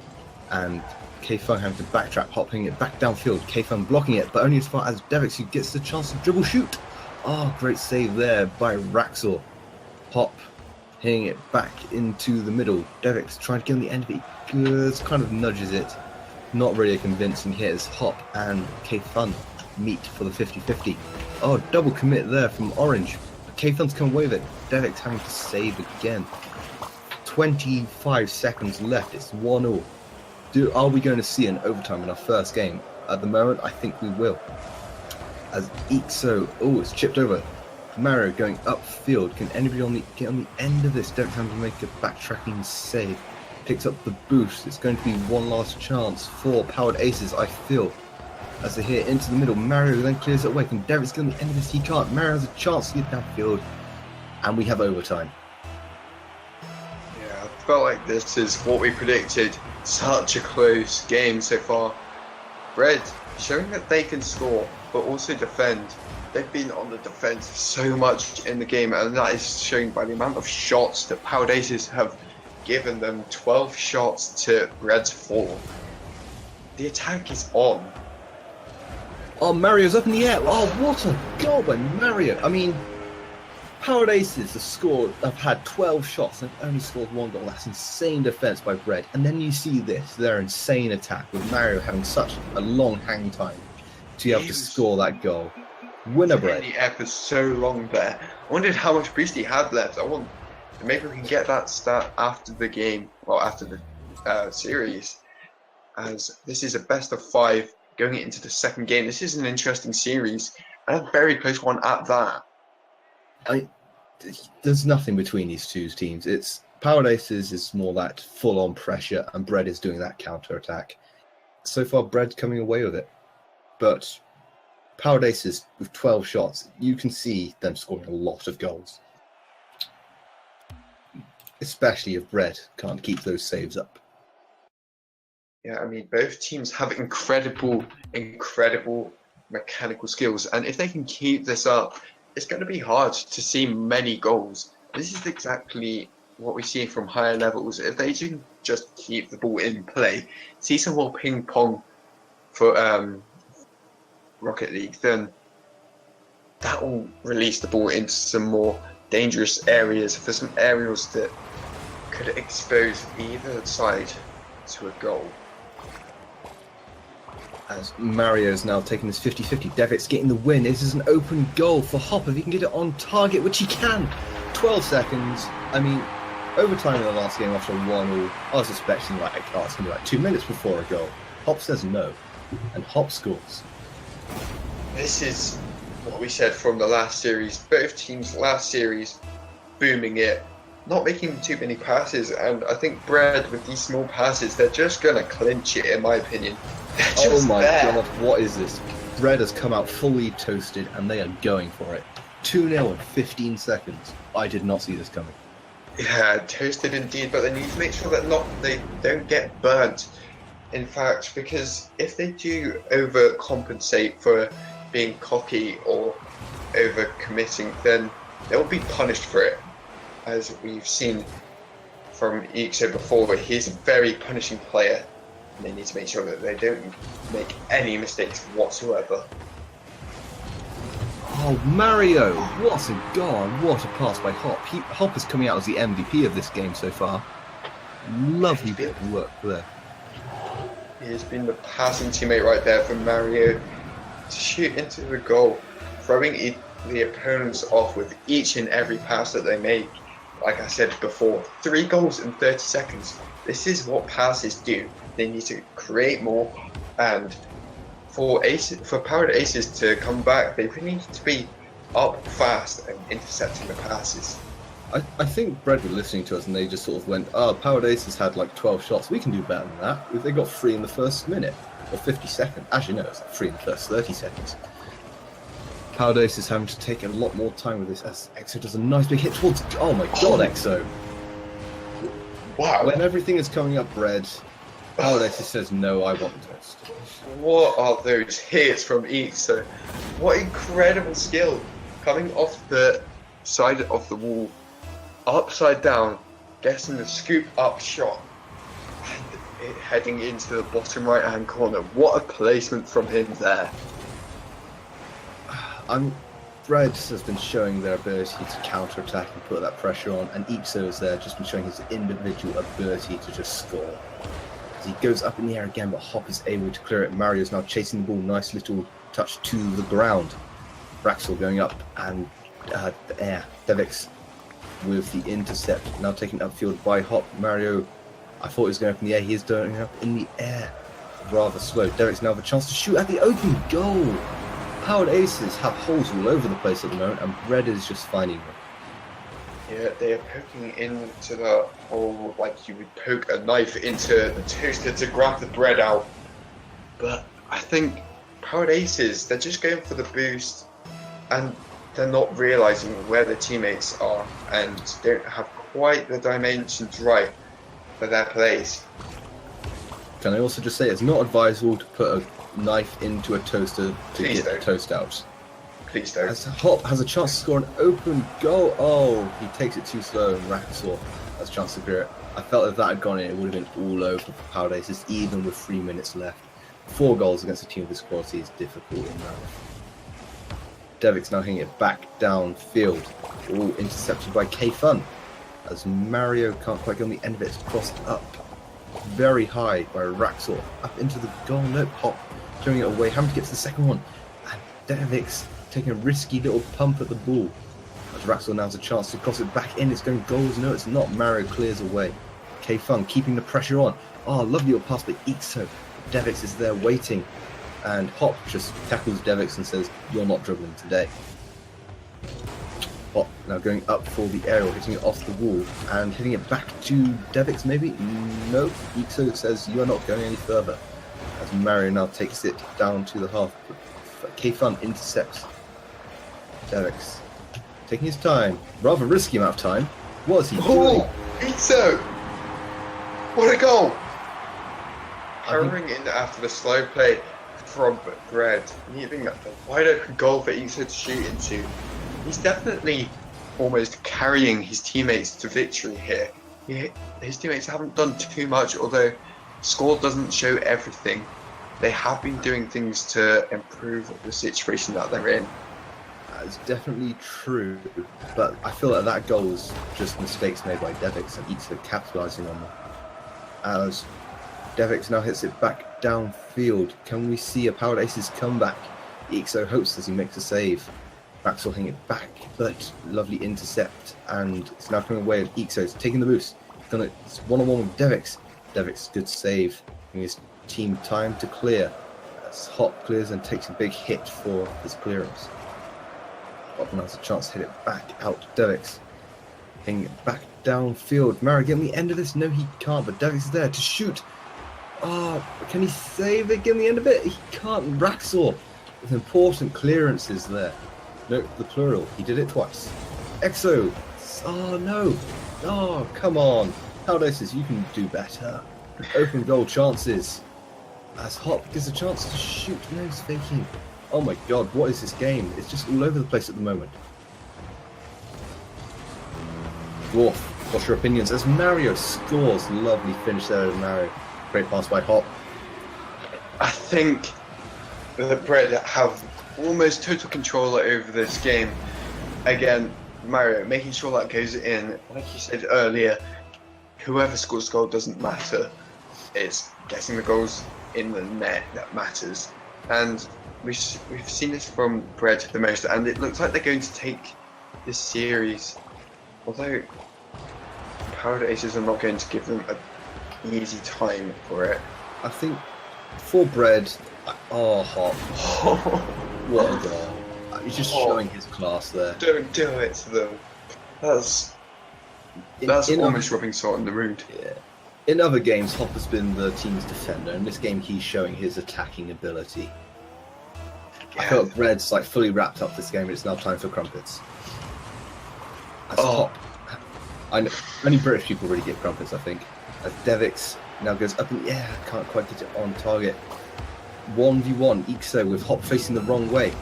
and K-Fung having to backtrack, hopping it back downfield, K-Fung blocking it, but only as far as Deviks, who gets the chance to dribble shoot. Oh, great save there by Raxor. Hop hitting it back into the middle. Deviks trying to get on the end of it. Just kind of nudges it. Not really a convincing hit as Hop and K-Fun meet for the 50-50. Oh, double commit there from Orange. K-Fun's come away with it. Deviks having to save again. 25 seconds left. It's 1-1. Are we going to see an overtime in our first game? At the moment, I think we will. As Ixo, it's chipped over. Mario going upfield. Can anybody get on the end of this? Don't have to make a backtracking save. Picks up the boost. It's going to be one last chance for Powered Aces, I feel. As they hit into the middle, Mario then clears it away. Can Deviks get on the end of this? He can't. Mario has a chance to get downfield. And we have overtime. Yeah, I felt like this is what we predicted. Such a close game so far. Bread showing that they can score, but also defend. They've been on the defense so much in the game, and that is shown by the amount of shots that Powered Aces have given them. 12 shots to Red's 4. The attack is on. Oh, Mario's up in the air. Oh, what a goal by Mario. I mean, Powered Aces have had 12 shots and only scored 1 goal. That's insane defense by Bread. And then you see this, their insane attack with Mario having such a long hang time to be able to score that goal. Winner Bread. The F is so long there. I wondered how much boost he had left. Maybe we can get that stat after the game, or after the series, as this is a best of 5 going into the second game. This is an interesting series, and a very close one at that. There's nothing between these two teams. It's Powered Aces is more that full-on pressure, and Bread is doing that counter-attack. So far, Bread's coming away with it, but Powered Aces with 12 shots, you can see them scoring a lot of goals. Especially if Bread can't keep those saves up. Yeah, I mean, both teams have incredible mechanical skills, and if they can keep this up, it's going to be hard to see many goals. This is exactly what we see from higher levels. If they can just keep the ball in play, see some more ping pong for Rocket League, then that will release the ball into some more dangerous areas, for some areas that could expose either side to a goal. As Mario's now taking this 50-50, Deviks getting the win. This is an open goal for Hop if he can get it on target, which he can. 12 seconds. I mean, overtime in the last game after 1-1, I was expecting it's going to be like 2 minutes before a goal. Hop says no, and Hop scores. This is what we said from the last series. Both teams last series booming it, not making too many passes, and I think Bread with these small passes, they're just going to clinch it, in my opinion. Oh my god, what is this? Bread has come out fully toasted and they are going for it. 2-0 in 15 seconds. I did not see this coming. Yeah, toasted indeed, but they need to make sure that they don't get burnt. In fact, because if they do overcompensate for being cocky or overcommitting, then they will be punished for it. As we've seen from Ixo before, he's a very punishing player. And they need to make sure that they don't make any mistakes whatsoever. Oh, Mario! What a goal! What a pass by Hop. Hop is coming out as the MVP of this game so far. Lovely bit of work there. He has been the passing teammate right there for Mario to shoot into the goal, throwing the opponents off with each and every pass that they make. Like I said before, 3 goals in 30 seconds. This is what passes do. They need to create more, and for Powered Aces to come back, they really need to be up fast and intercepting the passes. I think Bread were listening to us and they just sort of went, Powered Aces had like 12 shots, we can do better than that. They got 3 in the first minute, or 50 seconds. Actually, no, it's like 3 in the first 30 seconds. Powered Aces having to take a lot more time with this as Exo does a nice big hit towards... Oh my god, Exo! Wow. When everything is coming up, Bread, Alexis says, no, I want toast. What are those hits from Ixo? What incredible skill. Coming off the side of the wall, upside down, getting the scoop up shot, and it heading into the bottom right hand corner. What a placement from him there. Bread has been showing their ability to counter-attack and put that pressure on, and Ixo is there, just been showing his individual ability to just score. As he goes up in the air again, but Hop is able to clear it. Mario's now chasing the ball, nice little touch to the ground. Braxel going up, and the air. Devix with the intercept, now taken upfield by Hop. Mario, I thought he was going up in the air, he is going up in the air. Rather slow. Devix now have a chance to shoot at the open goal. Powered Aces have holes all over the place at the moment, and Bread is just finding them. Yeah, they are poking into the hole like you would poke a knife into the toaster to grab the bread out. But I think Powered Aces, they're just going for the boost, and they're not realizing where their teammates are, and don't have quite the dimensions right for their plays. Can I also just say it's not advisable to put a knife into a toaster to Please get the don't. toast out. Please don't. As Hop has a chance to score an open goal. Oh, he takes it too slow, and Raxor has a chance to clear it. I felt if that had gone in, it would have been all over for Powered Aces, even with 3 minutes left. 4 goals against a team of this quality is difficult enough. Devix now hitting it back downfield, all intercepted by K-Fun, as Mario can't quite get on the end of it. It's crossed up very high by Raxor, up into the goal. Nope, Hop throwing it away, having to get to the second one, and Devix taking a risky little pump at the ball. As Raxor now has a chance to cross it back in, it's going goals. No, it's not. Mario clears away. K-Fun keeping the pressure on. Oh, lovely little pass by Ixo. Devix is there waiting, and Hop just tackles Devix and says, "You're not dribbling today." Hop now going up for the aerial, hitting it off the wall and hitting it back to Devix maybe? No, Ixo says, "You're not going any further." As Mario now takes it down to the half. K-Fun intercepts Devix, taking his time, rather risky amount of time. What is he doing? Oh, Ixo! What a goal! I think- Powering in after the slow play from Bread, leaving a wide open goal for Ixo to shoot into. He's definitely almost carrying his teammates to victory here. His teammates haven't done too much, although score doesn't show everything. They have been doing things to improve the situation that they're in. That's definitely true, but I feel like that goal was just mistakes made by Devix and Ixo capitalising on them. As Devix now hits it back downfield, can we see a Powered Aces comeback? Ixo hopes as he makes a save. Raxor hitting it back, but lovely intercept, and it's now coming away with Ixo's taking the boost. It's one-on-one with Devix. Devix, good save, giving his team time to clear. As Hop clears and takes a big hit for his clearance. Hop now has a chance to hit it back out to Devix. Hitting it back downfield. Mario getting the end of this? No, he can't, but Devix is there to shoot. Oh, can he save it? Get the end of it? He can't. Raxor with important clearances there. Note the plural. He did it twice. Exo. Oh no. Oh, come on. Powered Aces, you can do better. Open goal chances. As Hop gets a chance to shoot. No, he's faking. Oh my god, what is this game? It's just all over the place at the moment. Dwarf, what's your opinions? As Mario scores. Lovely finish there of Mario. Great pass by Hop. I think the Bread have almost total control over this game. Again, Mario making sure that goes in. Like you said earlier, whoever scores goal doesn't matter. It's getting the goals in the net that matters. And we've seen this from Bread the most, and it looks like they're going to take this series. Although Powered Aces are not going to give them an easy time for it. I think for Bread, oh, Hop. What a goal. He's just showing his class there. Don't do it to them. That's almost rubbing salt in the wound. Yeah. In other games, Hop has been the team's defender. In this game, he's showing his attacking ability. I feel like Bread's like fully wrapped up this game. It's now time for crumpets. As Hop, I know, only British people really get crumpets, I think. As Devix Now goes up in the air, can't quite get it on target. 1v1, Ixo with Hop facing the wrong way.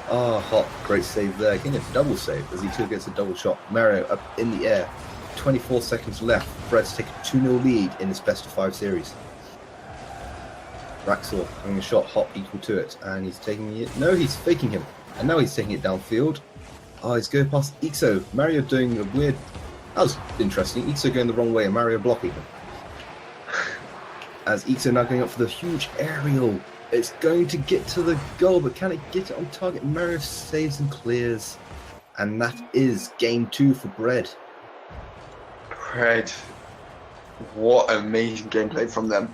Hop, great save there. Getting a double save as he too gets a double shot. Mario up in the air. 24 seconds left. Bread's taken a 2-0 lead in this best of 5 series. Raxor having a shot, Hop equal to it, and he's taking it. No, he's faking him, and now he's taking it downfield. He's going past Ixo. Mario doing a weird. That was interesting. Ixo going the wrong way, and Mario blocking him. As Ixo now going up for the huge aerial. It's going to get to the goal, but can it get it on target? Mario saves and clears, and that is game 2 for Bread. Bread, what amazing gameplay from them.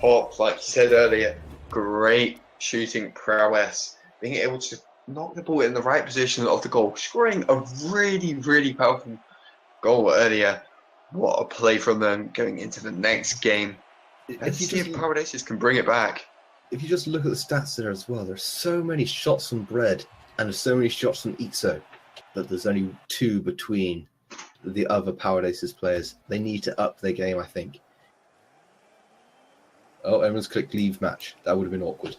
Hop, like you said earlier, great shooting prowess, being able to knock the ball in the right position of the goal, scoring a really, really powerful goal earlier. What a play from them going into the next game. Let's see if Paradises can bring it back. If you just look at the stats there as well, there's so many shots from Bread and there's so many shots from Ixo, but there's only 2 between the other Paradises players. They need to up their game, I think. Oh, everyone's clicked leave match. That would have been awkward.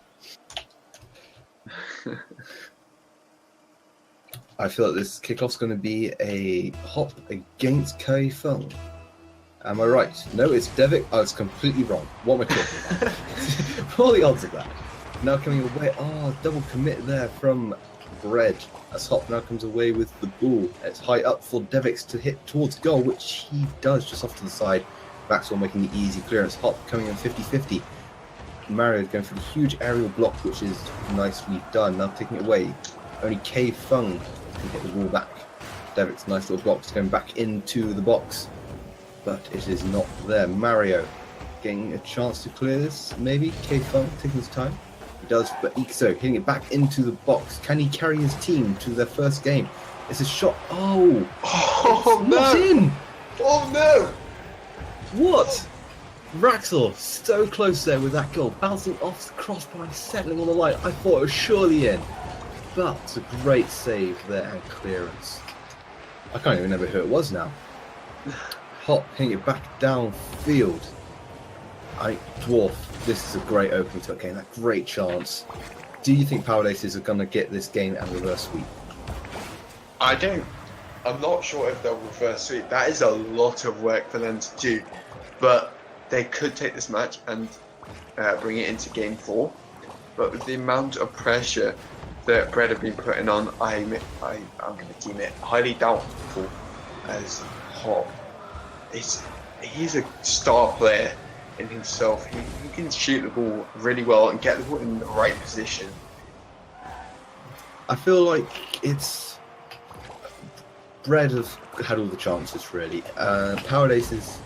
I feel like this kickoff's going to be a Hop against Kaifeng. Am I right? No, it's Devik. I was completely wrong. What am I talking about? What are the odds of that? Now coming away. Double commit there from Bread. As Hop now comes away with the ball. It's high up for Devik to hit towards goal, which he does just off to the side. Maxwell making the easy clearance. Hop coming in 50-50. Mario going for the huge aerial block, which is nicely done. Now taking it away. Only Kaifeng can get the ball back. Devik's nice little blocks going back into the box. But it is not there. Mario getting a chance to clear this, maybe. Kaifeng taking his time. He does, but Ixo hitting it back into the box. Can he carry his team to their first game? It's a shot. Oh no! Not in! Oh no! What? Raxor so close there with that goal, bouncing off the crossbar, settling on the line. I thought it was surely in, but a great save there and clearance. I can't even remember who it was now. Hop hitting it back downfield. Dwarf, this is a great opening to a game. That great chance. Do you think Paradises are going to get this game and reverse sweep? I don't. I'm not sure if they'll reverse sweep. That is a lot of work for them to do. But they could take this match and bring it into game 4. But with the amount of pressure that Bread have been putting on, I'm going to deem it highly doubtful as Hop. He's a star player in himself. He can shoot the ball really well and get the ball in the right position. I feel like it's Bread have had all the chances really. Paradises,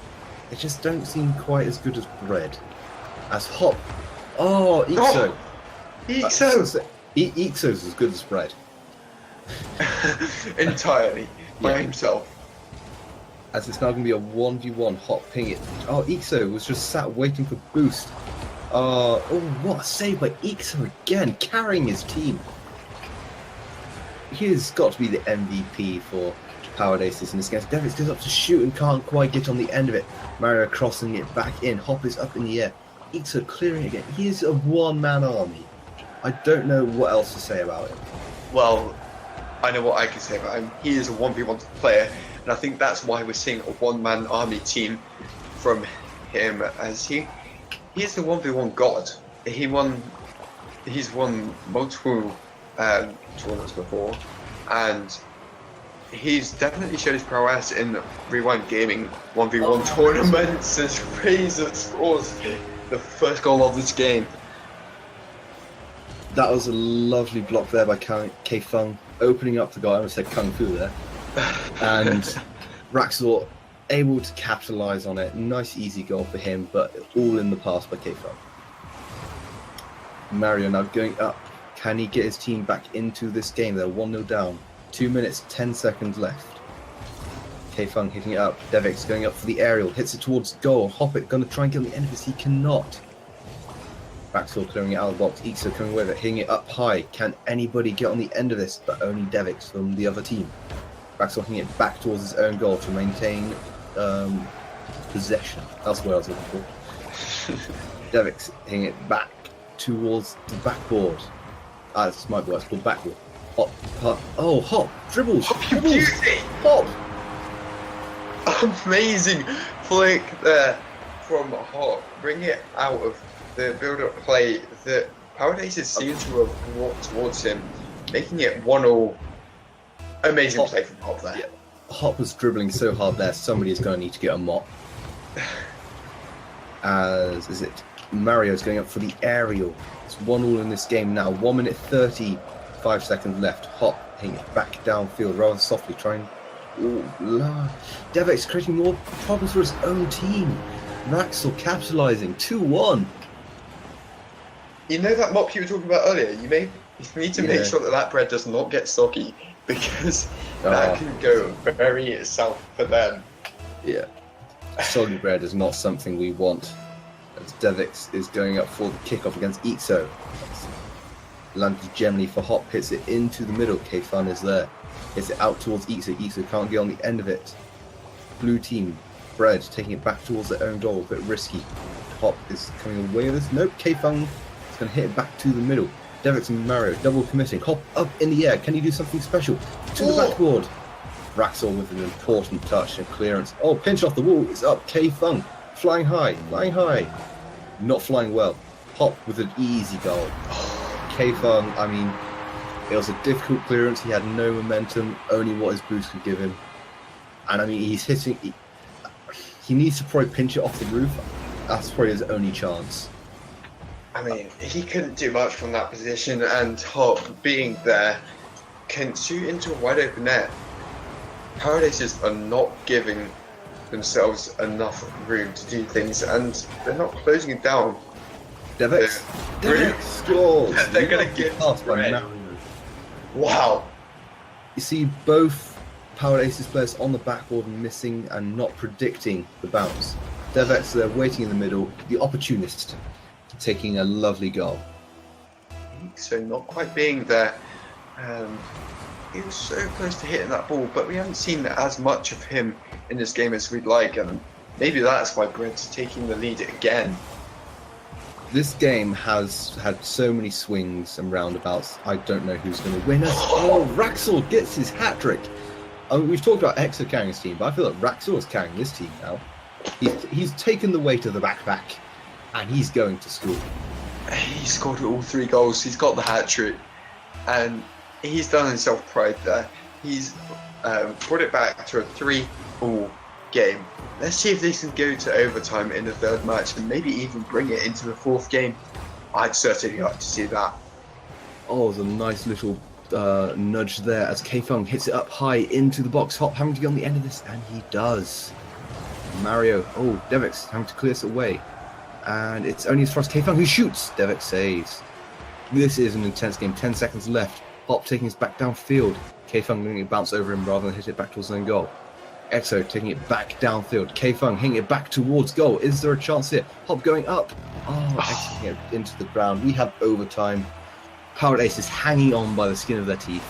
they just don't seem quite as good as Bread. As Hop, Ixo. Ixo's as good as Bread. Entirely by himself. As it's now going to be a 1v1 Hop ping it. Ixo was just sat waiting for boost. What a save by Ixo again, carrying his team. He has got to be the MVP for Paradises in this game. Devik goes up to shoot and can't quite get on the end of it. Mario crossing it back in. Hop is up in the air. Ixo clearing it again. He is a one-man army. I don't know what else to say about him. Well, I know what I can say about him. He is a 1v1 player. And I think that's why we're seeing a one-man army team from him, as he is the 1v1 god. He's won multiple tournaments before, and he's definitely showed his prowess in Rewind Gaming 1v1 tournaments since Razor scores the first goal of this game. That was a lovely block there by Kaifeng, opening up the goal. I almost said Kung Fu there. And Raxor able to capitalise on it. Nice easy goal for him, but all in the pass by Kaifeng. Mario now going up. Can he get his team back into this game? They're 1-0 down. 2 minutes, 10 seconds left. Kaifeng hitting it up. Devik's going up for the aerial. Hits it towards goal. Hoppit going to try and get on the end of this. He cannot. Raxor clearing it out of the box. Ixo coming with it. Hitting it up high. Can anybody get on the end of this? But only Devik's from the other team. Raxor hitting it back towards his own goal to maintain possession. That's what I was looking for. Devix hitting it back towards the backboard. This might be what's called backboard. Hop dribbles. Beauty! Hop. Amazing flick there from Hop. Bring it out of the build-up play that Powered Aces seem to have walked towards him, making it 1-1. Amazing Hop. play from Hop there. Yeah. Hop was dribbling so hard there, somebody is going to need to get a mop. Mario's going up for the aerial. It's 1-1 in this game now. 1 minute 35 seconds left. Hop hitting it back downfield rather softly, trying. Devix creating more problems for his own team. Raxel capitalizing 2-1. You know that mop you were talking about earlier? You need to make sure that bread does not get soggy, because that can go very south for them. Yeah. Soggy bread is not something we want. As Devix is going up for the kickoff against Ixo. Landed generally for Hop, hits it into the middle. K-Fun is there. Hits it out towards Ixo. Ixo can't get on the end of it. Blue team, Bread taking it back towards their own goal. A bit risky. Hop is coming away with this. Nope, K-Fun is going to hit it back to the middle. Devix and Mario double committing. Hop up in the air. Can he do something special? To the backboard. Raxel with an important touch and clearance. Oh, pinch off the wall. It's up. K-Fun flying high. Not flying well. Hop with an easy goal. K-Fun, I mean, it was a difficult clearance. He had no momentum, only what his boost could give him. And I mean, he's hitting. He needs to probably pinch it off the roof. That's probably his only chance. I mean, he couldn't do much from that position, and Hop being there can shoot into a wide open net. Powered Aces are not giving themselves enough room to do things, and they're not closing it down. Devix scores. They're going to get past by Mario. Wow. You see both Powered Aces players on the backboard and missing and not predicting the bounce. Devix there waiting in the middle, the opportunist, taking a lovely goal. So not quite being there. He was so close to hitting that ball, but we haven't seen as much of him in this game as we'd like, and maybe that's why Bread's taking the lead again. This game has had so many swings and roundabouts. I don't know who's going to win us. Oh, Raxel gets his hat-trick. I mean, we've talked about Exo carrying his team, but I feel like Raxel is carrying this team now. He's taken the weight of the backpack, and he's going to school. He scored all 3 goals. He's got the hat-trick, and he's done himself pride there. He's brought it back to a 3-3 game. Let's see if they can go to overtime in the 3rd match and maybe even bring it into the 4th game. I'd certainly like to see that. Oh, there's a nice little nudge there as K-Fung hits it up high into the box. Hop having to get on the end of this, and he does. Mario, Devix having to clear this away. And it's only as far as K-Fung who shoots. Devix saves. This is an intense game. 10 seconds left. Hop taking his back downfield. K-Fung letting it bounce over him rather than hit it back towards his own goal. Exo taking it back downfield. K-Fung hitting it back towards goal. Is there a chance here? Hop going up. Exo hitting it into the ground. We have overtime. Powered Aces hanging on by the skin of their teeth.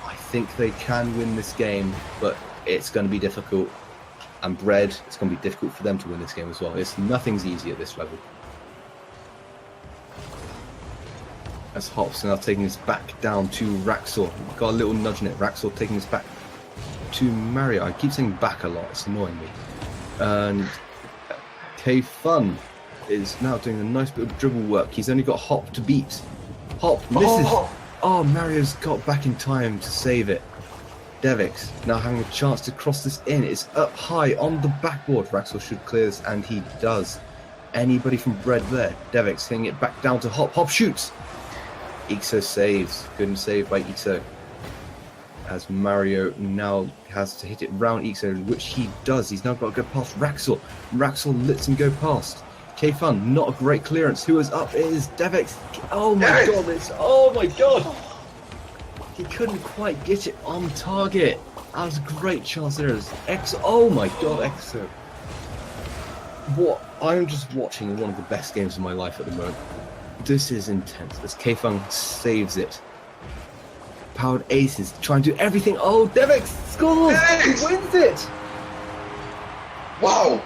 I think they can win this game, but it's going to be difficult. And Bread, it's going to be difficult for them to win this game as well. Nothing's easy at this level. As Hop's now taking this back down to Raxel. Got a little nudge in it. Raxel taking this back to Mario. I keep saying back a lot, it's annoying me. And K-Fun is now doing a nice bit of dribble work. He's only got Hop to beat. Hop misses. Mario's got back in time to save it. Devix now having a chance to cross this in. It's up high on the backboard. Raxel should clear this, and he does. Anybody from Bread there? Devix hitting it back down to Hop. Hop shoots. Ixo saves. Good save by Ixo. As Mario now has to hit it round Ixo, which he does. He's now got to go past Raxel. Raxel lets him go past. K-Fun, not a great clearance. Who is up? It is Devix. Oh my god. He couldn't quite get it on target. That was a great chance there. Exo. Oh my god, Exo. What? I'm just watching one of the best games of my life at the moment. This is intense. As K-Fung saves it. Powered Aces trying to do everything. Oh, Devix scores! He wins it! Wow!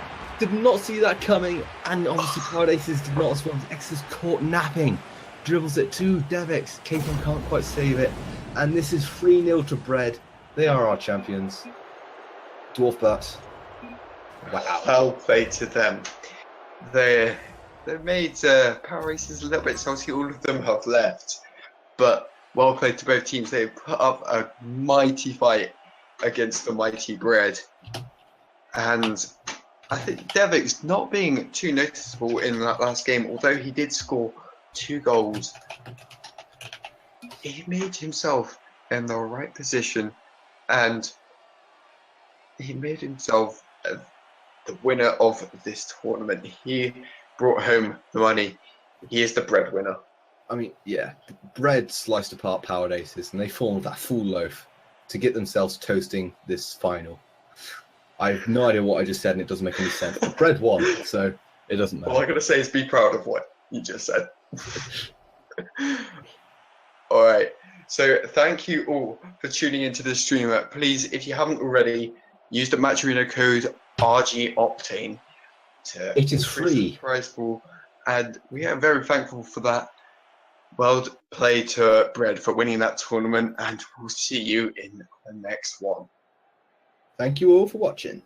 did not see that coming, and obviously Proud Aces did not as well. X is caught napping, dribbles it to Devix. Capon can't quite save it, and this is 3-0 to Bread. They are our champions. Dwarf Bats. Wow. Well played to them. They made Power Racers a little bit salty. All of them have left, but well played to both teams. They put up a mighty fight against the mighty Bread, and I think Devix not being too noticeable in that last game, although he did score 2 goals. He made himself in the right position, and he made himself the winner of this tournament. He brought home the money. He is the breadwinner. I mean, yeah, Bread sliced apart Powered Aces, and they formed that full loaf to get themselves toasting this final. I have no idea what I just said, and it doesn't make any sense. But Bread won, so it doesn't matter. All I gotta say is be proud of what you just said. All right. So thank you all for tuning into the stream. Please, if you haven't already, use the Matcherino code RGOctane to It is free. the prize pool, and we are very thankful for that. Well played to Bread for winning that tournament, and we'll see you in the next one. Thank you all for watching.